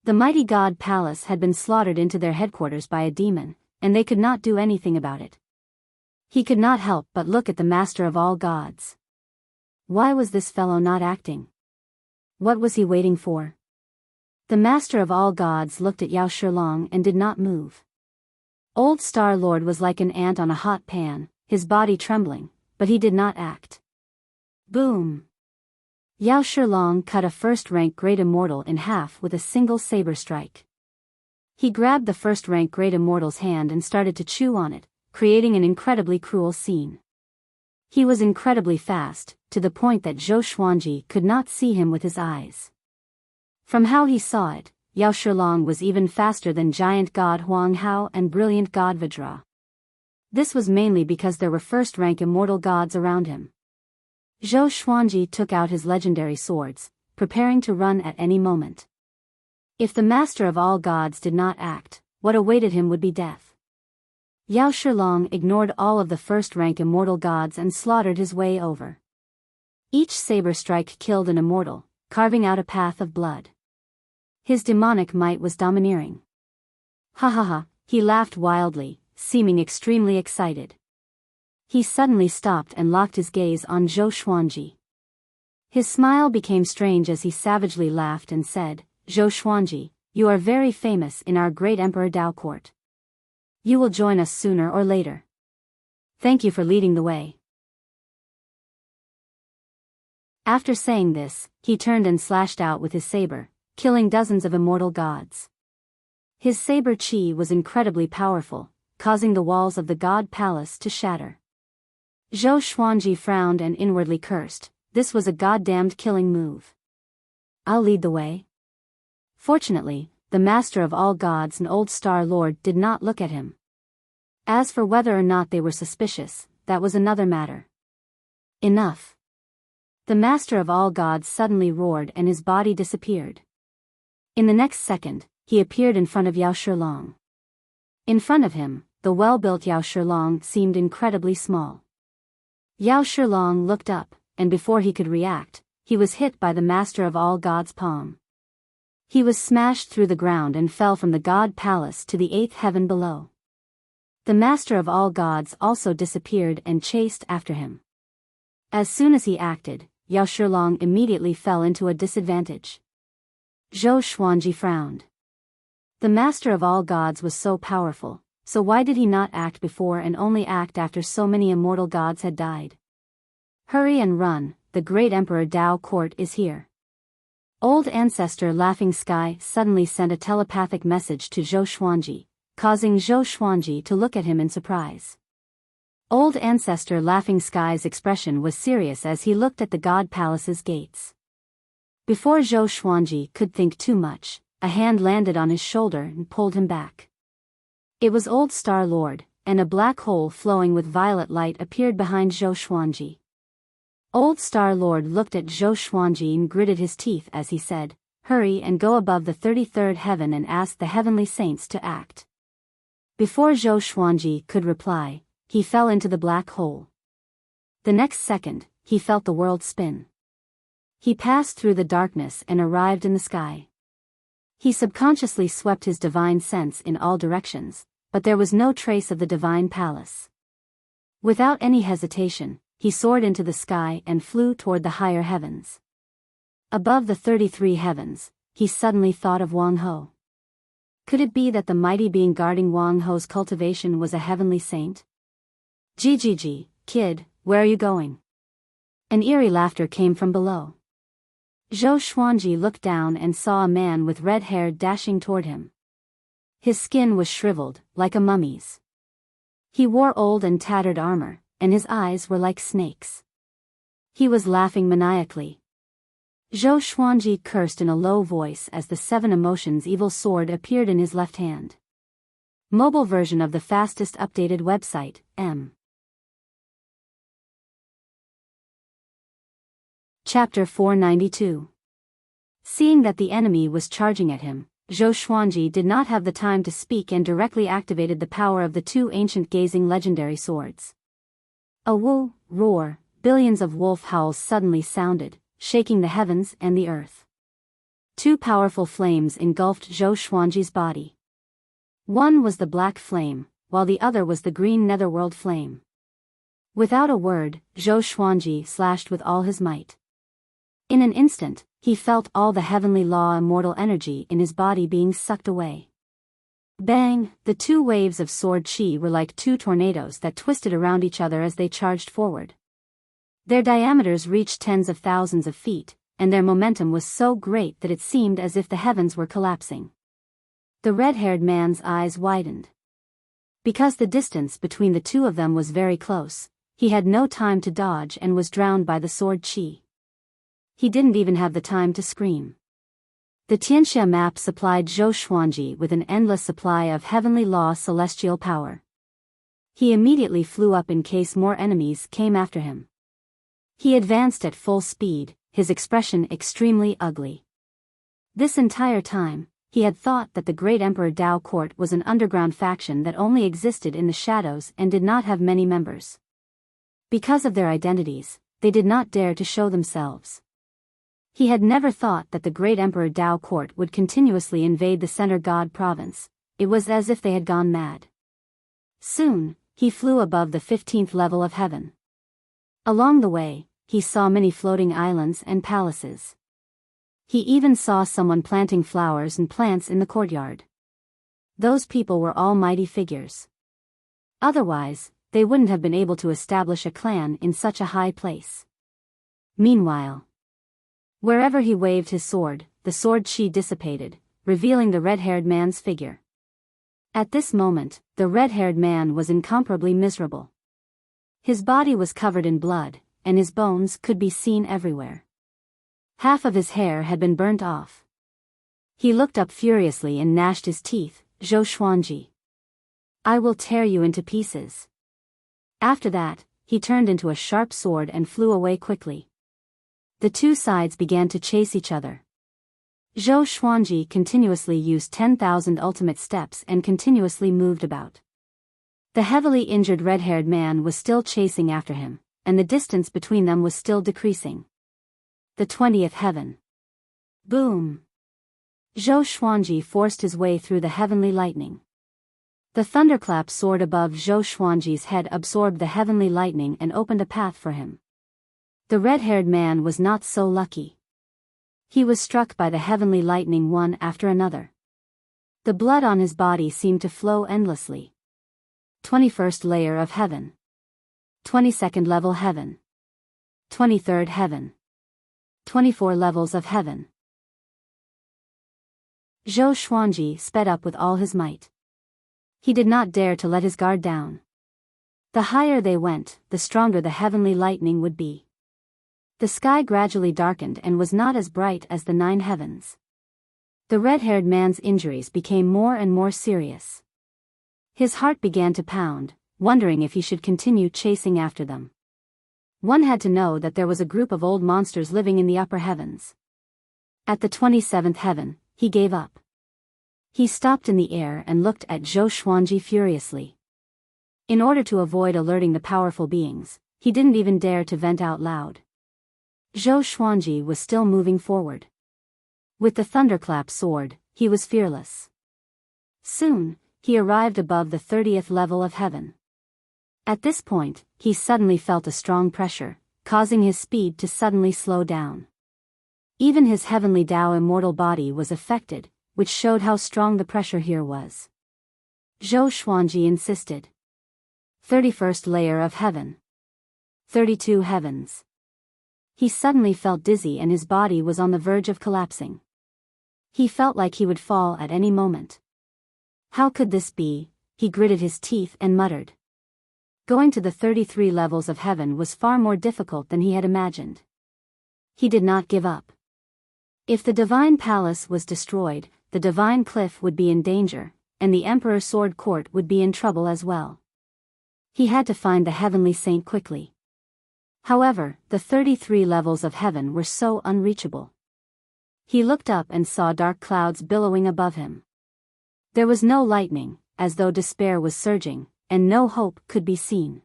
The mighty god palace had been slaughtered into their headquarters by a demon, and they could not do anything about it. He could not help but look at the master of all gods. Why was this fellow not acting? What was he waiting for? The master of all gods looked at Yao Shilong and did not move. Old Star Lord was like an ant on a hot pan, his body trembling, but he did not act. Boom! Yao Shilong cut a first-rank great immortal in half with a single saber strike. He grabbed the first-rank great immortal's hand and started to chew on it, creating an incredibly cruel scene. He was incredibly fast, to the point that Zhou Xuanji could not see him with his eyes. From how he saw it, Yao Shilong was even faster than giant god Huang Hao and brilliant god Vajra. This was mainly because there were first-rank immortal gods around him. Zhou Xuanji took out his legendary swords, preparing to run at any moment. If the master of all gods did not act, what awaited him would be death. Yao Shilong ignored all of the first-rank immortal gods and slaughtered his way over. Each saber strike killed an immortal, carving out a path of blood. His demonic might was domineering. Ha ha ha, he laughed wildly, seeming extremely excited. He suddenly stopped and locked his gaze on Zhou Xuanji. His smile became strange as he savagely laughed and said, "Zhou Xuanji, you are very famous in our great Emperor Dao court. You will join us sooner or later. Thank you for leading the way." After saying this, he turned and slashed out with his saber, killing dozens of immortal gods. His saber chi was incredibly powerful, causing the walls of the god palace to shatter. Zhou Xuanji frowned and inwardly cursed, this was a goddamned killing move. I'll lead the way. Fortunately, the master of all gods and old Star Lord did not look at him. As for whether or not they were suspicious, that was another matter. Enough. The master of all gods suddenly roared and his body disappeared. In the next second, he appeared in front of Yao Shilong. In front of him, the well-built Yao Shilong seemed incredibly small. Yao Shilong looked up, and before he could react, he was hit by the master of all gods' palm. He was smashed through the ground and fell from the god palace to the 8th heaven below. The master of all gods also disappeared and chased after him. As soon as he acted, Yao Shilong immediately fell into a disadvantage. Zhou Xuanji frowned. The master of all gods was so powerful, so why did he not act before and only act after so many immortal gods had died? Hurry and run, the great Emperor Dao court is here. Old Ancestor Laughing Sky suddenly sent a telepathic message to Zhou Xuanji, causing Zhou Xuanji to look at him in surprise. Old Ancestor Laughing Sky's expression was serious as he looked at the god palace's gates. Before Zhou Xuanji could think too much, a hand landed on his shoulder and pulled him back. It was Old Star Lord, and a black hole flowing with violet light appeared behind Zhou Xuanji. Old Star Lord looked at Zhou Xuanji and gritted his teeth as he said, "Hurry and go above the 33rd heaven and ask the heavenly saints to act." Before Zhou Xuanji could reply, he fell into the black hole. The next second, he felt the world spin. He passed through the darkness and arrived in the sky. He subconsciously swept his divine sense in all directions, but there was no trace of the divine palace. Without any hesitation, he soared into the sky and flew toward the higher heavens. Above the 33 heavens, he suddenly thought of Wang Ho. Could it be that the mighty being guarding Wang Ho's cultivation was a heavenly saint? "GGG, kid, where are you going?" An eerie laughter came from below. Zhou Xuanji looked down and saw a man with red hair dashing toward him. His skin was shriveled, like a mummy's. He wore old and tattered armor, and his eyes were like snakes. He was laughing maniacally. Zhou Xuanji cursed in a low voice as the 7 emotions evil sword appeared in his left hand. Mobile version of the fastest updated website, M. Chapter 492. Seeing that the enemy was charging at him, Zhou Xuanji did not have the time to speak and directly activated the power of the 2 ancient gazing legendary swords. A woo, roar, billions of wolf howls suddenly sounded, shaking the heavens and the earth. 2 powerful flames engulfed Zhou Xuanji's body. One was the black flame, while the other was the green netherworld flame. Without a word, Zhou Xuanji slashed with all his might. In an instant, he felt all the heavenly law immortal energy in his body being sucked away. Bang! The 2 waves of sword chi were like 2 tornadoes that twisted around each other as they charged forward. Their diameters reached tens of thousands of feet, and their momentum was so great that it seemed as if the heavens were collapsing. The red-haired man's eyes widened. Because the distance between the 2 of them was very close, he had no time to dodge and was drowned by the sword chi. He didn't even have the time to scream. The Tianxia map supplied Zhou Xuanji with an endless supply of heavenly law celestial power. He immediately flew up in case more enemies came after him. He advanced at full speed, his expression extremely ugly. This entire time, he had thought that the great Emperor Dao Court was an underground faction that only existed in the shadows and did not have many members. Because of their identities, they did not dare to show themselves. He had never thought that the great Emperor Dao Court would continuously invade the Center God province. It was as if they had gone mad. Soon, he flew above the 15th level of heaven. Along the way, he saw many floating islands and palaces. He even saw someone planting flowers and plants in the courtyard. Those people were all mighty figures. Otherwise, they wouldn't have been able to establish a clan in such a high place. Meanwhile, wherever he waved his sword, the sword chi dissipated, revealing the red-haired man's figure. At this moment, the red-haired man was incomparably miserable. His body was covered in blood, and his bones could be seen everywhere. Half of his hair had been burnt off. He looked up furiously and gnashed his teeth. Zhou Xuanji, I will tear you into pieces. After that, he turned into a sharp sword and flew away quickly. The 2 sides began to chase each other. Zhou Xuanji continuously used 10,000 ultimate steps and continuously moved about. The heavily injured red-haired man was still chasing after him, and the distance between them was still decreasing. The 20th heaven. Boom! Zhou Xuanji forced his way through the heavenly lightning. The thunderclap soared above Zhou Xuanji's head, absorbed the heavenly lightning and opened a path for him. The red-haired man was not so lucky. He was struck by the heavenly lightning one after another. The blood on his body seemed to flow endlessly. 21st layer of heaven. 22nd level heaven. 23rd heaven. 24 levels of heaven. Zhou Xuanji sped up with all his might. He did not dare to let his guard down. The higher they went, the stronger the heavenly lightning would be. The sky gradually darkened and was not as bright as the 9 heavens. The red-haired man's injuries became more and more serious. His heart began to pound, wondering if he should continue chasing after them. One had to know that there was a group of old monsters living in the upper heavens. At the 27th heaven, he gave up. He stopped in the air and looked at Zhou Xuanji furiously. In order to avoid alerting the powerful beings, he didn't even dare to vent out loud. Zhou Xuanji was still moving forward. With the thunderclap sword, he was fearless. Soon, he arrived above the 30th level of heaven. At this point, he suddenly felt a strong pressure, causing his speed to suddenly slow down. Even his heavenly Dao immortal body was affected, which showed how strong the pressure here was. Zhou Xuanji insisted. 31st layer of heaven. 32 heavens. He suddenly felt dizzy and his body was on the verge of collapsing. He felt like he would fall at any moment. How could this be? He gritted his teeth and muttered. Going to the 33 levels of heaven was far more difficult than he had imagined. He did not give up. If the divine palace was destroyed, the divine cliff would be in danger, and the Emperor Sword Court would be in trouble as well. He had to find the heavenly saint quickly. However, the 33 levels of heaven were so unreachable. He looked up and saw dark clouds billowing above him. There was no lightning, as though despair was surging, and no hope could be seen.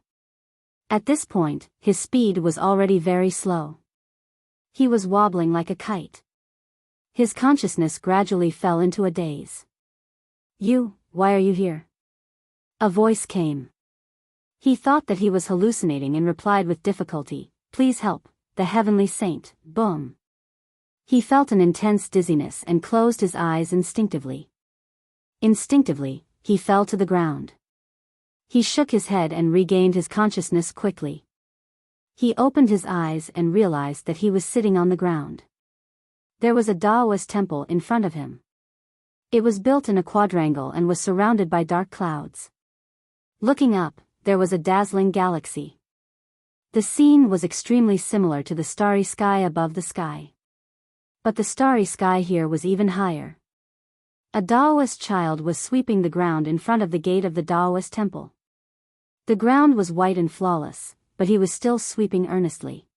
At this point, his speed was already very slow. He was wobbling like a kite. His consciousness gradually fell into a daze. Why are you here? A voice came. He thought that he was hallucinating and replied with difficulty, "Please help, the heavenly saint." Boom. He felt an intense dizziness and closed his eyes instinctively. Instinctively, he fell to the ground. He shook his head and regained his consciousness quickly. He opened his eyes and realized that he was sitting on the ground. There was a Taoist temple in front of him. It was built in a quadrangle and was surrounded by dark clouds. Looking up, there was a dazzling galaxy. The scene was extremely similar to the starry sky above the sky. But the starry sky here was even higher. A Taoist child was sweeping the ground in front of the gate of the Taoist temple. The ground was white and flawless, but he was still sweeping earnestly.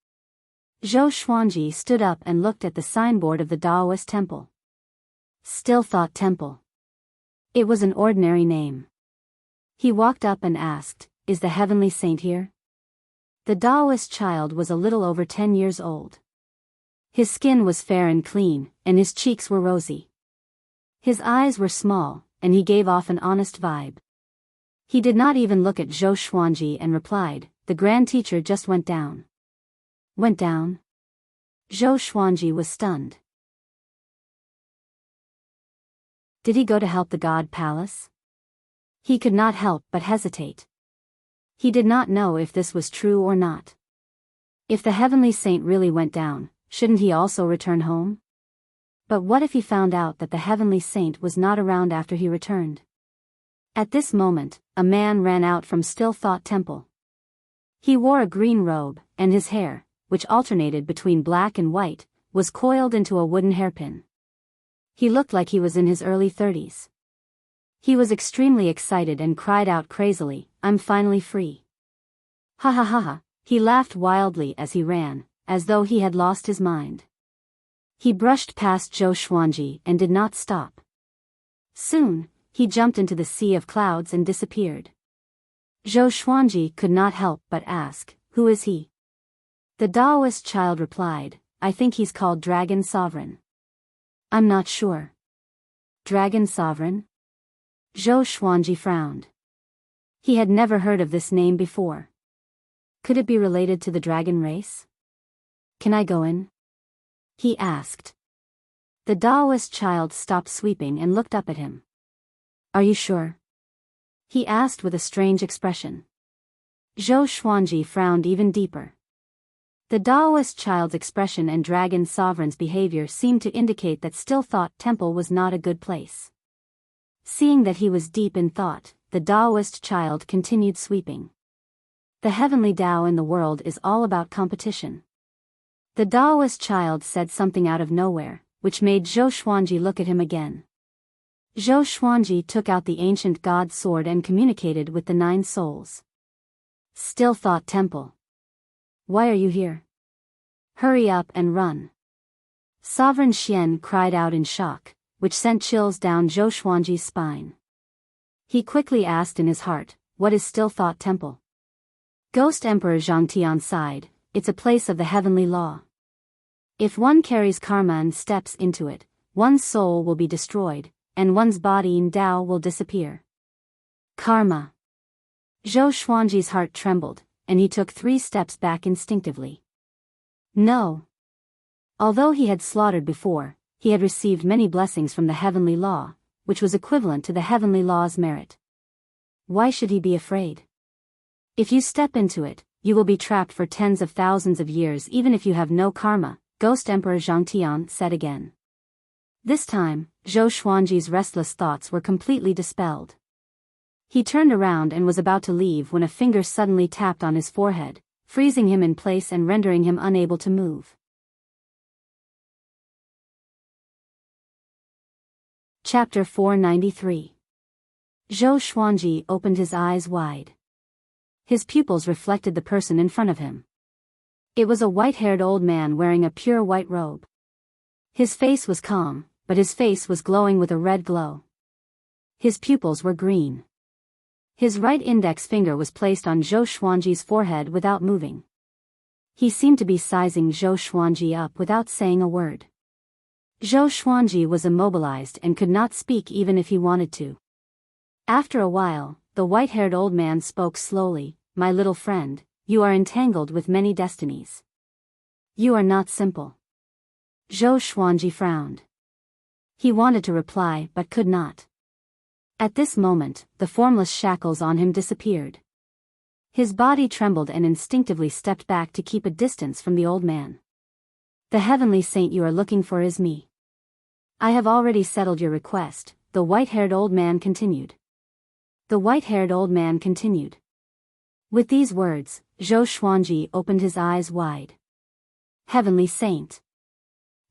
Zhou Xuanji stood up and looked at the signboard of the Taoist temple. Still Thought Temple. It was an ordinary name. He walked up and asked, "Is the heavenly saint here?" The Taoist child was a little over 10 years old. His skin was fair and clean, and his cheeks were rosy. His eyes were small, and he gave off an honest vibe. He did not even look at Zhou Xuanji and replied, "The grand teacher just went down." Went down? Zhou Xuanji was stunned. Did he go to help the God Palace? He could not help but hesitate. He did not know if this was true or not. If the heavenly saint really went down, shouldn't he also return home? But what if he found out that the heavenly saint was not around after he returned? At this moment, a man ran out from Still Thought Temple. He wore a green robe, and his hair, which alternated between black and white, was coiled into a wooden hairpin. He looked like he was in his early 30s. He was extremely excited and cried out crazily, "I'm finally free." Ha ha ha ha, he laughed wildly as he ran, as though he had lost his mind. He brushed past Zhou Xuanji and did not stop. Soon, he jumped into the sea of clouds and disappeared. Zhou Xuanji could not help but ask, "Who is he?" The Taoist child replied, "I think he's called Dragon Sovereign." "I'm not sure." Dragon Sovereign? Zhou Xuanji frowned. He had never heard of this name before. Could it be related to the dragon race? "Can I go in?" he asked. The Taoist child stopped sweeping and looked up at him. "Are you sure?" he asked with a strange expression. Zhou Xuanji frowned even deeper. The Taoist child's expression and Dragon Sovereign's behavior seemed to indicate that Still Thought Temple was not a good place. Seeing that he was deep in thought, the Taoist child continued sweeping. The heavenly Tao in the world is all about competition. The Taoist child said something out of nowhere, which made Zhou Xuanji look at him again. Zhou Xuanji took out the ancient god sword and communicated with the 9 souls. Still Thought Temple. Why are you here? Hurry up and run. Sovereign Xian cried out in shock, which sent chills down Zhou Xuanji's spine. He quickly asked in his heart, "What is Still Thought Temple?" Ghost Emperor Zhangtian sighed, "It's a place of the heavenly law. If one carries karma and steps into it, one's soul will be destroyed, and one's body and Tao will disappear." Karma. Zhou Xuanji's heart trembled, and he took 3 steps back instinctively. No. Although he had slaughtered before, he had received many blessings from the heavenly law, which was equivalent to the heavenly law's merit. Why should he be afraid? If you step into it, you will be trapped for tens of thousands of years even if you have no karma, Ghost Emperor Zhangtian said again. This time, Zhou Xuanji's restless thoughts were completely dispelled. He turned around and was about to leave when a finger suddenly tapped on his forehead, freezing him in place and rendering him unable to move. Chapter 493. Zhou Xuanji opened his eyes wide. His pupils reflected the person in front of him. It was a white-haired old man wearing a pure white robe. His face was calm, but his face was glowing with a red glow. His pupils were green. His right index finger was placed on Zhou Xuanji's forehead without moving. He seemed to be sizing Zhou Xuanji up without saying a word. Zhou Xuanji was immobilized and could not speak even if he wanted to. After a while, the white-haired old man spoke slowly. "My little friend, you are entangled with many destinies. You are not simple." Zhou Xuanji frowned. He wanted to reply but could not. At this moment, the formless shackles on him disappeared. His body trembled and instinctively stepped back to keep a distance from the old man. "The heavenly saint you are looking for is me. I have already settled your request," the white-haired old man continued. The white-haired old man continued. With these words, Zhou Xuanji opened his eyes wide. "Heavenly saint."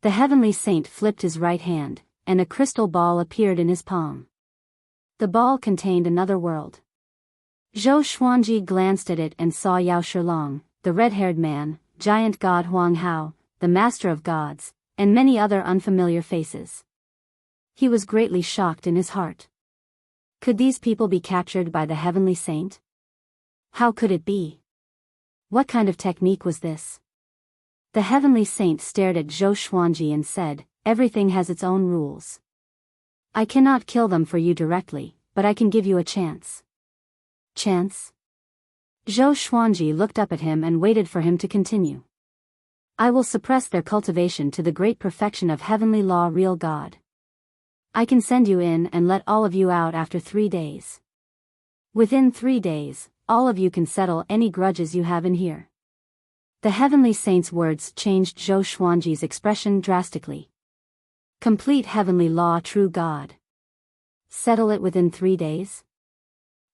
The heavenly saint flipped his right hand, and a crystal ball appeared in his palm. The ball contained another world. Zhou Xuanji glanced at it and saw Yao Shilong, the red-haired man, giant god Huang Hao, the master of gods, and many other unfamiliar faces. He was greatly shocked in his heart. Could these people be captured by the heavenly saint? How could it be? What kind of technique was this? The heavenly saint stared at Zhou Xuanji and said, "Everything has its own rules. I cannot kill them for you directly, but I can give you a chance." Chance? Zhou Xuanji looked up at him and waited for him to continue. "I will suppress their cultivation to the great perfection of heavenly law, real God. I can send you in and let all of you out after 3 days. Within 3 days, all of you can settle any grudges you have in here." The heavenly saint's words changed Zhou Xuanji's expression drastically. Complete heavenly law, true God. Settle it within 3 days?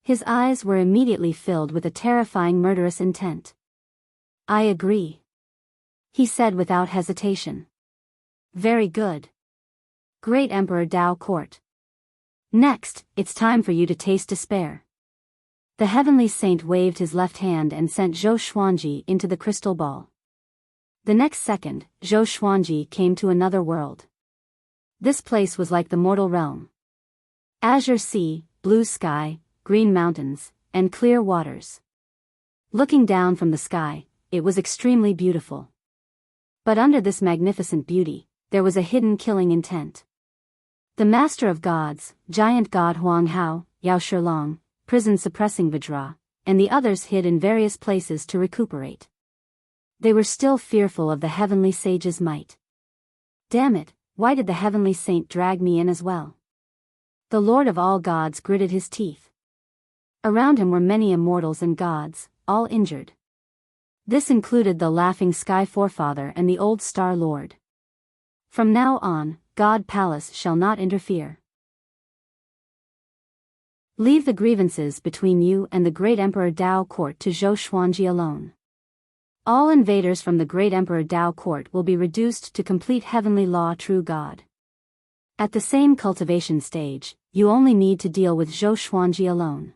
His eyes were immediately filled with a terrifying murderous intent. "I agree," he said without hesitation. "Very good. Great Emperor Dao Court. Next, it's time for you to taste despair." The heavenly saint waved his left hand and sent Zhou Xuanji into the crystal ball. The next second, Zhou Xuanji came to another world. This place was like the mortal realm. Azure sea, blue sky, green mountains, and clear waters. Looking down from the sky, it was extremely beautiful. But under this magnificent beauty, there was a hidden killing intent. The master of gods, giant god Huang Hao, Yao Shilong, prison-suppressing Vajra, and the others hid in various places to recuperate. They were still fearful of the heavenly sage's might. Damn it, why did the heavenly saint drag me in as well? The lord of all gods gritted his teeth. Around him were many immortals and gods, all injured. This included the laughing sky forefather and the old star lord. From now on, God Palace shall not interfere. Leave the grievances between you and the great Emperor Dao Court to Zhou Xuanji alone. All invaders from the great Emperor Dao Court will be reduced to complete heavenly law, true God. At the same cultivation stage, you only need to deal with Zhou Xuanji alone.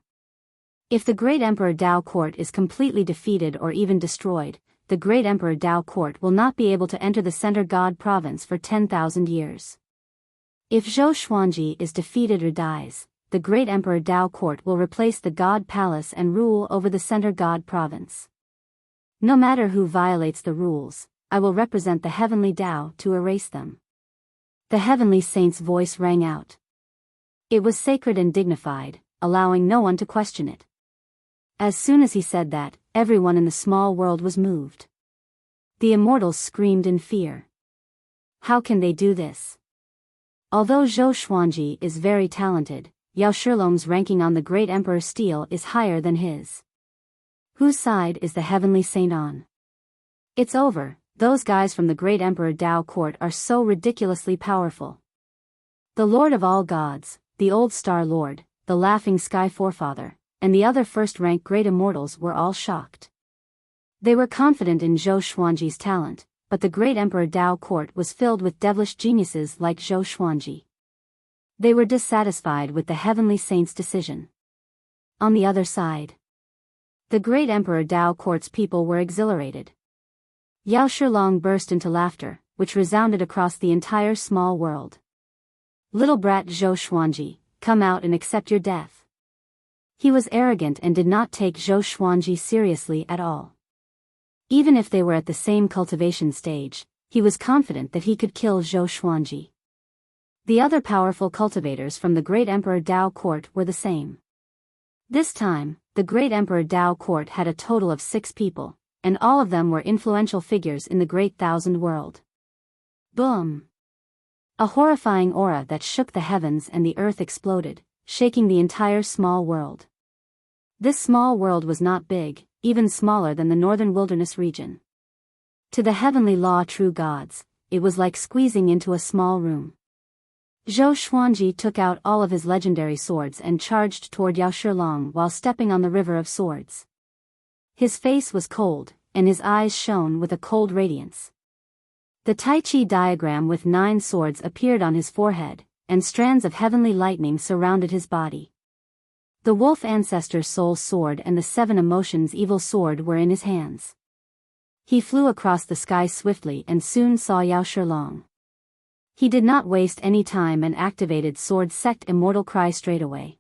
If the great Emperor Dao Court is completely defeated or even destroyed, the great Emperor Dao Court will not be able to enter the Center God Province for 10,000 years. If Zhou Xuanji is defeated or dies, the great Emperor Dao Court will replace the God Palace and rule over the Center God Province. No matter who violates the rules, I will represent the heavenly Dao to erase them. The heavenly saint's voice rang out. It was sacred and dignified, allowing no one to question it. As soon as he said that, everyone in the small world was moved. The immortals screamed in fear. How can they do this? Although Zhou Xuanji is very talented, Yao Shilong's ranking on the great Emperor Steel is higher than his. Whose side is the heavenly saint on? It's over, those guys from the great Emperor Dao Court are so ridiculously powerful. The Lord of all gods, the old Star Lord, the laughing Sky Forefather, and the other first-rank great immortals were all shocked. They were confident in Zhou Xuanji's talent, but the great Emperor Dao Court was filled with devilish geniuses like Zhou Xuanji. They were dissatisfied with the heavenly saint's decision. On the other side, the great Emperor Dao Court's people were exhilarated. Yao Shilong burst into laughter, which resounded across the entire small world. "Little brat Zhou Xuanji, come out and accept your death." He was arrogant and did not take Zhou Xuanji seriously at all. Even if they were at the same cultivation stage, he was confident that he could kill Zhou Xuanji. The other powerful cultivators from the great Emperor Dao Court were the same. This time, the great Emperor Dao Court had a total of 6 people, and all of them were influential figures in the Great Thousand World. Boom! A horrifying aura that shook the heavens and the earth exploded, shaking the entire small world. This small world was not big, even smaller than the northern wilderness region. To the heavenly law true gods, it was like squeezing into a small room. Zhou Xuanji took out all of his legendary swords and charged toward Yao Shilong while stepping on the river of swords. His face was cold, and his eyes shone with a cold radiance. The Tai Chi diagram with 9 swords appeared on his forehead, and strands of heavenly lightning surrounded his body. The Wolf Ancestor Soul Sword and the 7 Emotions Evil Sword were in his hands. He flew across the sky swiftly and soon saw Yao Shilong. He did not waste any time and activated Sword Sect Immortal Cry straightaway.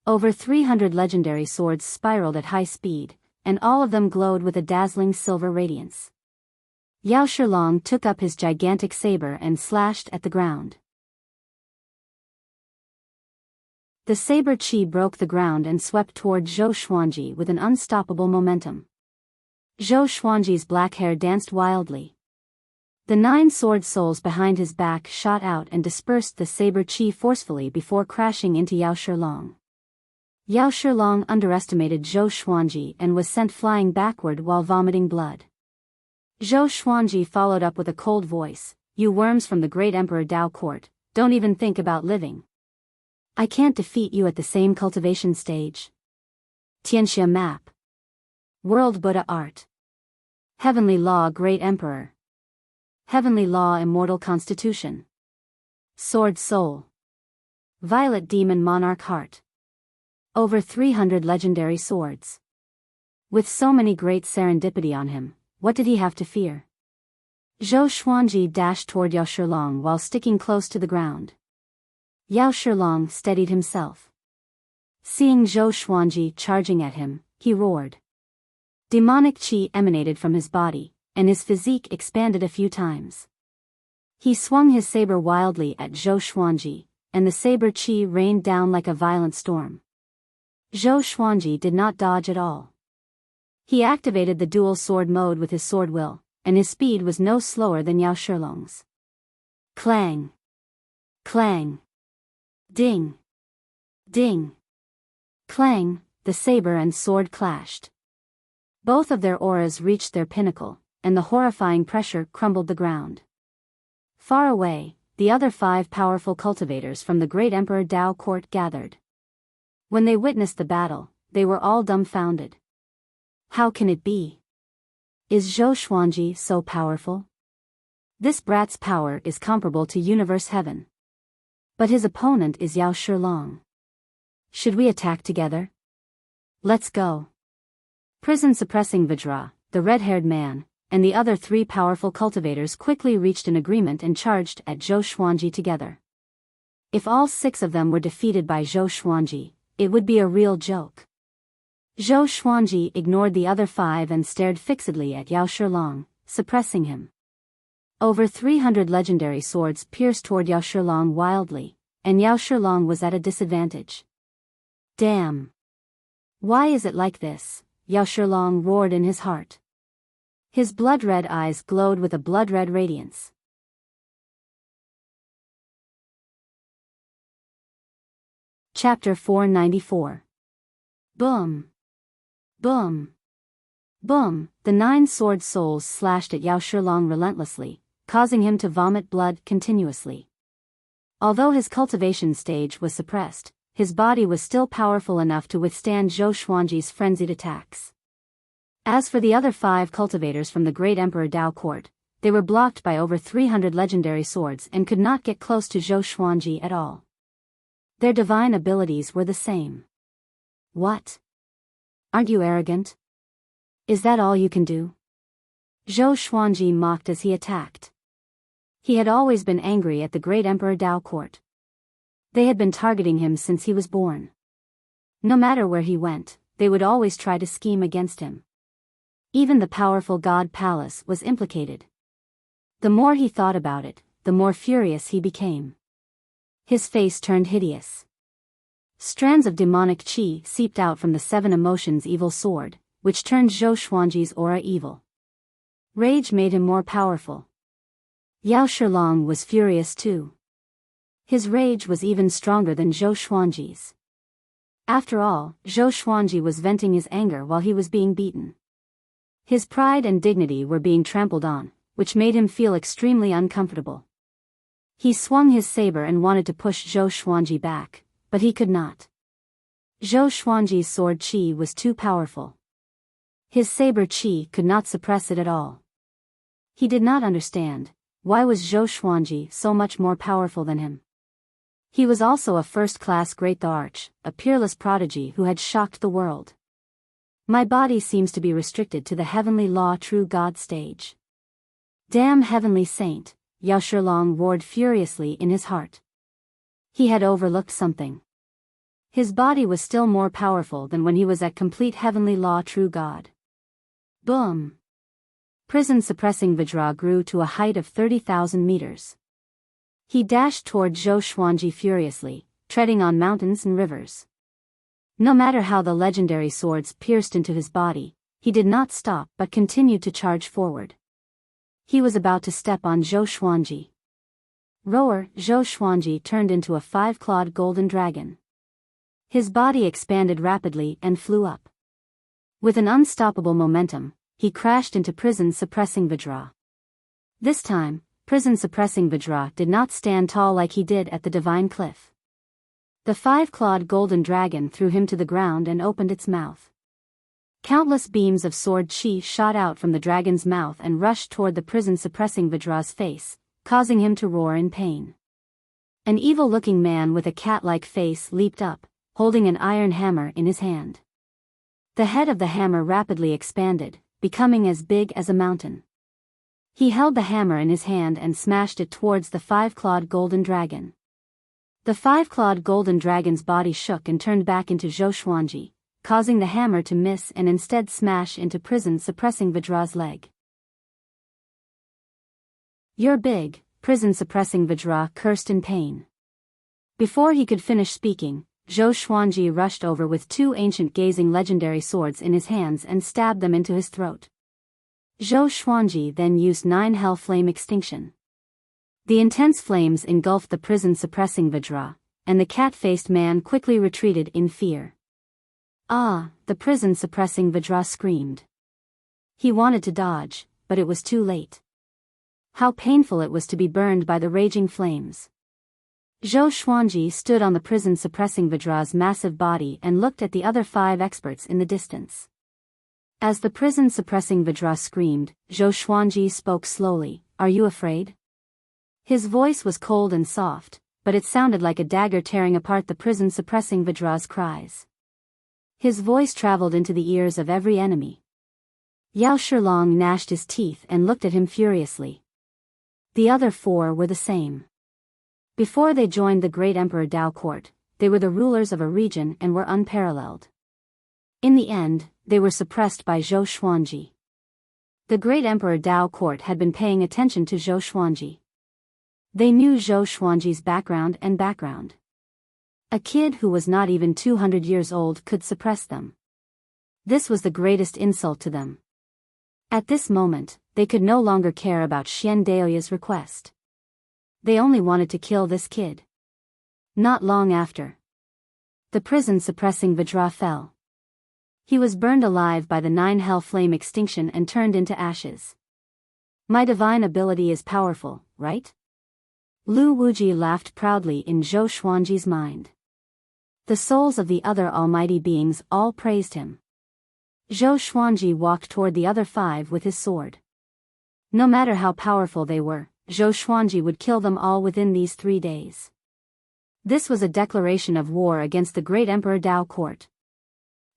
Over 300 legendary swords spiraled at high speed, and all of them glowed with a dazzling silver radiance. Yao Shilong took up his gigantic saber and slashed at the ground. The saber chi broke the ground and swept toward Zhou Xuanji with an unstoppable momentum. Zhou Xuanji's black hair danced wildly. The 9 sword souls behind his back shot out and dispersed the saber chi forcefully before crashing into Yao Shilong. Yao Shilong underestimated Zhou Xuanji and was sent flying backward while vomiting blood. Zhou Xuanji followed up with a cold voice, "You worms from the great Emperor Dao Court, don't even think about living. I can't defeat you at the same cultivation stage." Tianxia Map. World Buddha Art. Heavenly Law Great Emperor. Heavenly Law Immortal Constitution. Sword Soul. Violet Demon Monarch Heart. Over 300 legendary swords. With so many great serendipity on him, what did he have to fear? Zhou Xuanji dashed toward Yao Shilong while sticking close to the ground. Yao Shilong steadied himself. Seeing Zhou Xuanji charging at him, he roared. Demonic chi emanated from his body, and his physique expanded a few times. He swung his saber wildly at Zhou Xuanji, and the saber chi rained down like a violent storm. Zhou Xuanji did not dodge at all. He activated the dual sword mode with his sword will, and his speed was no slower than Yao Shilong's. Clang! Clang! Ding! Ding! Clang! The saber and sword clashed. Both of their auras reached their pinnacle, and the horrifying pressure crumbled the ground. Far away, the other 5 powerful cultivators from the great Emperor Dao Court gathered. When they witnessed the battle, they were all dumbfounded. How can it be? Is Zhou Xuanji so powerful? This brat's power is comparable to universe heaven. But his opponent is Yao Shilong. Should we attack together? Let's go. Prison suppressing Vajra, the red-haired man, and the other 3 powerful cultivators quickly reached an agreement and charged at Zhou Xuanji together. If all 6 of them were defeated by Zhou Xuanji, it would be a real joke. Zhou Xuanji ignored the other 5 and stared fixedly at Yao Shilong, suppressing him. Over 300 legendary swords pierced toward Yao Shilong wildly, and Yao Shilong was at a disadvantage. Damn! Why is it like this? Yao Shilong roared in his heart. His blood-red eyes glowed with a blood-red radiance. Chapter 494. Boom! Boom! Boom! The 9 sword souls slashed at Yao Shilong relentlessly, causing him to vomit blood continuously. Although his cultivation stage was suppressed, his body was still powerful enough to withstand Zhou Xuanji's frenzied attacks. As for the other 5 cultivators from the great Emperor Dao Court, they were blocked by over 300 legendary swords and could not get close to Zhou Xuanji at all. Their divine abilities were the same. What? Aren't you arrogant? Is that all you can do? Zhou Xuanji mocked as he attacked. He had always been angry at the great Emperor Dao court. They had been targeting him since he was born. No matter where he went, they would always try to scheme against him. Even the powerful God Palace was implicated. The more he thought about it, the more furious he became. His face turned hideous. Strands of demonic qi seeped out from the seven emotions evil sword, which turned Zhou Xuanji's aura evil. Rage made him more powerful. Yao Shilong was furious too. His rage was even stronger than Zhou Xuanji's. After all, Zhou Xuanji was venting his anger while he was being beaten. His pride and dignity were being trampled on, which made him feel extremely uncomfortable. He swung his saber and wanted to push Zhou Xuanji back, but he could not. Zhou Xuanji's sword qi was too powerful. His saber qi could not suppress it at all. He did not understand, why was Zhou Xuanji so much more powerful than him? He was also a first-class great arch, a peerless prodigy who had shocked the world. My body seems to be restricted to the heavenly law true God stage. Damn heavenly saint, Yao Shilong roared furiously in his heart. He had overlooked something. His body was still more powerful than when he was at complete heavenly law true God. Boom! Prison-suppressing Vajra grew to a height of 30,000 meters. He dashed toward Zhou Xuanji furiously, treading on mountains and rivers. No matter how the legendary swords pierced into his body, he did not stop but continued to charge forward. He was about to step on Zhou Xuanji. Roar! Zhou Xuanji turned into a five-clawed golden dragon. His body expanded rapidly and flew up. With an unstoppable momentum, he crashed into prison-suppressing Vajra. This time, prison-suppressing Vajra did not stand tall like he did at the divine cliff. The five-clawed golden dragon threw him to the ground and opened its mouth. Countless beams of sword qi shot out from the dragon's mouth and rushed toward the prison-suppressing Vajra's face, causing him to roar in pain. An evil-looking man with a cat-like face leaped up, holding an iron hammer in his hand. The head of the hammer rapidly expanded, becoming as big as a mountain. He held the hammer in his hand and smashed it towards the five-clawed golden dragon. The five-clawed golden dragon's body shook and turned back into Zhou Xuanji, causing the hammer to miss and instead smash into prison-suppressing Vajra's leg. "You're big," prison-suppressing Vajra cursed in pain. Before he could finish speaking, Zhou Xuanji rushed over with two ancient gazing legendary swords in his hands and stabbed them into his throat. Zhou Xuanji then used 9 hell flame extinction. The intense flames engulfed the prison-suppressing Vajra, and the cat-faced man quickly retreated in fear. "Ah!" the prison-suppressing Vajra screamed. He wanted to dodge, but it was too late. How painful it was to be burned by the raging flames. Zhou Xuanji stood on the prison-suppressing Vajra's massive body and looked at the other 5 experts in the distance. As the prison-suppressing Vajra screamed, Zhou Xuanji spoke slowly, "Are you afraid?" His voice was cold and soft, but it sounded like a dagger tearing apart the prison-suppressing Vajra's cries. His voice traveled into the ears of every enemy. Yao Shilong gnashed his teeth and looked at him furiously. The other 4 were the same. Before they joined the great Emperor Dao court, they were the rulers of a region and were unparalleled. In the end, they were suppressed by Zhou Xuanji. The great Emperor Dao court had been paying attention to Zhou Xuanji. They knew Zhou Xuanji's background. A kid who was not even 200 years old could suppress them. This was the greatest insult to them. At this moment, they could no longer care about Xian Daoya's request. They only wanted to kill this kid. Not long after, the prison-suppressing Vajra fell. He was burned alive by the 9 hell flame extinction and turned into ashes. "My divine ability is powerful, right?" Lu Wuji laughed proudly in Zhou Xuanji's mind. The souls of the other almighty beings all praised him. Zhou Xuanji walked toward the other 5 with his sword. No matter how powerful they were, Zhou Xuanji would kill them all within these 3 days. This was a declaration of war against the great Emperor Dao court.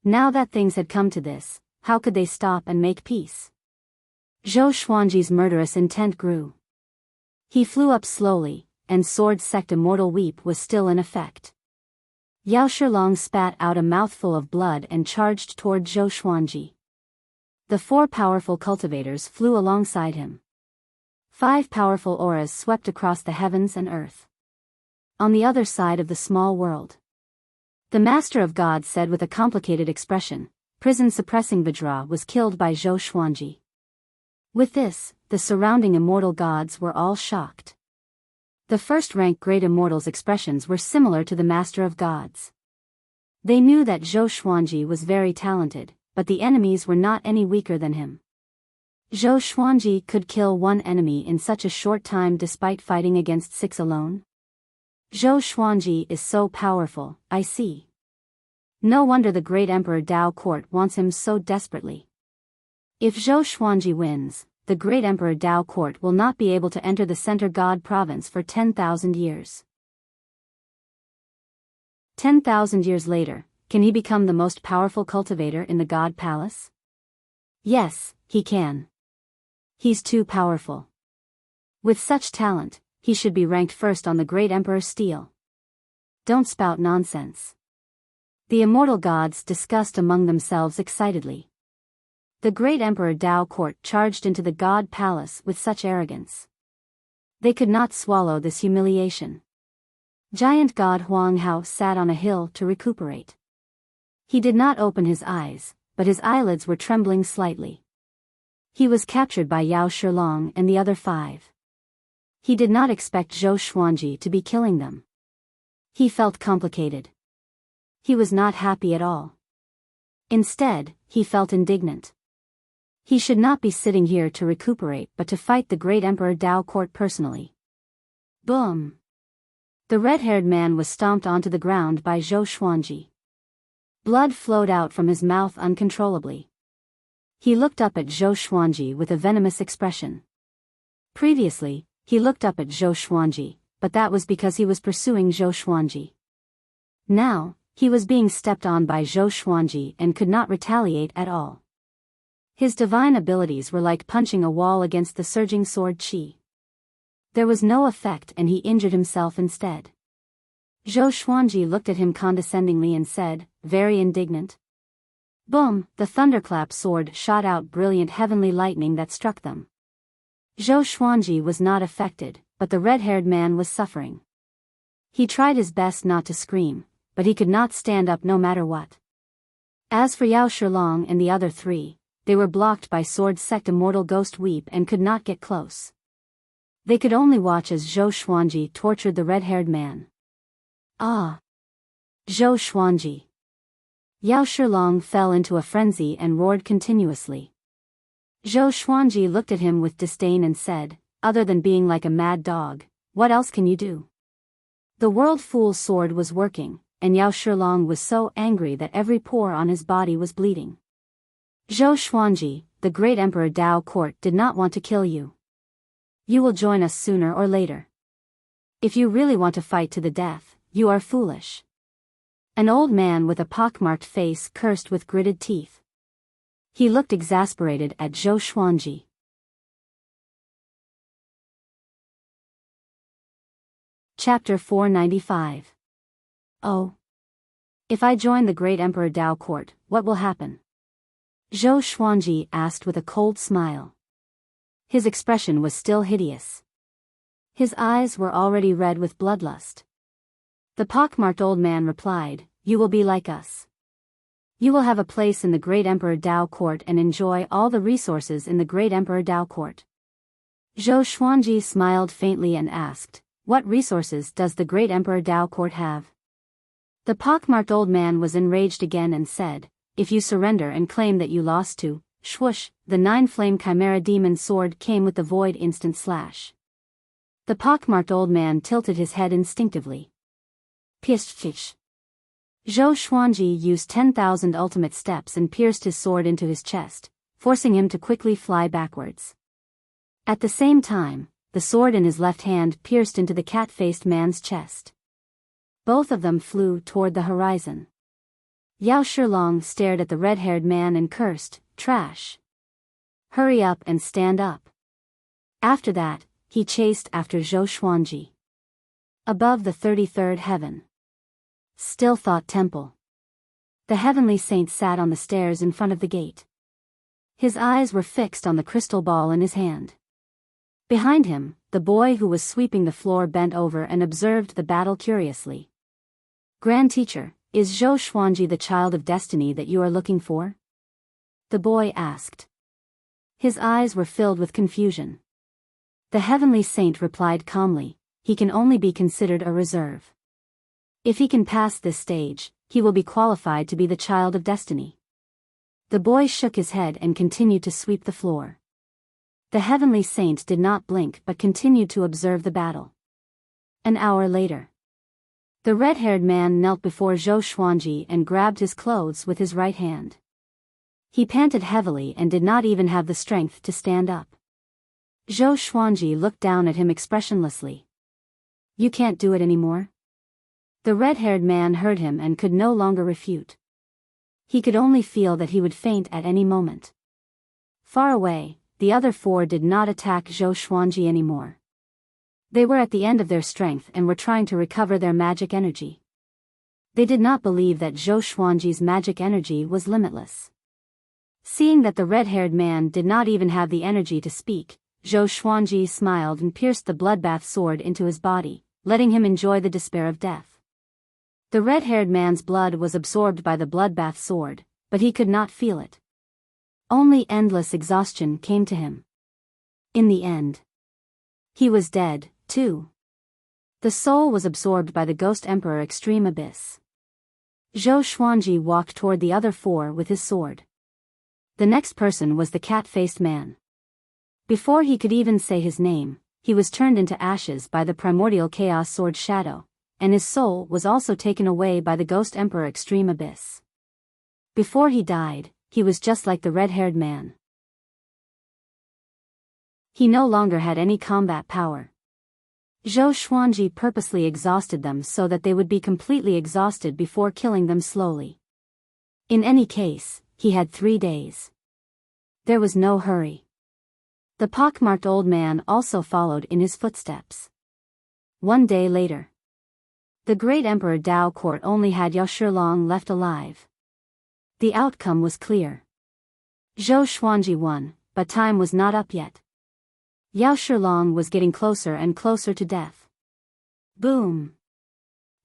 Now that things had come to this, how could they stop and make peace? Zhou Xuanji's murderous intent grew. He flew up slowly, and sword sect immortal weep was still in effect. Yao Shilong spat out a mouthful of blood and charged toward Zhou Xuanji. The 4 powerful cultivators flew alongside him. 5 powerful auras swept across the heavens and earth. On the other side of the small world, the Master of God said with a complicated expression, prison-suppressing Vajra was killed by Zhou Xuanji. With this, the surrounding immortal gods were all shocked. The first-rank great immortals' expressions were similar to the Master of Gods. They knew that Zhou Xuanji was very talented, but the enemies were not any weaker than him. Zhou Xuanji could kill 1 enemy in such a short time despite fighting against 6 alone. Zhou Xuanji is so powerful, I see. No wonder the great Emperor Dao court wants him so desperately. If Zhou Xuanji wins, the great Emperor Dao court will not be able to enter the Center God province for 10,000 years. 10,000 years later, can he become the most powerful cultivator in the God Palace? Yes, he can. He's too powerful. With such talent, he should be ranked first on the great Emperor's stele. Don't spout nonsense. The immortal gods discussed among themselves excitedly. The great Emperor Dao court charged into the God Palace with such arrogance. They could not swallow this humiliation. Giant God Huang Hao sat on a hill to recuperate. He did not open his eyes, but his eyelids were trembling slightly. He was captured by Yao Shilong and the other 5. He did not expect Zhou Xuanji to be killing them. He felt complicated. He was not happy at all. Instead, he felt indignant. He should not be sitting here to recuperate but to fight the great Emperor Dao court personally. Boom! The red-haired man was stomped onto the ground by Zhou Xuanji. Blood flowed out from his mouth uncontrollably. He looked up at Zhou Xuanji with a venomous expression. Previously, he looked up at Zhou Xuanji, but that was because he was pursuing Zhou Xuanji. Now, he was being stepped on by Zhou Xuanji and could not retaliate at all. His divine abilities were like punching a wall against the surging sword qi. There was no effect and he injured himself instead. Zhou Xuanji looked at him condescendingly and said, very indignant. Boom! The thunderclap sword shot out brilliant heavenly lightning that struck them. Zhou Xuanji was not affected, but the red-haired man was suffering. He tried his best not to scream, but he could not stand up no matter what. As for Yao Shilong and the other 3, they were blocked by sword sect immortal ghost weep and could not get close. They could only watch as Zhou Xuanji tortured the red-haired man. Ah! Zhou Xuanji! Yao Shilong fell into a frenzy and roared continuously. Zhou Xuanji looked at him with disdain and said, other than being like a mad dog, what else can you do? The world fool's sword was working, and Yao Shilong was so angry that every pore on his body was bleeding. Zhou Xuanji, the great Emperor Dao court did not want to kill you. You will join us sooner or later. If you really want to fight to the death, you are foolish. An old man with a pockmarked face cursed with gritted teeth. He looked exasperated at Zhou Xuanji. Chapter 495. Oh. If I join the great Emperor Dao court, what will happen? Zhou Xuanji asked with a cold smile. His expression was still hideous. His eyes were already red with bloodlust. The pockmarked old man replied, you will be like us. You will have a place in the great Emperor Dao court and enjoy all the resources in the great Emperor Dao court. Zhou Xuanji smiled faintly and asked, what resources does the great Emperor Dao court have? The pockmarked old man was enraged again and said, if you surrender and claim that you lost to, swoosh, the 9-flame chimera demon sword came with the void instant slash. The pockmarked old man tilted his head instinctively. Pish. Zhou Xuanji used 10,000 ultimate steps and pierced his sword into his chest, forcing him to quickly fly backwards. At the same time, the sword in his left hand pierced into the cat-faced man's chest. Both of them flew toward the horizon. Yao Shilong stared at the red-haired man and cursed, "Trash. Hurry up and stand up." After that, he chased after Zhou Xuanji. Above the 33rd heaven. Still Thought Temple. The heavenly saint sat on the stairs in front of the gate. His eyes were fixed on the crystal ball in his hand. Behind him, the boy who was sweeping the floor bent over and observed the battle curiously. "Grand Teacher, is Zhou Xuanji the child of destiny that you are looking for?" the boy asked. His eyes were filled with confusion. The heavenly saint replied calmly, "He can only be considered a reserve. If he can pass this stage, he will be qualified to be the child of destiny." The boy shook his head and continued to sweep the floor. The heavenly saint did not blink but continued to observe the battle. An hour later. The red-haired man knelt before Zhou Xuanji and grabbed his clothes with his right hand. He panted heavily and did not even have the strength to stand up. Zhou Xuanji looked down at him expressionlessly. "You can't do it anymore?" The red-haired man heard him and could no longer refute. He could only feel that he would faint at any moment. Far away, the other four did not attack Zhou Xuanji anymore. They were at the end of their strength and were trying to recover their magic energy. They did not believe that Zhou Xuanji's magic energy was limitless. Seeing that the red-haired man did not even have the energy to speak, Zhou Xuanji smiled and pierced the bloodbath sword into his body, letting him enjoy the despair of death. The red-haired man's blood was absorbed by the bloodbath sword, but he could not feel it. Only endless exhaustion came to him. In the end, he was dead, too. The soul was absorbed by the Ghost Emperor Extreme Abyss. Zhou Xuanji walked toward the other four with his sword. The next person was the cat-faced man. Before he could even say his name, he was turned into ashes by the primordial chaos sword shadow, and his soul was also taken away by the Ghost Emperor Extreme Abyss. Before he died, he was just like the red-haired man. He no longer had any combat power. Zhou Xuanji purposely exhausted them so that they would be completely exhausted before killing them slowly. In any case, he had 3 days. There was no hurry. The pockmarked old man also followed in his footsteps. 1 day later. The great Emperor Dao Court only had Yao Shilong left alive. The outcome was clear. Zhou Xuanji won, but time was not up yet. Yao Shilong was getting closer and closer to death. Boom!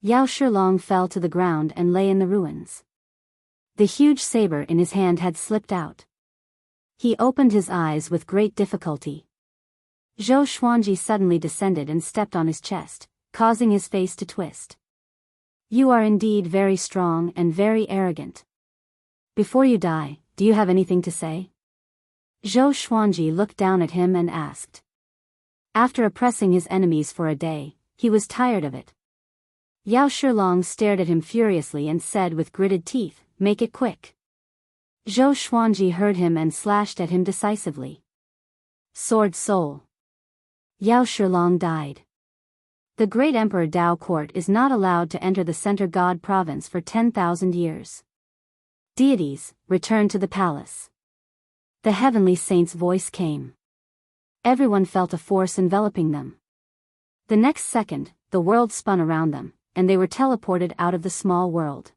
Yao Shilong fell to the ground and lay in the ruins. The huge saber in his hand had slipped out. He opened his eyes with great difficulty. Zhou Xuanji suddenly descended and stepped on his chest, causing his face to twist. "You are indeed very strong and very arrogant. Before you die, do you have anything to say?" Zhou Xuanji looked down at him and asked. After oppressing his enemies for a day, he was tired of it. Yao Shilong stared at him furiously and said with gritted teeth, "Make it quick." Zhou Xuanji heard him and slashed at him decisively. Sword Soul. Yao Shilong died. The great Emperor Dao Court is not allowed to enter the Center God province for 10,000 years. Deities, return to the palace. The heavenly saint's voice came. Everyone felt a force enveloping them. The next second, the world spun around them, and they were teleported out of the small world.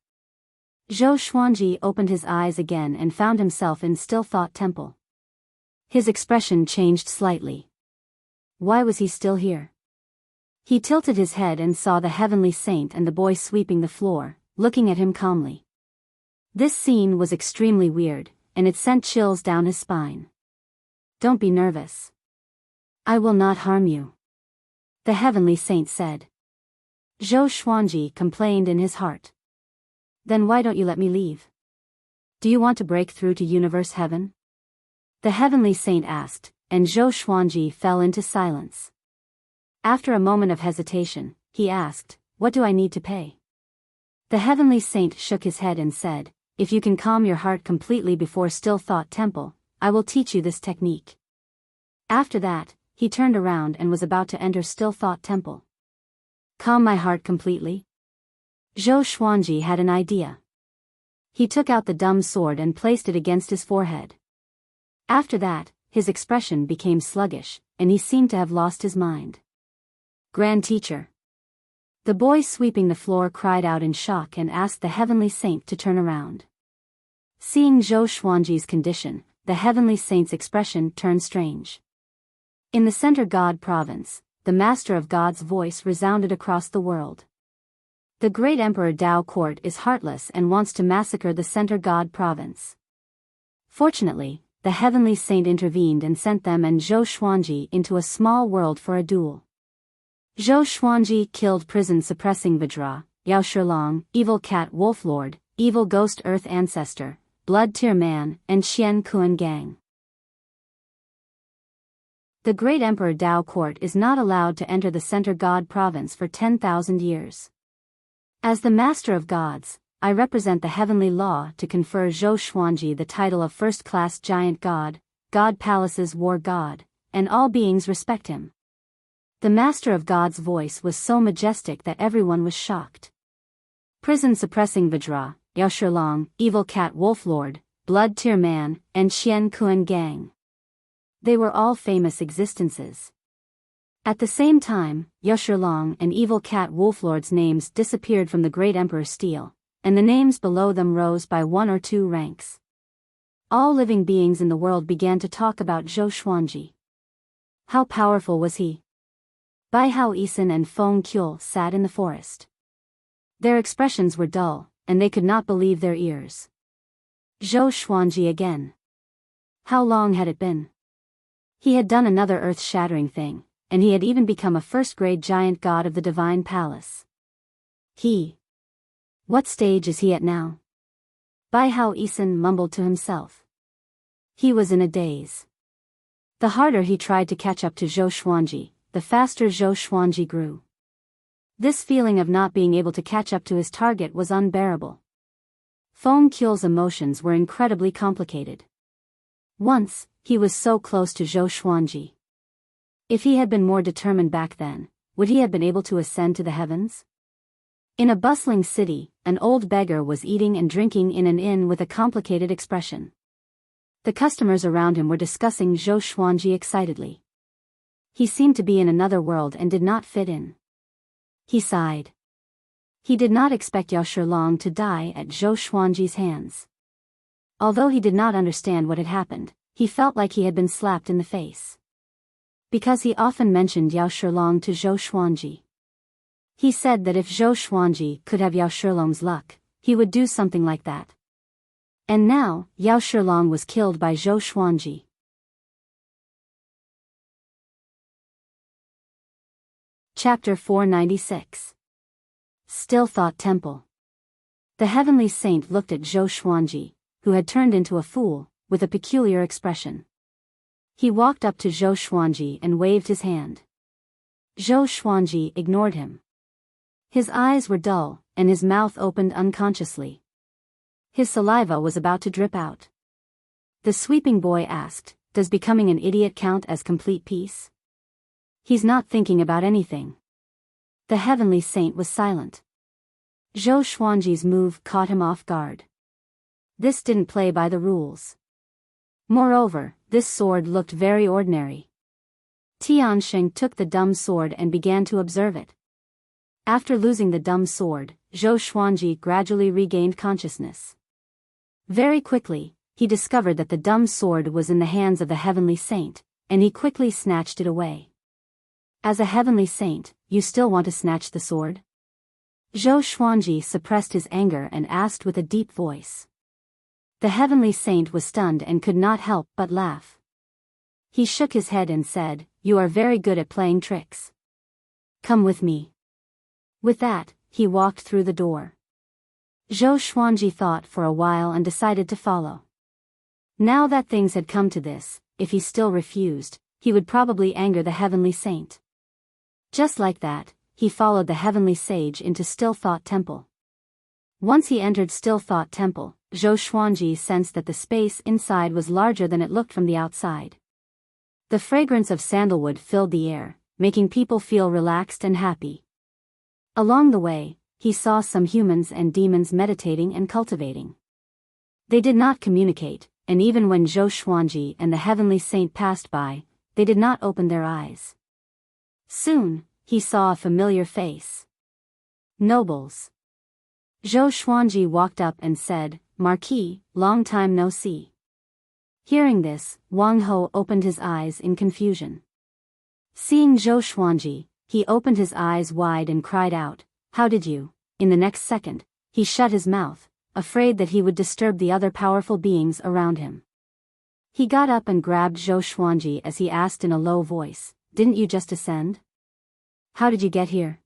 Zhou Xuanji opened his eyes again and found himself in Still Thought Temple. His expression changed slightly. Why was he still here? He tilted his head and saw the heavenly saint and the boy sweeping the floor, looking at him calmly. This scene was extremely weird, and it sent chills down his spine. "Don't be nervous. I will not harm you," the heavenly saint said. Zhou Xuanji complained in his heart. "Then why don't you let me leave? Do you want to break through to universe heaven?" the heavenly saint asked, and Zhou Xuanji fell into silence. After a moment of hesitation, he asked, "What do I need to pay?" The heavenly saint shook his head and said, "If you can calm your heart completely before Still Thought Temple, I will teach you this technique." After that, he turned around and was about to enter Still Thought Temple. "Calm my heart completely?" Zhou Xuanji had an idea. He took out the dumb sword and placed it against his forehead. After that, his expression became sluggish, and he seemed to have lost his mind. Grand Teacher. The boy sweeping the floor cried out in shock and asked the Heavenly Saint to turn around. Seeing Zhou Xuanji's condition, the Heavenly Saint's expression turned strange. In the Center God province, the Master of God's voice resounded across the world. The great Emperor Dao Court is heartless and wants to massacre the Center God province. Fortunately, the Heavenly Saint intervened and sent them and Zhou Xuanji into a small world for a duel. Zhou Xuanji killed prison-suppressing Vajra, Yao Shilong, evil cat wolf lord, evil ghost earth ancestor, blood tear man, and Xian Kuan gang. The great Emperor Dao Court is not allowed to enter the Center God province for 10,000 years. As the Master of Gods, I represent the heavenly law to confer Zhou Xuanji the title of first-class giant god, God Palace's war god, and all beings respect him. The Master of God's voice was so majestic that everyone was shocked. Prison-suppressing Vajra, Yao Shilong, evil cat wolf lord, blood tear man, and Xian Kuan gang. They were all famous existences. At the same time, Yao Shilong and evil cat wolflord's names disappeared from the great Emperor's stele, and the names below them rose by 1 or 2 ranks. All living beings in the world began to talk about Zhou Xuanji. How powerful was he? Biyao Isan and Feng Qiu sat in the forest. Their expressions were dull, and they could not believe their ears. Zhou Xuanji again. How long had it been? He had done another earth-shattering thing, and he had even become a first-grade giant god of the divine palace. What stage is he at now? Biyao Isan mumbled to himself. He was in a daze. The harder he tried to catch up to Zhou Xuanji, the faster Zhou Xuanji grew. This feeling of not being able to catch up to his target was unbearable. Feng Qiu's emotions were incredibly complicated. Once, he was so close to Zhou Xuanji. If he had been more determined back then, would he have been able to ascend to the heavens? In a bustling city, an old beggar was eating and drinking in an inn with a complicated expression. The customers around him were discussing Zhou Xuanji excitedly. He seemed to be in another world and did not fit in. He sighed. He did not expect Yao Shilong to die at Zhou Xuanji's hands. Although he did not understand what had happened, he felt like he had been slapped in the face. Because he often mentioned Yao Shilong to Zhou Xuanji. He said that if Zhou Xuanji could have Yao Shilong's luck, he would do something like that. And now, Yao Shilong was killed by Zhou Xuanji. Chapter 496. Still Thought Temple. The Heavenly Saint looked at Zhou Xuanji, who had turned into a fool, with a peculiar expression. He walked up to Zhou Xuanji and waved his hand. Zhou Xuanji ignored him. His eyes were dull, and his mouth opened unconsciously. His saliva was about to drip out. The sweeping boy asked, "Does becoming an idiot count as complete peace?" "He's not thinking about anything." The Heavenly Saint was silent. Zhou Xuanji's move caught him off guard. This didn't play by the rules. Moreover, this sword looked very ordinary. Tiansheng took the dumb sword and began to observe it. After losing the dumb sword, Zhou Xuanji gradually regained consciousness. Very quickly, he discovered that the dumb sword was in the hands of the Heavenly Saint, and he quickly snatched it away. As a Heavenly Saint, you still want to snatch the sword? Zhou Xuanji suppressed his anger and asked with a deep voice. The Heavenly Saint was stunned and could not help but laugh. He shook his head and said, "You are very good at playing tricks. Come with me." With that, he walked through the door. Zhou Xuanji thought for a while and decided to follow. Now that things had come to this, if he still refused, he would probably anger the Heavenly Saint. Just like that, he followed the Heavenly Sage into Still Thought Temple. Once he entered Still Thought Temple, Zhou Xuanji sensed that the space inside was larger than it looked from the outside. The fragrance of sandalwood filled the air, making people feel relaxed and happy. Along the way, he saw some humans and demons meditating and cultivating. They did not communicate, and even when Zhou Xuanji and the heavenly saint passed by, they did not open their eyes. Soon, he saw a familiar face. Nobles. Zhou Xuanji walked up and said, "Marquis, long time no see." Hearing this, Wang Ho opened his eyes in confusion. Seeing Zhou Xuanji, he opened his eyes wide and cried out, "How did you?" In the next second, he shut his mouth, afraid that he would disturb the other powerful beings around him. He got up and grabbed Zhou Xuanji as he asked in a low voice, "Didn't you just ascend? How did you get here?"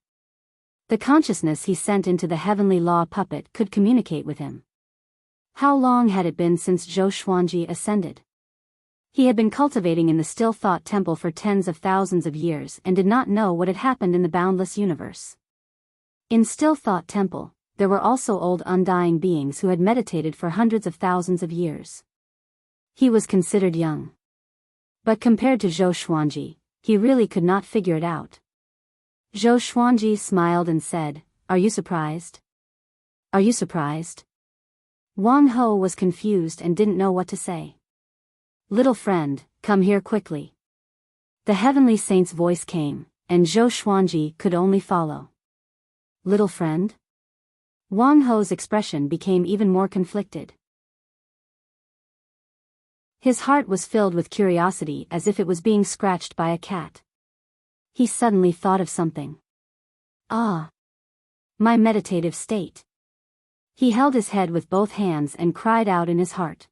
The consciousness he sent into the heavenly law puppet could communicate with him. How long had it been since Zhou Xuanji ascended? He had been cultivating in the Still Thought Temple for tens of thousands of years and did not know what had happened in the boundless universe. In Still Thought Temple, there were also old undying beings who had meditated for hundreds of thousands of years. He was considered young. But compared to Zhou Xuanji, he really could not figure it out. Zhou Xuanji smiled and said, "Are you surprised? Are you surprised?" Wang Ho was confused and didn't know what to say. "Little friend, come here quickly." The heavenly saint's voice came, and Zhou Xuanji could only follow. "Little friend?" Wang Ho's expression became even more conflicted. His heart was filled with curiosity as if it was being scratched by a cat. He suddenly thought of something. "Ah! My meditative state." He held his head with both hands and cried out in his heart.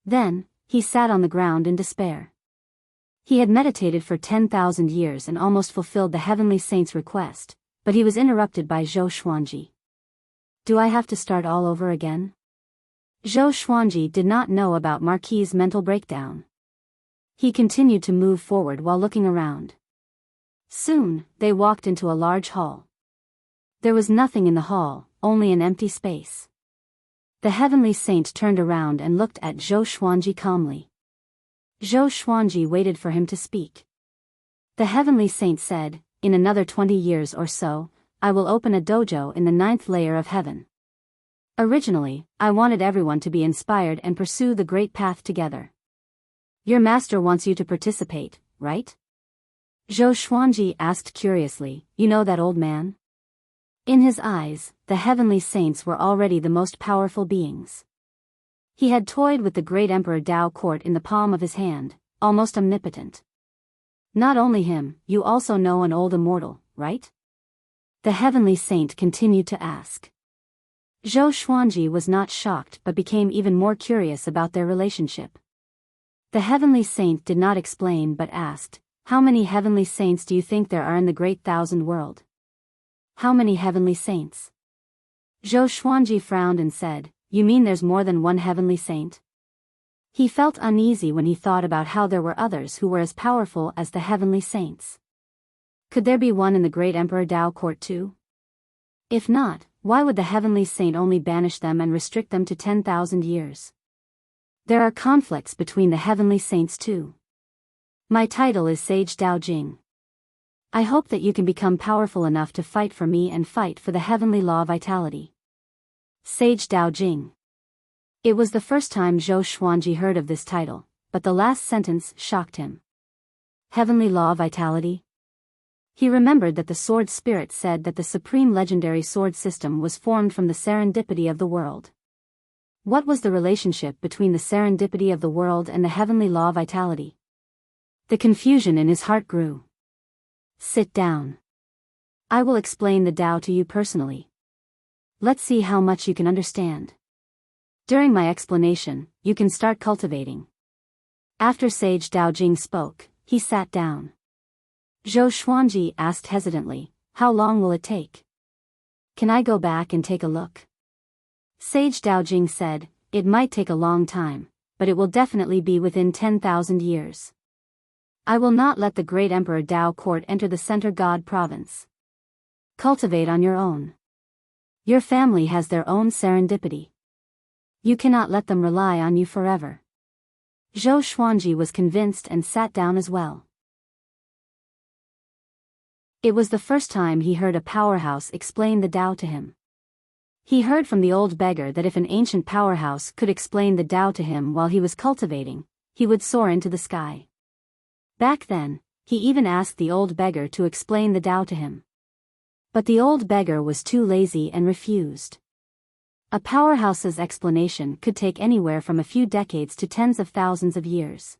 Then, he sat on the ground in despair. He had meditated for 10,000 years and almost fulfilled the heavenly saint's request, but he was interrupted by Zhou Xuanji. "Do I have to start all over again?" Zhou Xuanji did not know about Marquis' mental breakdown. He continued to move forward while looking around. Soon, they walked into a large hall. There was nothing in the hall, only an empty space. The heavenly saint turned around and looked at Zhou Xuanji calmly. Zhou Xuanji waited for him to speak. The heavenly saint said, "In another 20 years or so, I will open a dojo in the 9th layer of heaven. Originally, I wanted everyone to be inspired and pursue the great path together. Your master wants you to participate, right?" Zhou Xuanji asked curiously, "You know that old man?" In his eyes, the heavenly saints were already the most powerful beings. He had toyed with the great Emperor Dao court in the palm of his hand, almost omnipotent. "Not only him, you also know an old immortal, right?" The heavenly saint continued to ask. Zhou Xuanji was not shocked but became even more curious about their relationship. The heavenly saint did not explain but asked, "How many heavenly saints do you think there are in the great thousand world?" "How many heavenly saints?" Zhou Xuanji frowned and said, "You mean there's more than one heavenly saint?" He felt uneasy when he thought about how there were others who were as powerful as the heavenly saints. Could there be one in the great Emperor Dao court too? If not, why would the heavenly saint only banish them and restrict them to 10,000 years? There are conflicts between the heavenly saints too. My title is Sage Dao Jing. I hope that you can become powerful enough to fight for me and fight for the heavenly law vitality. Sage Dao Jing. It was the first time Zhou Xuanji heard of this title, but the last sentence shocked him. Heavenly law vitality? He remembered that the sword spirit said that the supreme legendary sword system was formed from the serendipity of the world. What was the relationship between the serendipity of the world and the heavenly law vitality? The confusion in his heart grew. "Sit down. I will explain the Tao to you personally. Let's see how much you can understand. During my explanation, you can start cultivating." After Sage Dao Jing spoke, he sat down. Zhou Xuanji asked hesitantly, "How long will it take? Can I go back and take a look?" Sage Dao Jing said, "It might take a long time, but it will definitely be within 10,000 years. I will not let the great Emperor Dao court enter the Center God province. Cultivate on your own. Your family has their own serendipity. You cannot let them rely on you forever." Zhou Xuanji was convinced and sat down as well. It was the first time he heard a powerhouse explain the Tao to him. He heard from the old beggar that if an ancient powerhouse could explain the Tao to him while he was cultivating, he would soar into the sky. Back then, he even asked the old beggar to explain the Tao to him. But the old beggar was too lazy and refused. A powerhouse's explanation could take anywhere from a few decades to tens of thousands of years.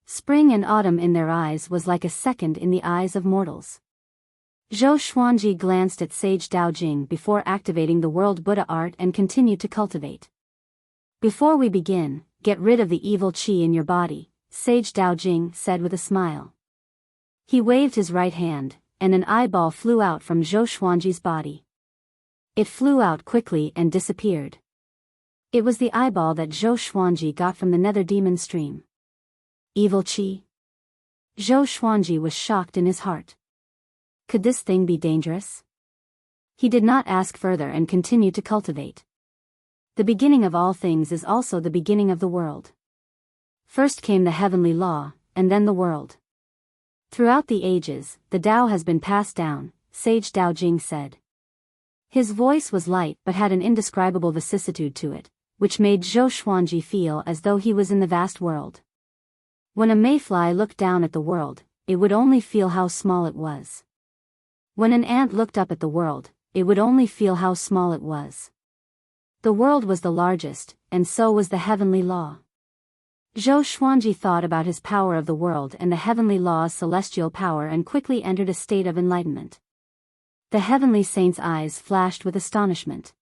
Spring and autumn in their eyes was like a second in the eyes of mortals. Zhou Xuanji glanced at Sage Dao Jing before activating the World Buddha art and continued to cultivate. Before we begin, get rid of the evil qi in your body, Sage Dao Jing said with a smile. He waved his right hand, and an eyeball flew out from Zhou Xuanji's body. It flew out quickly and disappeared. It was the eyeball that Zhou Xuanji got from the Nether Demon Stream. Evil qi? Zhou Xuanji was shocked in his heart. Could this thing be dangerous? He did not ask further and continued to cultivate. The beginning of all things is also the beginning of the world. First came the heavenly law, and then the world. Throughout the ages, the Tao has been passed down, Sage Dao Jing said. His voice was light but had an indescribable vicissitude to it, which made Zhou Xuanji feel as though he was in the vast world. When a mayfly looked down at the world, it would only feel how small it was. When an ant looked up at the world, it would only feel how small it was. The world was the largest, and so was the heavenly law. Zhou Xuanji thought about his power of the world and the heavenly law's celestial power and quickly entered a state of enlightenment. The heavenly saint's eyes flashed with astonishment.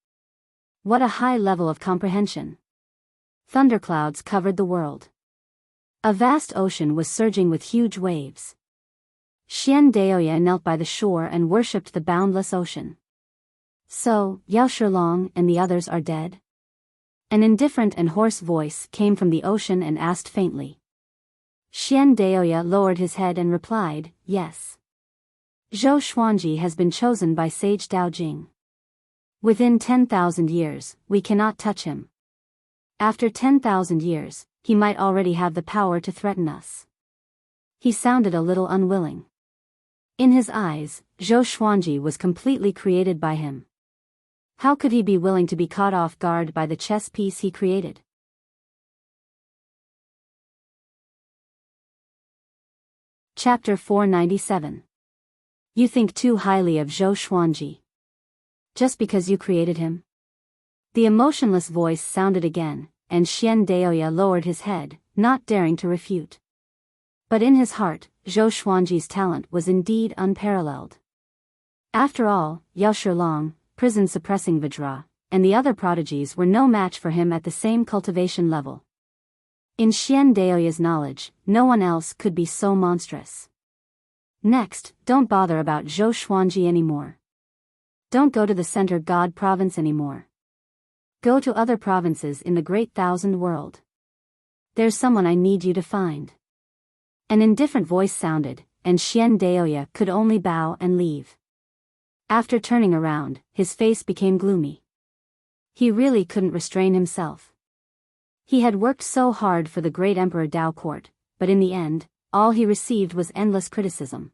What a high level of comprehension! Thunderclouds covered the world. A vast ocean was surging with huge waves. Xian Daoya knelt by the shore and worshipped the boundless ocean. So, Yao Shilong and the others are dead? An indifferent and hoarse voice came from the ocean and asked faintly. Xian Daoya lowered his head and replied, yes. Zhou Xuanji has been chosen by Sage Dao Jing. Within 10,000 years, we cannot touch him. After 10,000 years, he might already have the power to threaten us. He sounded a little unwilling. In his eyes, Zhou Xuanji was completely created by him. How could he be willing to be caught off guard by the chess piece he created? Chapter 497. You think too highly of Zhou Xuanji. Just because you created him? The emotionless voice sounded again, and Xian Daoya lowered his head, not daring to refute. But in his heart, Zhou Xuanji's talent was indeed unparalleled. After all, Yao Shilong, prison-suppressing Vajra, and the other prodigies were no match for him at the same cultivation level. In Xian Daoya's knowledge, no one else could be so monstrous. Next, don't bother about Zhou Xuanji anymore. Don't go to the Center God province anymore. Go to other provinces in the Great Thousand World. There's someone I need you to find. An indifferent voice sounded, and Xian Daoya could only bow and leave. After turning around, his face became gloomy. He really couldn't restrain himself. He had worked so hard for the great Emperor Dao Court, but in the end, all he received was endless criticism.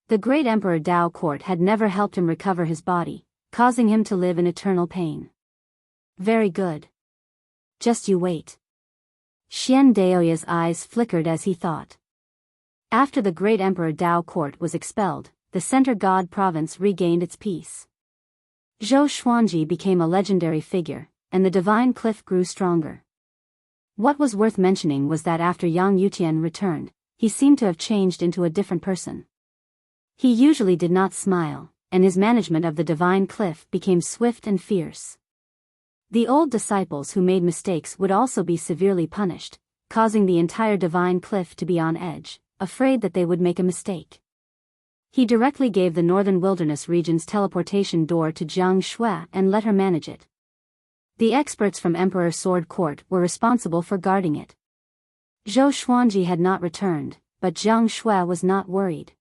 The great Emperor Dao Court had never helped him recover his body, causing him to live in eternal pain. Very good. Just you wait. Xian Daoya's eyes flickered as he thought. After the great Emperor Dao Court was expelled, the Center God province regained its peace. Zhou Xuanji became a legendary figure, and the divine cliff grew stronger. What was worth mentioning was that after Yang Yutian returned, he seemed to have changed into a different person. He usually did not smile, and his management of the divine cliff became swift and fierce. The old disciples who made mistakes would also be severely punished, causing the entire divine cliff to be on edge, afraid that they would make a mistake. He directly gave the northern wilderness region's teleportation door to Jiang Shui and let her manage it. The experts from Emperor Sword Court were responsible for guarding it. Zhou Xuanji had not returned, but Jiang Shui was not worried.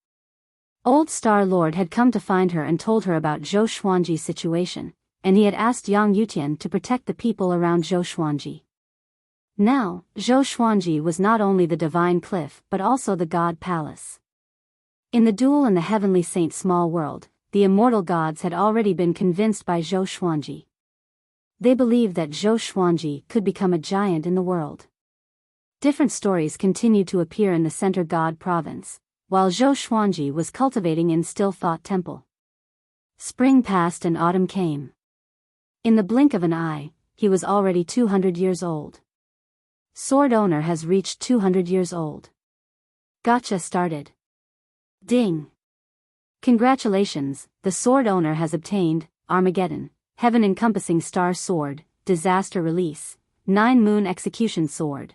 Old Star Lord had come to find her and told her about Zhou Xuanji's situation, and he had asked Yang Yutian to protect the people around Zhou Xuanji. Now, Zhou Xuanji was not only the divine cliff but also the God palace. In the duel in the Heavenly Saint's small world, the immortal gods had already been convinced by Zhou Xuanji. They believed that Zhou Xuanji could become a giant in the world. Different stories continued to appear in the Center God province, while Zhou Xuanji was cultivating in Still Thought Temple. Spring passed and autumn came. In the blink of an eye, he was already 200 years old. Sword owner has reached 200 years old. Gotcha started. Ding. Congratulations, the sword owner has obtained Armageddon, heaven-encompassing star sword, disaster release, 9-moon execution sword.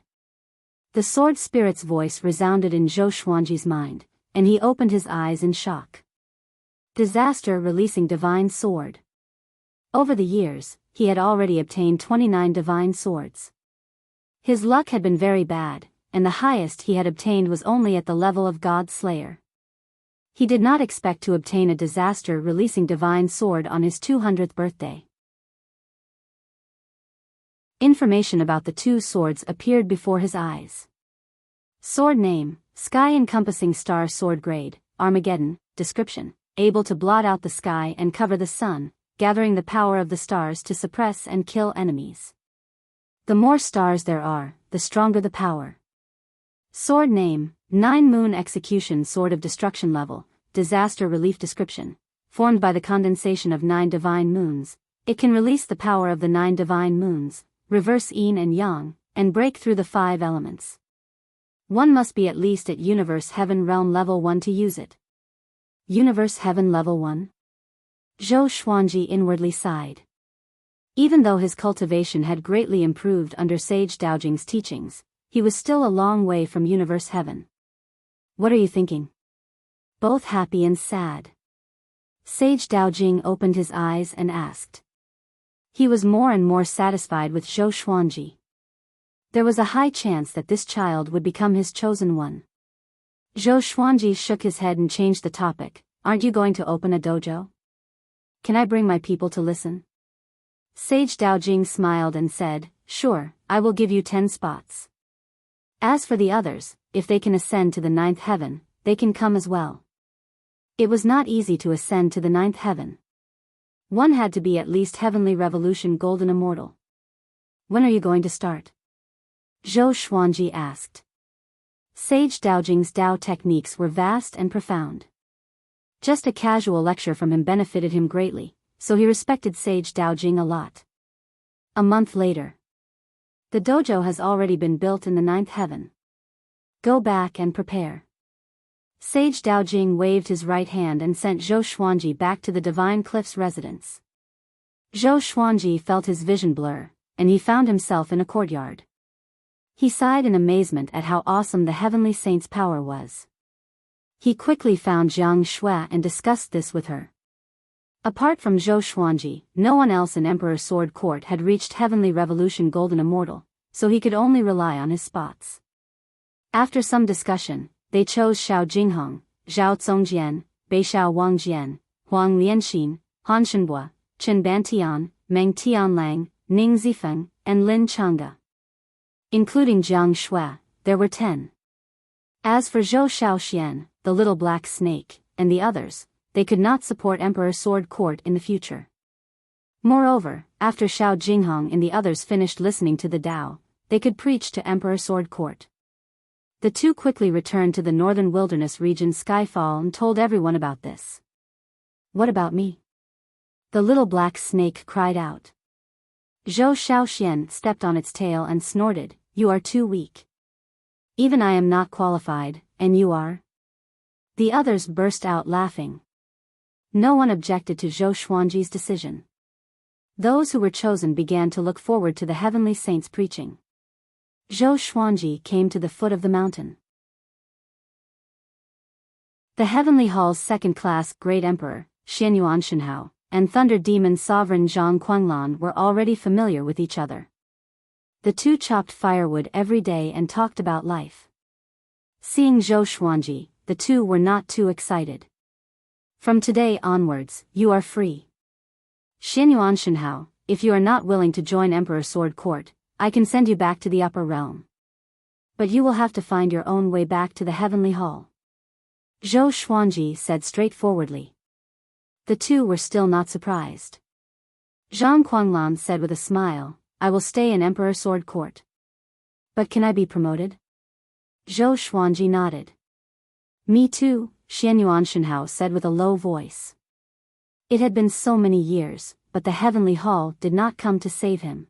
The sword spirit's voice resounded in Zhou Xuanji's mind, and he opened his eyes in shock. Disaster releasing divine sword. Over the years, he had already obtained 29 divine swords. His luck had been very bad, and the highest he had obtained was only at the level of God Slayer. He did not expect to obtain a disaster-releasing divine sword on his 200th birthday. Information about the two swords appeared before his eyes. Sword name, Sky-encompassing star sword grade, Armageddon, description, able to blot out the sky and cover the sun, gathering the power of the stars to suppress and kill enemies. The more stars there are, the stronger the power. Sword name, 9-moon execution sword of destruction level, disaster relief description, formed by the condensation of 9 divine moons, it can release the power of the 9 divine moons, reverse yin and yang, and break through the 5 elements. One must be at least at Universe Heaven Realm Level 1 to use it. Universe Heaven Level 1? Zhou Xuanji inwardly sighed. Even though his cultivation had greatly improved under Sage Daojing's teachings, he was still a long way from Universe Heaven. What are you thinking? Both happy and sad. Sage Daojing opened his eyes and asked. He was more and more satisfied with Zhou Xuanji. There was a high chance that this child would become his chosen one. Zhou Xuanji shook his head and changed the topic. Aren't you going to open a dojo? Can I bring my people to listen? Sage Daojing smiled and said, sure, I will give you 10 spots. As for the others, if they can ascend to the 9th heaven, they can come as well. It was not easy to ascend to the 9th heaven. One had to be at least Heavenly Revolution Golden Immortal. When are you going to start? Zhou Xuanji asked. Sage Daojing's Dao techniques were vast and profound. Just a casual lecture from him benefited him greatly, so he respected Sage Daojing a lot. A month later. The dojo has already been built in the 9th heaven. Go back and prepare. Sage Daojing waved his right hand and sent Zhou Xuanji back to the Divine Cliff's residence. Zhou Xuanji felt his vision blur, and he found himself in a courtyard. He sighed in amazement at how awesome the Heavenly Saint's power was. He quickly found Jiang Shui and discussed this with her. Apart from Zhou Xuanji, no one else in Emperor Sword Court had reached Heavenly Revolution Golden Immortal, so he could only rely on his spots. After some discussion, they chose Xiao Jinghong, Zhao Congjian, Beixiao Wangjian, Huang Lianxin, Han Shenbua, Chen Bantian, Meng Tianlang, Ning Zifeng, and Lin Changge. Including Jiang Shui, there were 10. As for Zhou Shaoxian, the little black snake, and the others, they could not support Emperor Sword Court in the future. Moreover, after Xiao Jinghong and the others finished listening to the Tao, they could preach to Emperor Sword Court. The two quickly returned to the northern wilderness region Skyfall and told everyone about this. What about me? The little black snake cried out. Zhou Shaoxian stepped on its tail and snorted, you are too weak. Even I am not qualified, and you are? The others burst out laughing. No one objected to Zhou Xuanji's decision. Those who were chosen began to look forward to the Heavenly Saint's preaching. Zhou Xuanji came to the foot of the mountain. The Heavenly Hall's second-class Great Emperor, Xianyuan Shenhao, and Thunder Demon Sovereign Zhang Quanglan were already familiar with each other. The two chopped firewood every day and talked about life. Seeing Zhou Xuanji, the two were not too excited. From today onwards, you are free. Xianyuan Shenhao, if you are not willing to join Emperor Sword Court, I can send you back to the upper realm. But you will have to find your own way back to the Heavenly Hall. Zhou Xuanji said straightforwardly. The two were still not surprised. Zhang Guanglan said with a smile, I will stay in Emperor Sword Court. But can I be promoted? Zhou Xuanji nodded. Me too, Xianyuan Shenhao said with a low voice. It had been so many years, but the Heavenly Hall did not come to save him.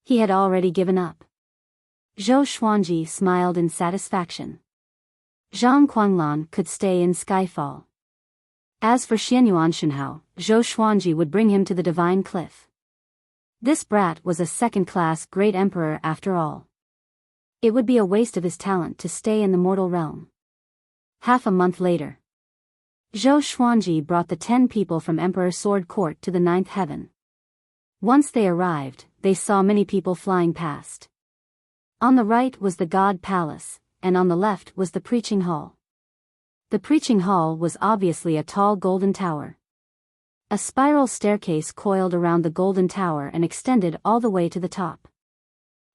He had already given up. Zhou Xuanji smiled in satisfaction. Zhang Guanglan could stay in Skyfall. As for Xianyuan Shenhao, Zhou Xuanji would bring him to the Divine Cliff. This brat was a second-class great emperor after all. It would be a waste of his talent to stay in the mortal realm. Half a month later, Zhou Xuanji brought the 10 people from Emperor Sword Court to the 9th heaven. Once they arrived, they saw many people flying past. On the right was the God Palace, and on the left was the Preaching Hall. The Preaching Hall was obviously a tall golden tower. A spiral staircase coiled around the golden tower and extended all the way to the top.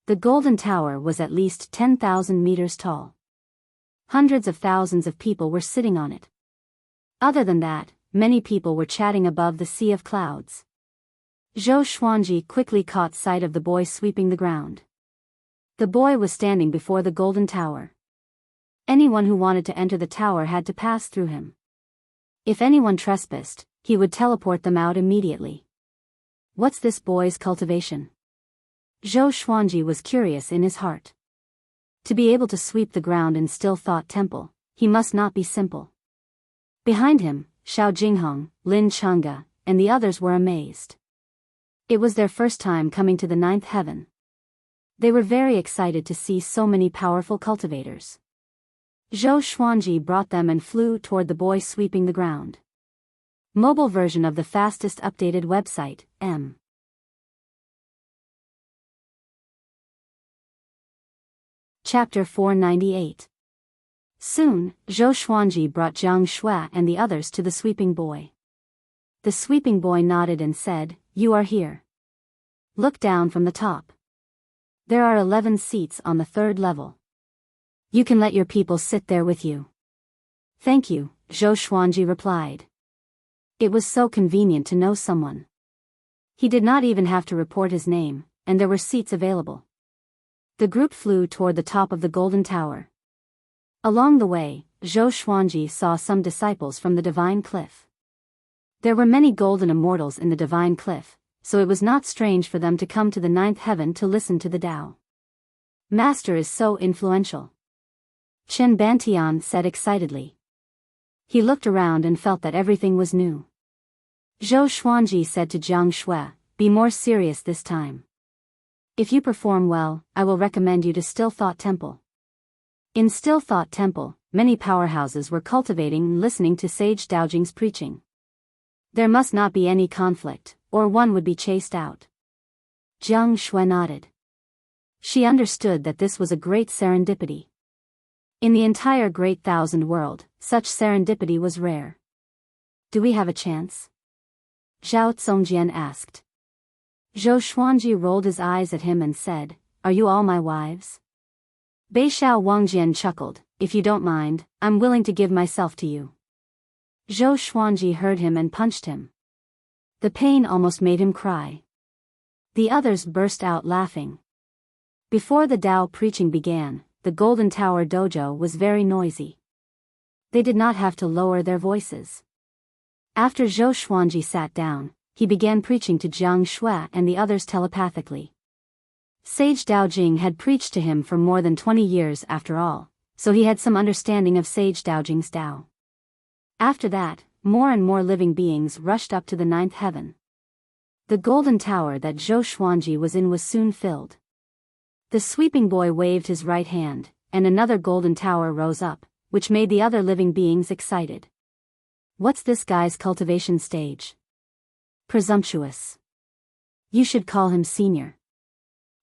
The golden tower was at least 10,000 meters tall. Hundreds of thousands of people were sitting on it. Other than that, many people were chatting above the sea of clouds. Zhou Xuanji quickly caught sight of the boy sweeping the ground. The boy was standing before the golden tower. Anyone who wanted to enter the tower had to pass through him. If anyone trespassed, he would teleport them out immediately. What's this boy's cultivation? Zhou Xuanji was curious in his heart. To be able to sweep the ground in Still Thought Temple, he must not be simple. Behind him, Xiao Jinghong, Lin Changge, and the others were amazed. It was their first time coming to the 9th heaven. They were very excited to see so many powerful cultivators. Zhou Xuanji brought them and flew toward the boy sweeping the ground. Mobile version of the fastest updated website, M. Chapter 498. Soon, Zhou Xuanji brought Jiang Shui and the others to the sweeping boy. The sweeping boy nodded and said, You are here. Look down from the top. There are 11 seats on the 3rd level. You can let your people sit there with you. Thank you, Zhou Xuanji replied. It was so convenient to know someone. He did not even have to report his name, and there were seats available. The group flew toward the top of the golden tower. Along the way, Zhou Xuanji saw some disciples from the Divine Cliff. There were many golden immortals in the Divine Cliff, so it was not strange for them to come to the 9th heaven to listen to the Tao. Master is so influential. Chen Bantian said excitedly. He looked around and felt that everything was new. Zhou Xuanji said to Jiang Shui, Be more serious this time. If you perform well, I will recommend you to Still Thought Temple. In Still Thought Temple, many powerhouses were cultivating and listening to Sage Daojing's preaching. There must not be any conflict, or one would be chased out. Jiang Shui nodded. She understood that this was a great serendipity. In the entire Great Thousand World, such serendipity was rare. Do we have a chance? Zhao Zongjian asked. Zhou Xuanji rolled his eyes at him and said, Are you all my wives? Beixiao Wangjian chuckled, If you don't mind, I'm willing to give myself to you. Zhou Xuanji heard him and punched him. The pain almost made him cry. The others burst out laughing. Before the Tao preaching began, the Golden Tower dojo was very noisy. They did not have to lower their voices. After Zhou Xuanji sat down, he began preaching to Jiang Shui and the others telepathically. Sage Daojing had preached to him for more than 20 years after all, so he had some understanding of Sage Daojing's Tao. After that, more and more living beings rushed up to the 9th heaven. The golden tower that Zhou Xuanji was in was soon filled. The sweeping boy waved his right hand, and another golden tower rose up, which made the other living beings excited. What's this guy's cultivation stage? Presumptuous. You should call him senior.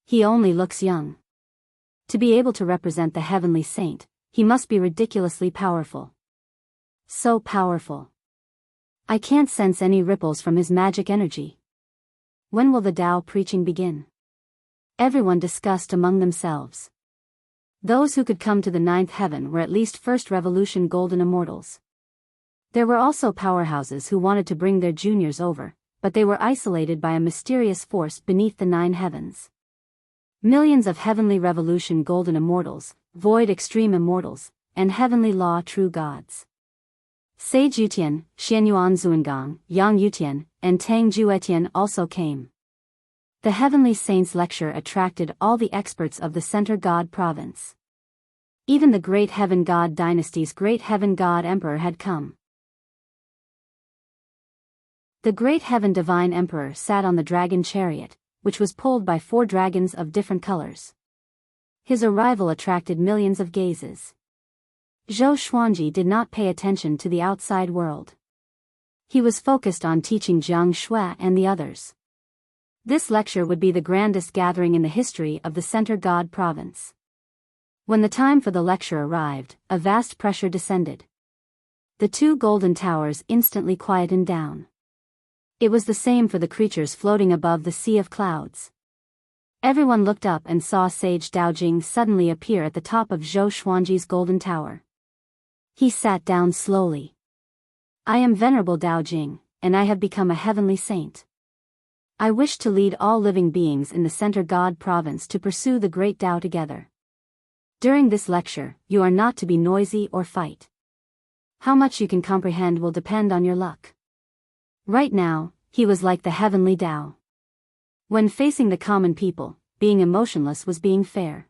He only looks young. To be able to represent the heavenly saint, he must be ridiculously powerful. So powerful. I can't sense any ripples from his magic energy. When will the Tao preaching begin? Everyone discussed among themselves. Those who could come to the ninth heaven were at least first revolution golden immortals. There were also powerhouses who wanted to bring their juniors over, but they were isolated by a mysterious force beneath the nine heavens. Millions of heavenly revolution golden immortals, void extreme immortals, and heavenly law true gods. Sage Yutian, Xianyuan Zuangang, Yang Yutian, and Tang Juetian also came. The Heavenly Saints lecture attracted all the experts of the Center God province. Even the Great Heaven God dynasty's Great Heaven God Emperor had come. The Great Heaven Divine Emperor sat on the dragon chariot, which was pulled by 4 dragons of different colors. His arrival attracted millions of gazes. Zhou Xuanji did not pay attention to the outside world. He was focused on teaching Jiang Shui and the others. This lecture would be the grandest gathering in the history of the Center God province. When the time for the lecture arrived, a vast pressure descended. The 2 golden towers instantly quietened down. It was the same for the creatures floating above the sea of clouds. Everyone looked up and saw Sage Daojing suddenly appear at the top of Zhou Xuanji's golden tower. He sat down slowly. I am Venerable Daojing, and I have become a heavenly saint. I wish to lead all living beings in the Center God province to pursue the great Tao together. During this lecture, you are not to be noisy or fight. How much you can comprehend will depend on your luck. Right now, he was like the heavenly Tao. When facing the common people, being emotionless was being fair.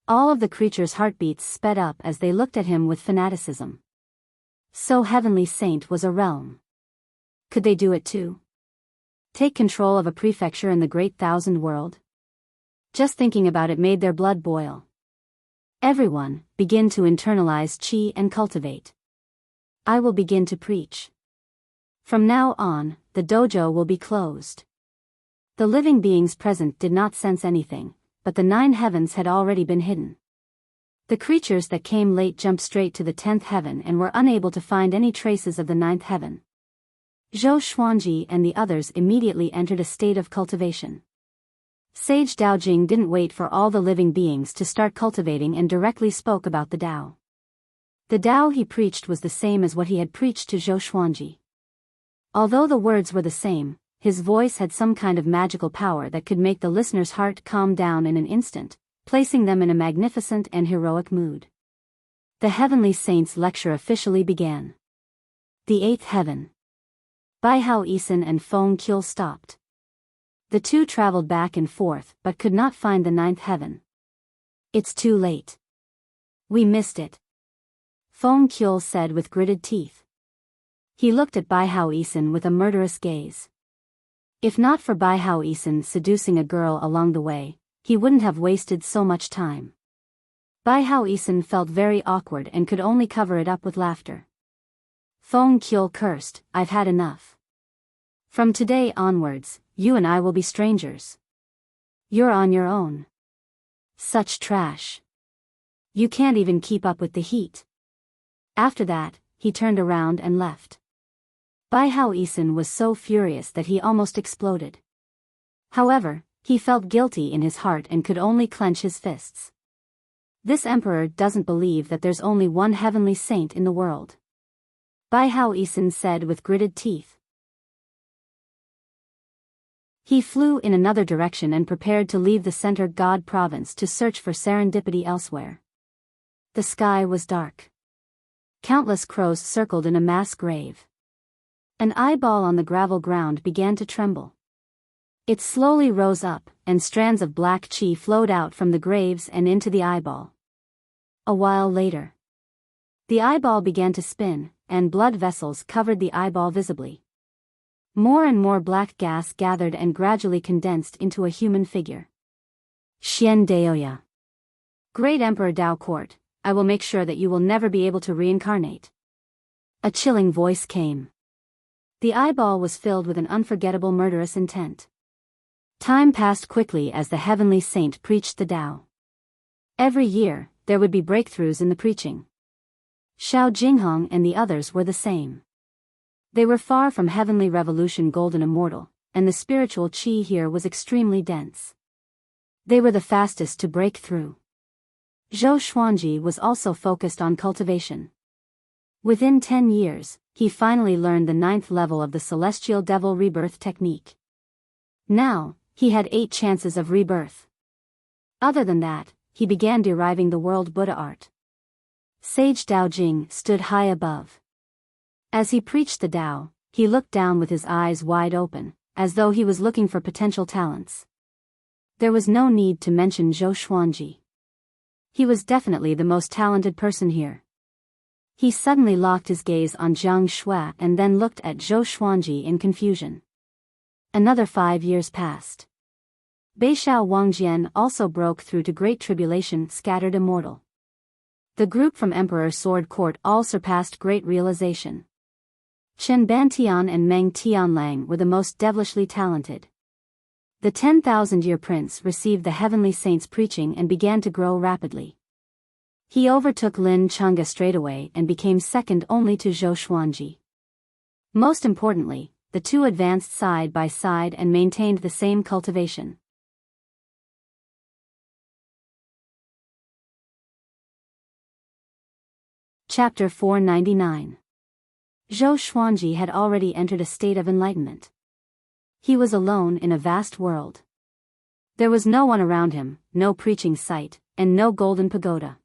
All of the creatures' heartbeats sped up as they looked at him with fanaticism. So Heavenly Saint was a realm. Could they do it too? Take control of a prefecture in the great thousand world? Just thinking about it made their blood boil. Everyone, begin to internalize qi and cultivate. I will begin to preach. From now on, the dojo will be closed. The living beings present did not sense anything, but the 9 heavens had already been hidden. The creatures that came late jumped straight to the 10th heaven and were unable to find any traces of the 9th heaven. Zhou Xuanji and the others immediately entered a state of cultivation. Sage Daojing didn't wait for all the living beings to start cultivating and directly spoke about the Tao. The Tao he preached was the same as what he had preached to Zhou Xuanji. Although the words were the same, his voice had some kind of magical power that could make the listener's heart calm down in an instant, placing them in a magnificent and heroic mood. The Heavenly Saints lecture officially began. The 8th heaven. Biyao Yisan and Feng Qiu stopped. The 2 traveled back and forth but could not find the 9th heaven. It's too late. We missed it. Feng Qiu said with gritted teeth. He looked at Biyao Yisan with a murderous gaze. If not for Biyao Yisan seducing a girl along the way, he wouldn't have wasted so much time. Biyao Yisan felt very awkward and could only cover it up with laughter. Feng Qiu cursed, I've had enough. From today onwards, you and I will be strangers. You're on your own. Such trash. You can't even keep up with the heat. After that, he turned around and left. Biyao Yisan was so furious that he almost exploded. However, he felt guilty in his heart and could only clench his fists. This emperor doesn't believe that there's only one heavenly saint in the world. Biyao Yisan said with gritted teeth. He flew in another direction and prepared to leave the Center God province to search for serendipity elsewhere. The sky was dark. Countless crows circled in a mass grave. An eyeball on the gravel ground began to tremble. It slowly rose up, and strands of black qi flowed out from the graves and into the eyeball. A while later, the eyeball began to spin, and blood vessels covered the eyeball visibly. More and more black gas gathered and gradually condensed into a human figure. Xian Daoya. Great Emperor Dao Court, I will make sure that you will never be able to reincarnate. A chilling voice came. The eyeball was filled with an unforgettable murderous intent. Time passed quickly as the heavenly saint preached the Tao. Every year, there would be breakthroughs in the preaching. Xiao Jinghong and the others were the same. They were far from heavenly revolution golden immortal, and the spiritual qi here was extremely dense. They were the fastest to break through. Zhou Xuanji was also focused on cultivation. Within 10 years, he finally learned the 9th level of the Celestial Devil Rebirth technique. Now, he had 8 chances of rebirth. Other than that, he began deriving the world Buddha art. Sage Dao Jing stood high above. As he preached the Tao, he looked down with his eyes wide open, as though he was looking for potential talents. There was no need to mention Zhou Xuanji. He was definitely the most talented person here. He suddenly locked his gaze on Jiang Shui and then looked at Zhou Xuanji in confusion. Another 5 years passed. Beixiao Wangjian also broke through to Great Tribulation, scattered immortal. The group from Emperor Sword Court all surpassed great realization. Chen Bantian and Meng Tianlang were the most devilishly talented. The 10,000-year prince received the heavenly saints' preaching and began to grow rapidly. He overtook Lin Chunga straightaway and became second only to Zhou Xuanji. Most importantly, the two advanced side by side and maintained the same cultivation. Chapter 499. Zhou Xuanji had already entered a state of enlightenment. He was alone in a vast world. There was no one around him, no preaching site, and no golden pagoda.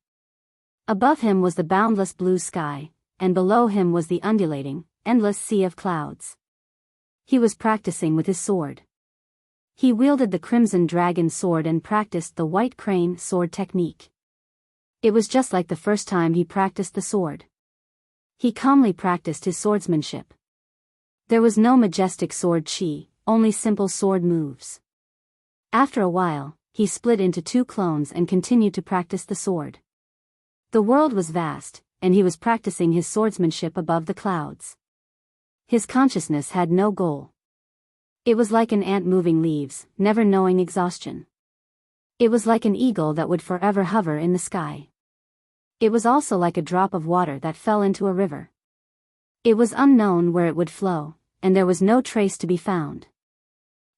Above him was the boundless blue sky, and below him was the undulating, endless sea of clouds. He was practicing with his sword. He wielded the crimson dragon sword and practiced the white crane sword technique. It was just like the first time he practiced the sword. He calmly practiced his swordsmanship. There was no majestic sword chi, only simple sword moves. After a while, he split into 2 clones and continued to practice the sword. The world was vast, and he was practicing his swordsmanship above the clouds. His consciousness had no goal. It was like an ant moving leaves, never knowing exhaustion. It was like an eagle that would forever hover in the sky. It was also like a drop of water that fell into a river. It was unknown where it would flow, and there was no trace to be found.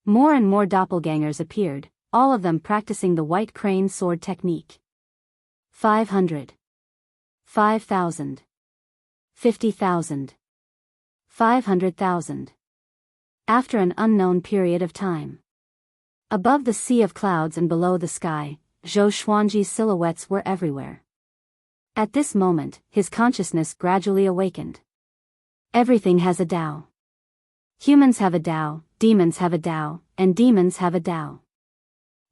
More and more doppelgangers appeared, all of them practicing the white crane sword technique. 500. 5,000. 50,000. 500,000. After an unknown period of time. Above the sea of clouds and below the sky, Zhou Xuanji's silhouettes were everywhere. At this moment, his consciousness gradually awakened. Everything has a Tao. Humans have a Tao, demons have a Tao, and demons have a Tao.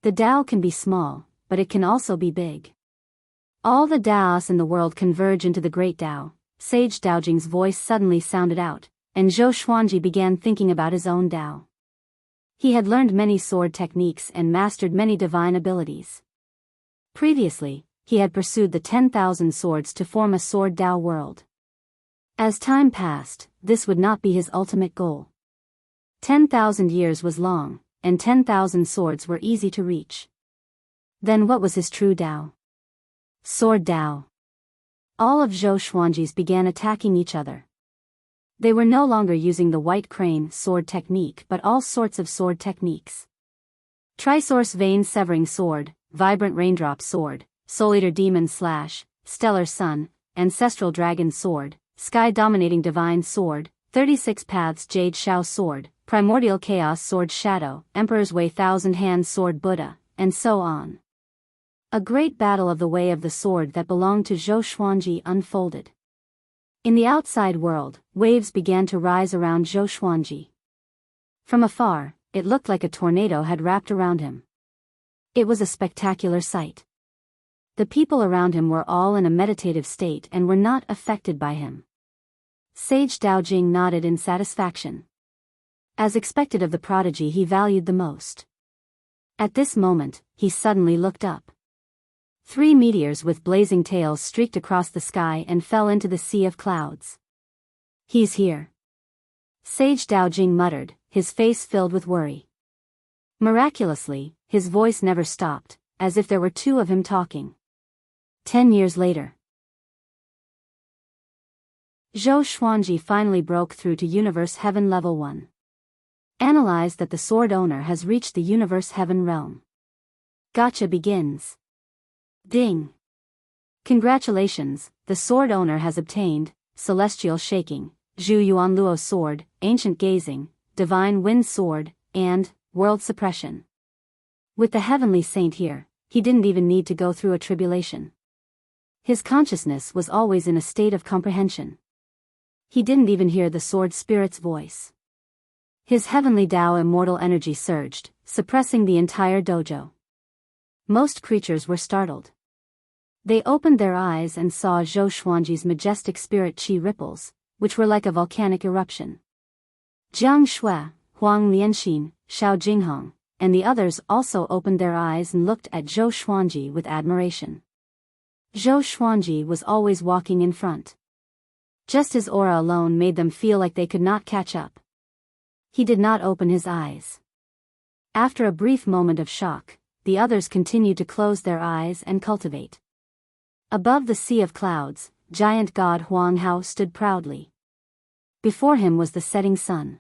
The Tao can be small, but it can also be big. All the Taos in the world converge into the great Tao. Sage Daojing's voice suddenly sounded out, and Zhou Xuanji began thinking about his own Tao. He had learned many sword techniques and mastered many divine abilities. Previously, he had pursued the 10,000 swords to form a sword Tao world. As time passed, this would not be his ultimate goal. 10,000 years was long, and 10,000 swords were easy to reach. Then what was his true Tao? Sword Tao. All of Zhou Xuanji's began attacking each other. They were no longer using the white crane sword technique but all sorts of sword techniques. Trisource vein severing sword, vibrant raindrop sword, soul eater demon slash, stellar sun, ancestral dragon sword, sky dominating divine sword, 36 paths jade shao sword, primordial chaos sword shadow, emperor's way thousand hands sword Buddha, and so on. A great battle of the way of the sword that belonged to Zhou Xuanji unfolded. In the outside world, waves began to rise around Zhou Xuanji. From afar, it looked like a tornado had wrapped around him. It was a spectacular sight. The people around him were all in a meditative state and were not affected by him. Sage Daojing nodded in satisfaction. As expected of the prodigy he valued the most. At this moment, he suddenly looked up. 3 meteors with blazing tails streaked across the sky and fell into the sea of clouds. He's here. Sage Daojing muttered, his face filled with worry. Miraculously, his voice never stopped, as if there were 2 of him talking. 10 years later. Zhou Xuanji finally broke through to Universe Heaven Level 1. Analyze that the sword owner has reached the Universe Heaven realm. Gotcha begins. Ding. Congratulations, the sword owner has obtained, Celestial Shaking, Zhu Yuan Luo Sword, Ancient Gazing, Divine Wind Sword, and World Suppression. With the heavenly saint here, he didn't even need to go through a tribulation. His consciousness was always in a state of comprehension. He didn't even hear the sword spirit's voice. His heavenly Tao immortal energy surged, suppressing the entire dojo. Most creatures were startled. They opened their eyes and saw Zhou Xuanji's majestic spirit chi ripples, which were like a volcanic eruption. Jiang Shui, Huang Lianxin, Xiao Jinghong, and the others also opened their eyes and looked at Zhou Xuanji with admiration. Zhou Xuanji was always walking in front. Just his aura alone made them feel like they could not catch up. He did not open his eyes. After a brief moment of shock, the others continued to close their eyes and cultivate. Above the sea of clouds, giant god Huang Hao stood proudly. Before him was the setting sun.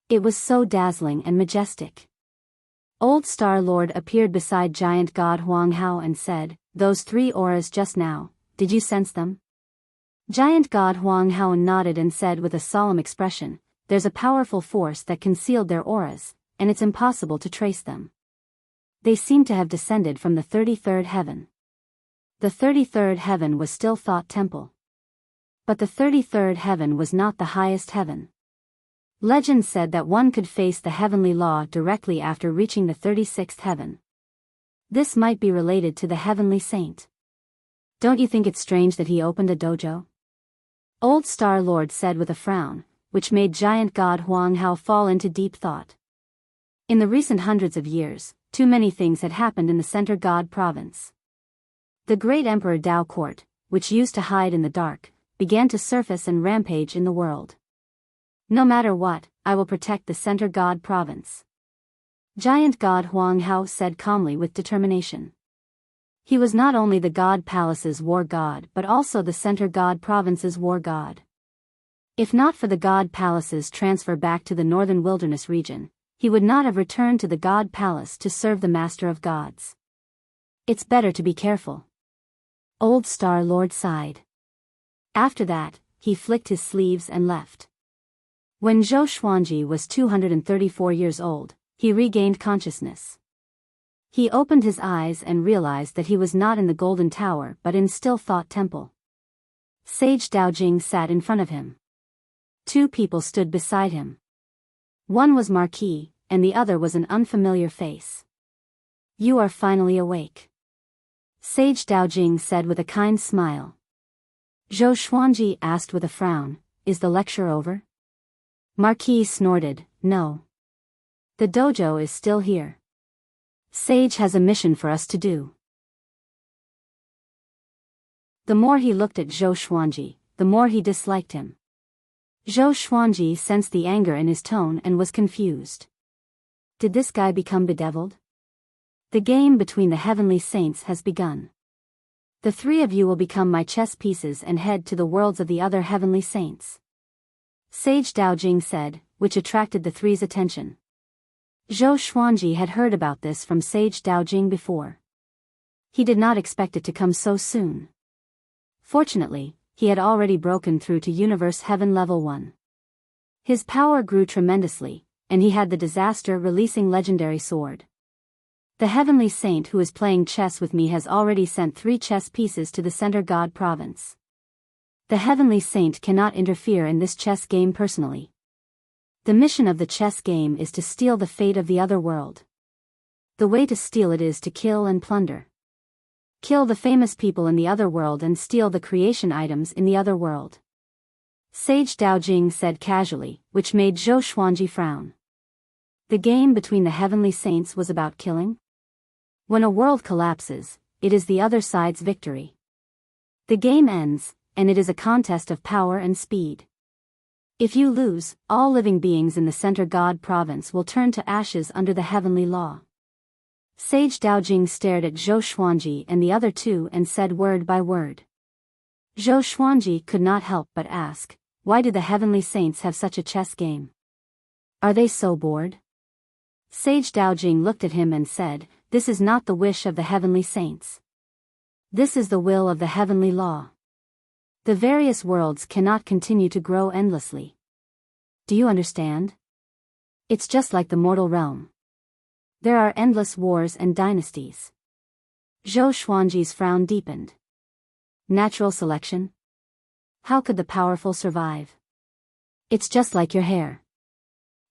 It was so dazzling and majestic. Old Star Lord appeared beside giant god Huang Hao and said, "Those three auras just now, did you sense them?" Giant god Huang Hao nodded and said with a solemn expression, "There's a powerful force that concealed their auras, and it's impossible to trace them. They seem to have descended from the 33rd heaven." The 33rd heaven was still thought temple. But the 33rd heaven was not the highest heaven. Legend said that one could face the heavenly law directly after reaching the 36th heaven. This might be related to the heavenly saint. Don't you think it's strange that he opened a dojo? Old Star Lord said with a frown, which made giant god Huang Hao fall into deep thought. In the recent hundreds of years, too many things had happened in the Center God province. The great Emperor Dao Court, which used to hide in the dark, began to surface and rampage in the world. No matter what, I will protect the Center God province. Giant God Huang Hao said calmly with determination. He was not only the God Palace's war god but also the Center God province's war god. If not for the God Palace's transfer back to the Northern Wilderness region, he would not have returned to the God Palace to serve the Master of Gods. It's better to be careful. Old Star Lord sighed. After that, he flicked his sleeves and left. When Zhou Xuanji was 234 years old, he regained consciousness. He opened his eyes and realized that he was not in the Golden Tower but in Still Thought Temple. Sage Daojing sat in front of him. Two people stood beside him. One was Marquis, and the other was an unfamiliar face. "You are finally awake," Sage Daojing said with a kind smile. Zhou Xuanji asked with a frown, "Is the lecture over?" Marquis snorted, "No. The dojo is still here. Sage has a mission for us to do." The more he looked at Zhou Xuanji, the more he disliked him. Zhou Xuanji sensed the anger in his tone and was confused. Did this guy become bedeviled? The game between the heavenly saints has begun. The three of you will become my chess pieces and head to the worlds of the other heavenly saints. Sage Daojing said, which attracted the three's attention. Zhou Xuanji had heard about this from Sage Daojing before. He did not expect it to come so soon. Fortunately, he had already broken through to Universe Heaven Level 1. His power grew tremendously, and he had the disaster-releasing legendary sword. The heavenly saint who is playing chess with me has already sent 3 chess pieces to the Center God province. The heavenly saint cannot interfere in this chess game personally. The mission of the chess game is to steal the fate of the other world. The way to steal it is to kill and plunder. Kill the famous people in the other world and steal the creation items in the other world. Sage Daojing said casually, which made Zhou Xuanji frown. The game between the heavenly saints was about killing? When a world collapses, it is the other side's victory. The game ends, and it is a contest of power and speed. If you lose, all living beings in the Center God province will turn to ashes under the heavenly law. Sage Daojing stared at Zhou Xuanji and the other two and said word by word. Zhou Xuanji could not help but ask, why do the heavenly saints have such a chess game? Are they so bored? Sage Daojing looked at him and said, this is not the wish of the heavenly saints. This is the will of the heavenly law. The various worlds cannot continue to grow endlessly. Do you understand? It's just like the mortal realm. There are endless wars and dynasties. Zhou Xuanji's frown deepened. Natural selection? How could the powerful survive? It's just like your hair.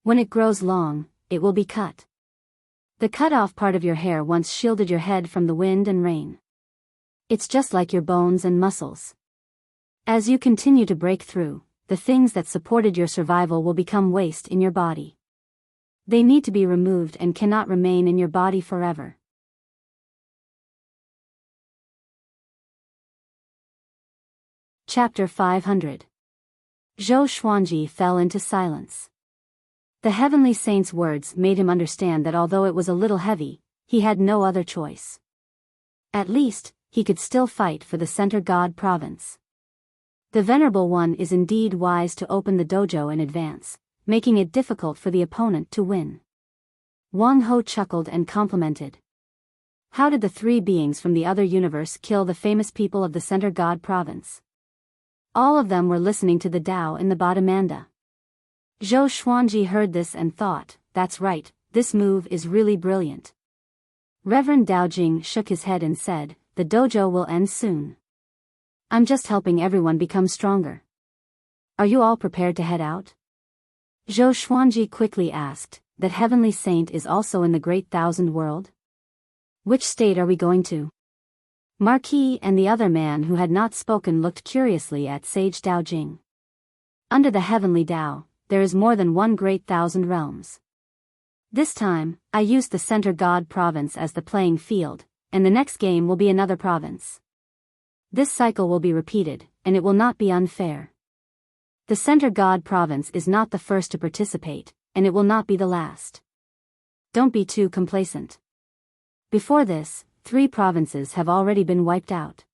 When it grows long, it will be cut. The cut-off part of your hair once shielded your head from the wind and rain. It's just like your bones and muscles. As you continue to break through, the things that supported your survival will become waste in your body. They need to be removed and cannot remain in your body forever. Chapter 500. Zhou Xuanji fell into silence. The heavenly saint's words made him understand that although it was a little heavy, he had no other choice. At least, he could still fight for the Center God province. The Venerable One is indeed wise to open the dojo in advance, making it difficult for the opponent to win. Wang Ho chuckled and complimented. How did the three beings from the other universe kill the famous people of the Center God province? All of them were listening to the Tao in the Bodhimanda. Zhou Xuanji heard this and thought, that's right, this move is really brilliant. Reverend Dao Jing shook his head and said, the dojo will end soon. I'm just helping everyone become stronger. Are you all prepared to head out? Zhou Xuanji quickly asked, that heavenly saint is also in the great thousand world? Which state are we going to? Marquis and the other man who had not spoken looked curiously at Sage Dao Jing. Under the heavenly Tao, there is more than one great thousand realms. This time, I used the Center God province as the playing field, and the next game will be another province. This cycle will be repeated, and it will not be unfair. The Center God province is not the first to participate, and it will not be the last. Don't be too complacent. Before this, 3 provinces have already been wiped out.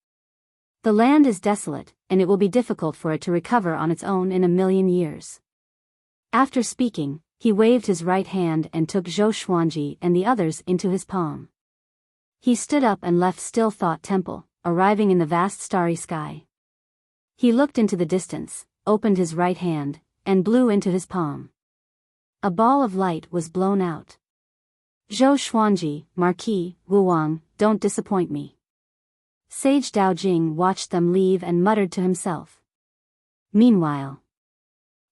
The land is desolate, and it will be difficult for it to recover on its own in 1,000,000 years. After speaking, he waved his right hand and took Zhou Xuanji and the others into his palm. He stood up and left Still Thought Temple, arriving in the vast starry sky. He looked into the distance, opened his right hand, and blew into his palm. A ball of light was blown out. Zhou Xuanji, Marquis, Wuwang, don't disappoint me. Sage Dao Jing watched them leave and muttered to himself. Meanwhile,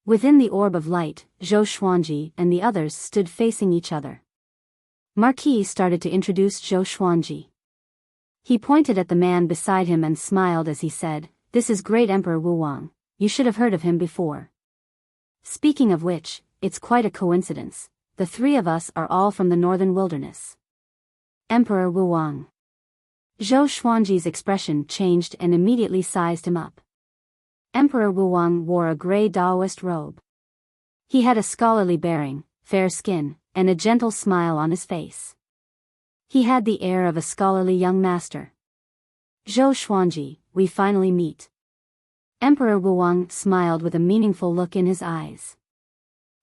within the orb of light, Zhou Xuanji and the others stood facing each other. Marquis started to introduce Zhou Xuanji. He pointed at the man beside him and smiled as he said, "This is Great Emperor Wuwang, you should have heard of him before. Speaking of which, it's quite a coincidence. The 3 of us are all from the northern wilderness." Emperor Wuwang. Zhou Xuanji's expression changed and immediately sized him up. Emperor Wuwang wore a gray Taoist robe. He had a scholarly bearing, fair skin, and a gentle smile on his face. He had the air of a scholarly young master. Zhou Xuanji, we finally meet. Emperor Wuwang smiled with a meaningful look in his eyes.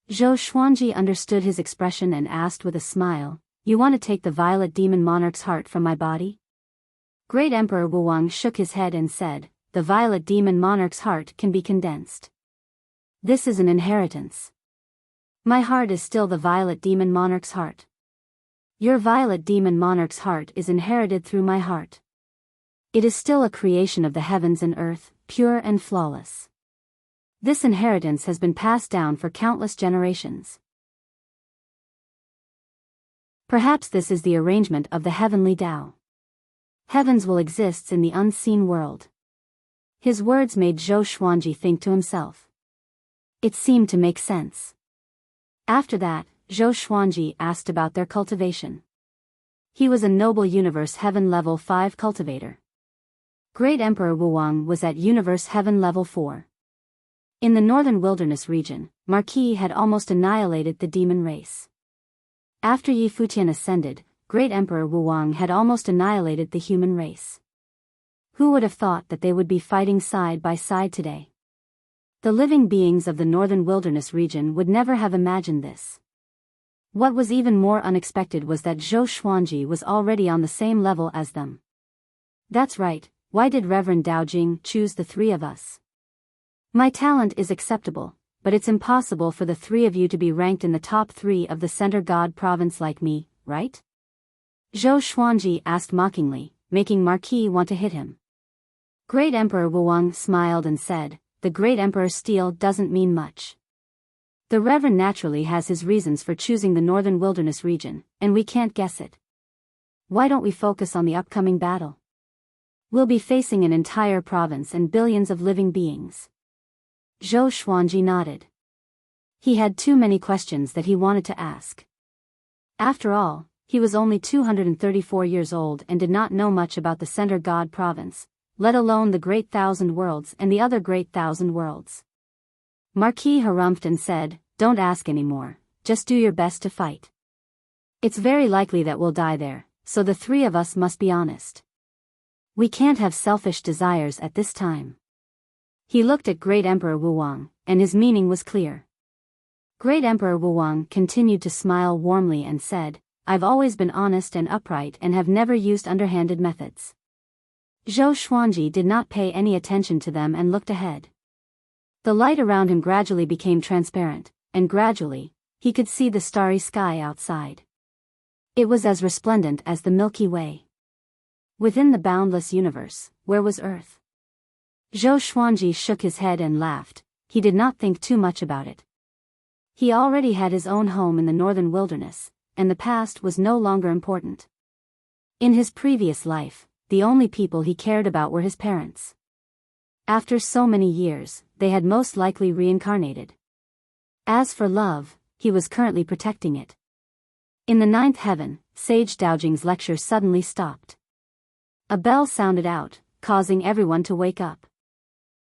Zhou Xuanji understood his expression and asked with a smile, "You want to take the Violet Demon Monarch's heart from my body?" Great Emperor Wuwang shook his head and said, "The Violet Demon Monarch's heart can be condensed. This is an inheritance. My heart is still the Violet Demon Monarch's heart. Your Violet Demon Monarch's heart is inherited through my heart. It is still a creation of the heavens and earth, pure and flawless. This inheritance has been passed down for countless generations. Perhaps this is the arrangement of the heavenly Tao. Heavens will exist in the unseen world." His words made Zhou Xuanji think to himself. It seemed to make sense. After that, Zhou Xuanji asked about their cultivation. He was a noble universe heaven level 5 cultivator. Great Emperor Wuwang was at universe heaven level 4. In the northern wilderness region, Marquis had almost annihilated the demon race. After Yi Futian ascended, Great Emperor Wuwang had almost annihilated the human race. Who would have thought that they would be fighting side by side today? The living beings of the northern wilderness region would never have imagined this. What was even more unexpected was that Zhou Xuanji was already on the same level as them. That's right, why did Reverend Daojing choose the three of us? My talent is acceptable, but it's impossible for the three of you to be ranked in the top 3 of the Center God province like me, right? Zhou Xuanji asked mockingly, making Marquis want to hit him. Great Emperor Wuwang smiled and said, the Great Emperor's steel doesn't mean much. The Reverend naturally has his reasons for choosing the Northern Wilderness region, and we can't guess it. Why don't we focus on the upcoming battle? We'll be facing an entire province and billions of living beings. Zhou Xuanji nodded. He had too many questions that he wanted to ask. After all, he was only 234 years old and did not know much about the Center God province, let alone the Great Thousand Worlds and the other Great Thousand Worlds. Marquis harumphed and said, don't ask anymore, just do your best to fight. It's very likely that we'll die there, so the three of us must be honest. We can't have selfish desires at this time. He looked at Great Emperor Wuwang, and his meaning was clear. Great Emperor Wuwang continued to smile warmly and said, I've always been honest and upright and have never used underhanded methods. Zhou Xuanji did not pay any attention to them and looked ahead. The light around him gradually became transparent, and gradually, he could see the starry sky outside. It was as resplendent as the Milky Way. Within the boundless universe, where was Earth? Zhou Xuanji shook his head and laughed. He did not think too much about it. He already had his own home in the northern wilderness, and the past was no longer important. In his previous life, the only people he cared about were his parents. After so many years, they had most likely reincarnated. As for love, he was currently protecting it. In the 9th heaven, Sage Daojing's lecture suddenly stopped. A bell sounded out, causing everyone to wake up.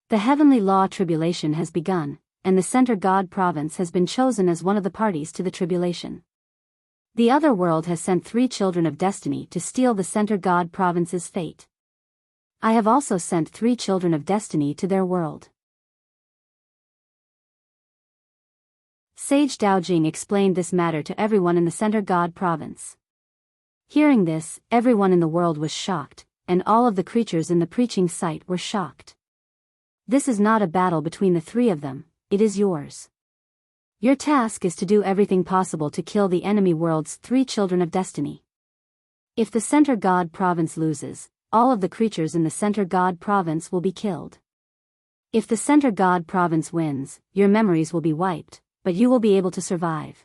The heavenly law tribulation has begun, and the Center God province has been chosen as one of the parties to the tribulation. The other world has sent 3 children of destiny to steal the Center God province's fate. I have also sent 3 children of destiny to their world. Sage Daojing explained this matter to everyone in the Center God province. Hearing this, everyone in the world was shocked, and all of the creatures in the preaching site were shocked. This is not a battle between the 3 of them, it is yours. Your task is to do everything possible to kill the enemy world's 3 children of destiny. If the Center God province loses, all of the creatures in the Center God province will be killed. If the Center God province wins, your memories will be wiped, but you will be able to survive.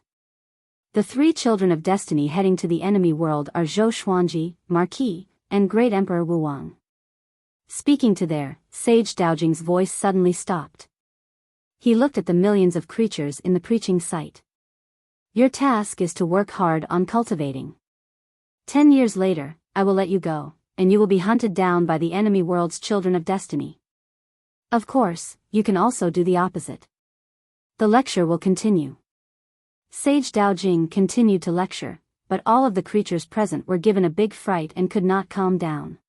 The 3 children of destiny heading to the enemy world are Zhou Xuanji, Marquis, and Great Emperor Wuwang. Speaking to their, Sage Daojing's voice suddenly stopped. He looked at the millions of creatures in the preaching site. Your task is to work hard on cultivating. 10 years later, I will let you go, and you will be hunted down by the enemy world's children of destiny. Of course, you can also do the opposite. The lecture will continue. Sage Daojing continued to lecture, but all of the creatures present were given a big fright and could not calm down.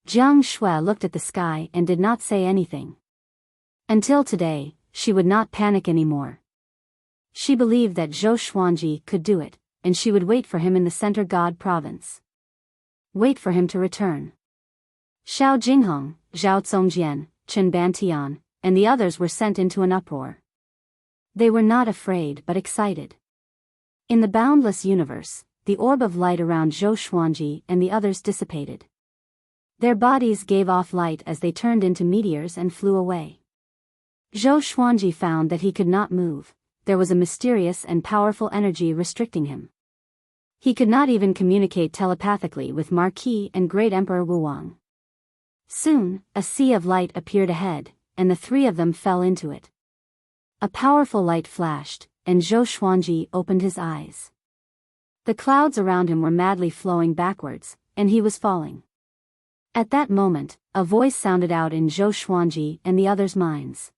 Jiang Shui looked at the sky and did not say anything. Until today, she would not panic anymore. She believed that Zhou Xuanji could do it, and she would wait for him in the Center God province. Wait for him to return. Xiao Jinghong, Zhao Zongjian, Chen Bantian, and the others were sent into an uproar. They were not afraid but excited. In the boundless universe, the orb of light around Zhou Xuanji and the others dissipated. Their bodies gave off light as they turned into meteors and flew away. Zhou Xuanji found that he could not move. There was a mysterious and powerful energy restricting him. He could not even communicate telepathically with Marquis and Great Emperor Wuwang. Soon, a sea of light appeared ahead, and the 3 of them fell into it. A powerful light flashed, and Zhou Xuanji opened his eyes. The clouds around him were madly flowing backwards, and he was falling. At that moment, a voice sounded out in Zhou Xuanji and the others' minds.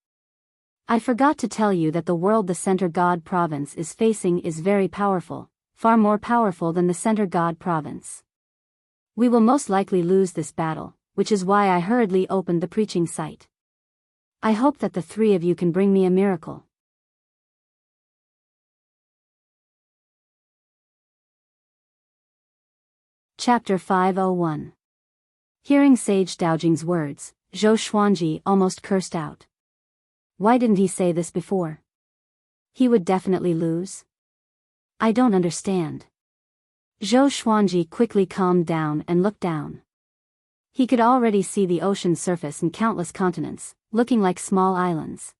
I forgot to tell you that the world the Center God province is facing is very powerful, far more powerful than the Center God province. We will most likely lose this battle, which is why I hurriedly opened the preaching site. I hope that the 3 of you can bring me a miracle. Chapter 501. Hearing Sage Daojing's words, Zhou Xuanji almost cursed out. Why didn't he say this before? He would definitely lose. I don't understand. Zhou Xuanji quickly calmed down and looked down. He could already see the ocean's surface and countless continents, looking like small islands.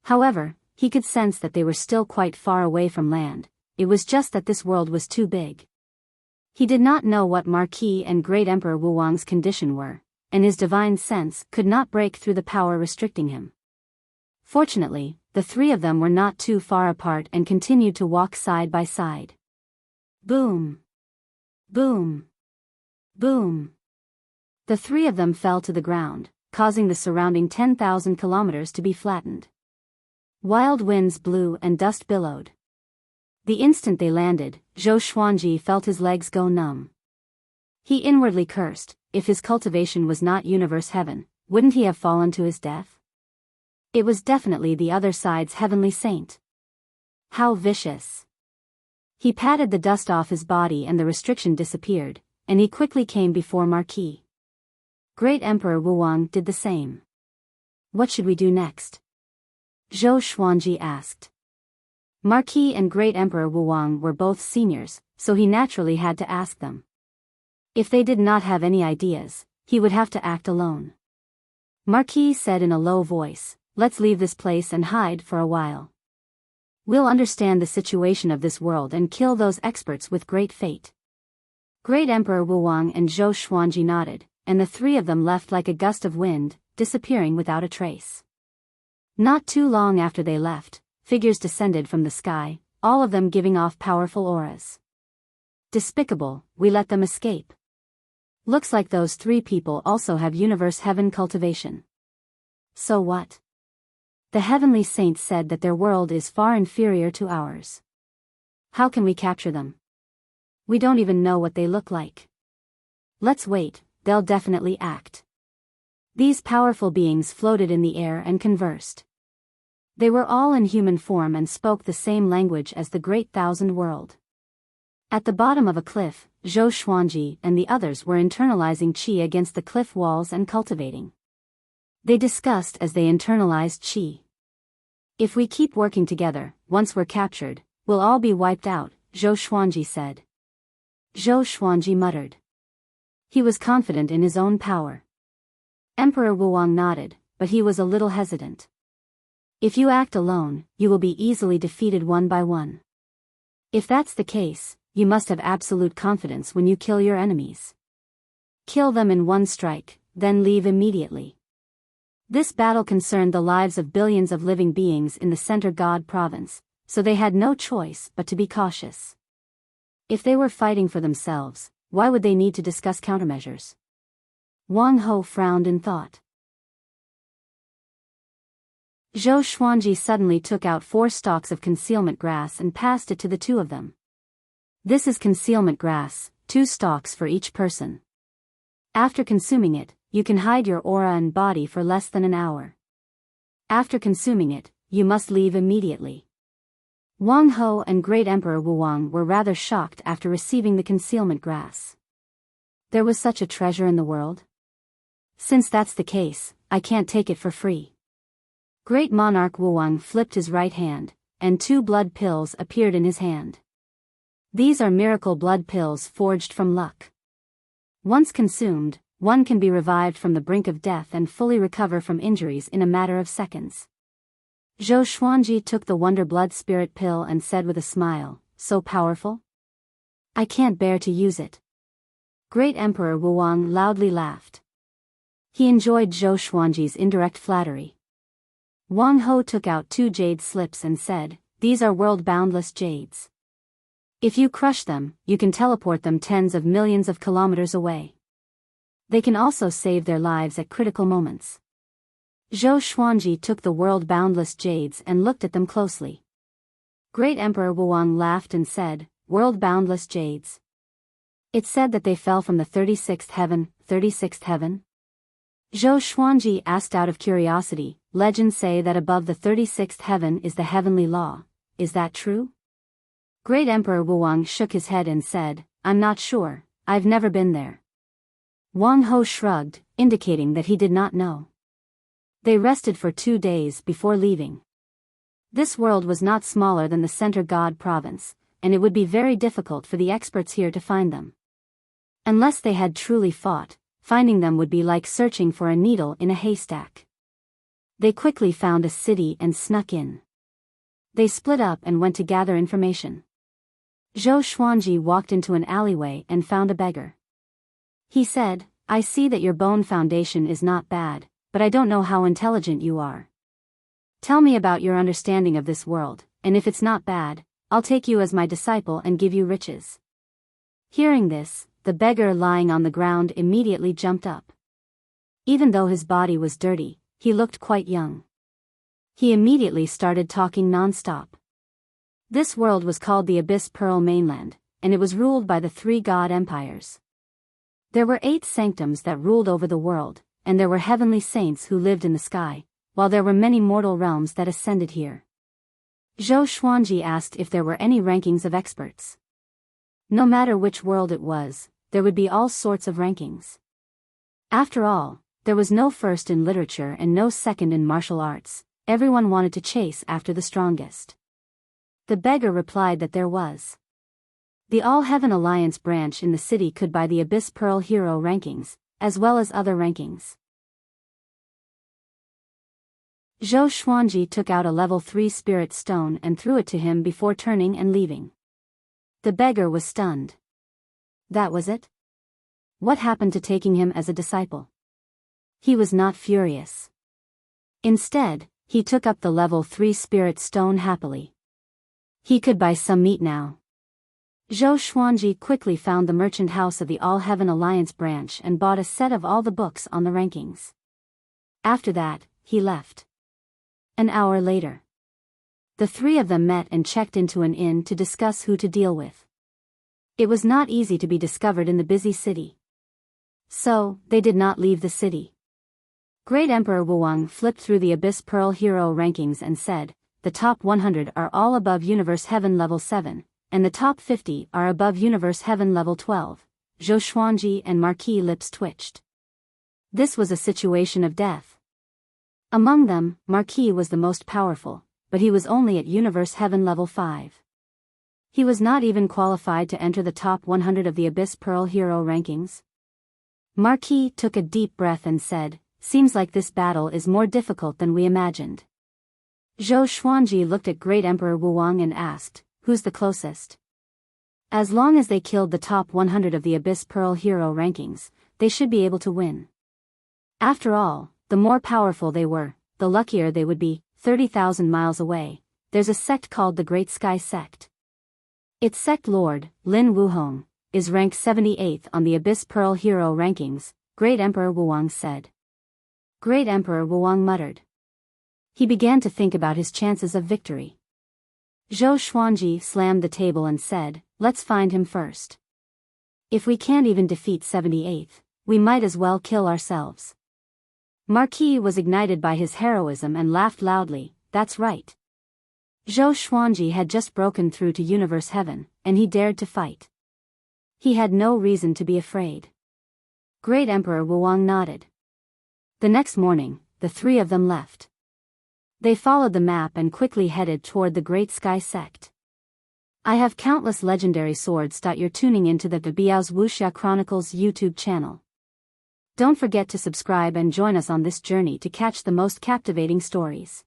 However, he could sense that they were still quite far away from land. It was just that this world was too big. He did not know what Marquis and Great Emperor Wuwang's condition were, and his divine sense could not break through the power restricting him. Fortunately, the three of them were not too far apart and continued to walk side by side. Boom! Boom! Boom! The three of them fell to the ground, causing the surrounding 10,000 kilometers to be flattened. Wild winds blew and dust billowed. The instant they landed, Zhou Xuanji felt his legs go numb. He inwardly cursed, if his cultivation was not universe heaven, wouldn't he have fallen to his death? It was definitely the other side's heavenly saint. How vicious! He patted the dust off his body and the restriction disappeared, and he quickly came before Marquis. Great Emperor Wuwang did the same. What should we do next? Zhou Xuanji asked. Marquis and Great Emperor Wuwang were both seniors, so he naturally had to ask them. If they did not have any ideas, he would have to act alone. Marquis said in a low voice, "Let's leave this place and hide for a while. We'll understand the situation of this world and kill those experts with great fate." Great Emperor Wuwang and Zhou Xuanji nodded, and the three of them left like a gust of wind, disappearing without a trace. Not too long after they left, figures descended from the sky, all of them giving off powerful auras. Despicable, we let them escape. Looks like those three people also have universe heaven cultivation. So what? The heavenly saints said that their world is far inferior to ours. How can we capture them? We don't even know what they look like. Let's wait, they'll definitely act. These powerful beings floated in the air and conversed. They were all in human form and spoke the same language as the Great Thousand World. At the bottom of a cliff, Zhou Xuanji and the others were internalizing qi against the cliff walls and cultivating. They discussed as they internalized qi. If we keep working together, once we're captured, we'll all be wiped out, Zhou Xuanji said. Zhou Xuanji muttered. He was confident in his own power. Emperor Wuwang nodded, but he was a little hesitant. If you act alone, you will be easily defeated one by one. If that's the case, you must have absolute confidence when you kill your enemies. Kill them in one strike, then leave immediately. This battle concerned the lives of billions of living beings in the Center God province, so they had no choice but to be cautious. If they were fighting for themselves, why would they need to discuss countermeasures? Wang Ho frowned in thought. Zhou Xuanji suddenly took out 4 stalks of concealment grass and passed it to the two of them. This is concealment grass, 2 stalks for each person. After consuming it, you can hide your aura and body for less than an hour. After consuming it, you must leave immediately. Wang Ho and Great Emperor Wuwang were rather shocked after receiving the concealment grass. There was such a treasure in the world? Since that's the case, I can't take it for free. Great Monarch Wuwang flipped his right hand, and 2 blood pills appeared in his hand. These are miracle blood pills forged from luck. Once consumed, one can be revived from the brink of death and fully recover from injuries in a matter of seconds. Zhou Xuanji took the Wonder Blood Spirit pill and said with a smile, "So powerful? I can't bear to use it." Great Emperor Wuwang loudly laughed. He enjoyed Zhou Xuanji's indirect flattery. Wang Ho took out 2 jade slips and said, "These are world-boundless jades. If you crush them, you can teleport them tens of millions of kilometers away. They can also save their lives at critical moments." Zhou Xuanji took the world-boundless jades and looked at them closely. Great Emperor Wuwang laughed and said, "World-boundless jades. It said that they fell from the 36th heaven, 36th heaven?" Zhou Xuanji asked out of curiosity, "Legends say that above the 36th heaven is the heavenly law, is that true?" Great Emperor Wuwang shook his head and said, "I'm not sure, I've never been there." Wang Ho shrugged, indicating that he did not know. They rested for 2 days before leaving. This world was not smaller than the Center God province, and it would be very difficult for the experts here to find them. Unless they had truly fought, finding them would be like searching for a needle in a haystack. They quickly found a city and snuck in. They split up and went to gather information. Zhou Xuanji walked into an alleyway and found a beggar. He said, "I see that your bone foundation is not bad, but I don't know how intelligent you are. Tell me about your understanding of this world, and if it's not bad, I'll take you as my disciple and give you riches." Hearing this, the beggar lying on the ground immediately jumped up. Even though his body was dirty, he looked quite young. He immediately started talking non-stop. This world was called the Abyss Pearl Mainland, and it was ruled by the 3 god empires. There were 8 sanctums that ruled over the world, and there were heavenly saints who lived in the sky, while there were many mortal realms that ascended here. Zhou Xuanji asked if there were any rankings of experts. No matter which world it was, there would be all sorts of rankings. After all, there was no first in literature and no second in martial arts. Everyone wanted to chase after the strongest. The beggar replied that there was. The All Heaven Alliance branch in the city could buy the Abyss Pearl Hero rankings, as well as other rankings. Zhou Xuanji took out a level 3 spirit stone and threw it to him before turning and leaving. The beggar was stunned. That was it? What happened to taking him as a disciple? He was not furious. Instead, he took up the level 3 spirit stone happily. He could buy some meat now. Zhou Xuanji quickly found the merchant house of the All Heaven Alliance branch and bought a set of all the books on the rankings. After that, he left. An hour later, the 3 of them met and checked into an inn to discuss who to deal with. It was not easy to be discovered in the busy city. So, they did not leave the city. Great Emperor Wuwang flipped through the Abyss Pearl Hero rankings and said, "The top 100 are all above Universe Heaven level 7. And the top 50 are above Universe Heaven level 12. Zhou Xuanji and Marquis lips twitched. This was a situation of death. Among them, Marquis was the most powerful, but he was only at Universe Heaven level 5. He was not even qualified to enter the top 100 of the Abyss Pearl Hero rankings. Marquis took a deep breath and said, "Seems like this battle is more difficult than we imagined." Zhou Xuanji looked at Great Emperor Wuwang and asked, "Who's the closest?" As long as they killed the top 100 of the Abyss Pearl Hero rankings, they should be able to win. After all, the more powerful they were, the luckier they would be. 30,000 miles away, there's a sect called the Great Sky Sect. Its sect lord, Lin Wuhong, is ranked 78th on the Abyss Pearl Hero rankings, Great Emperor Wuwang said. Great Emperor Wuwang muttered. He began to think about his chances of victory. Zhou Xuanji slammed the table and said, "Let's find him first. If we can't even defeat 78th, we might as well kill ourselves." Marquis was ignited by his heroism and laughed loudly, "That's right." Zhou Xuanji had just broken through to Universe Heaven, and he dared to fight. He had no reason to be afraid. Great Emperor Wuwang nodded. The next morning, the 3 of them left. They followed the map and quickly headed toward the Great Sky Sect. I have countless legendary swords. You're tuning into the Biyao's Wuxia Chronicles YouTube channel. Don't forget to subscribe and join us on this journey to catch the most captivating stories.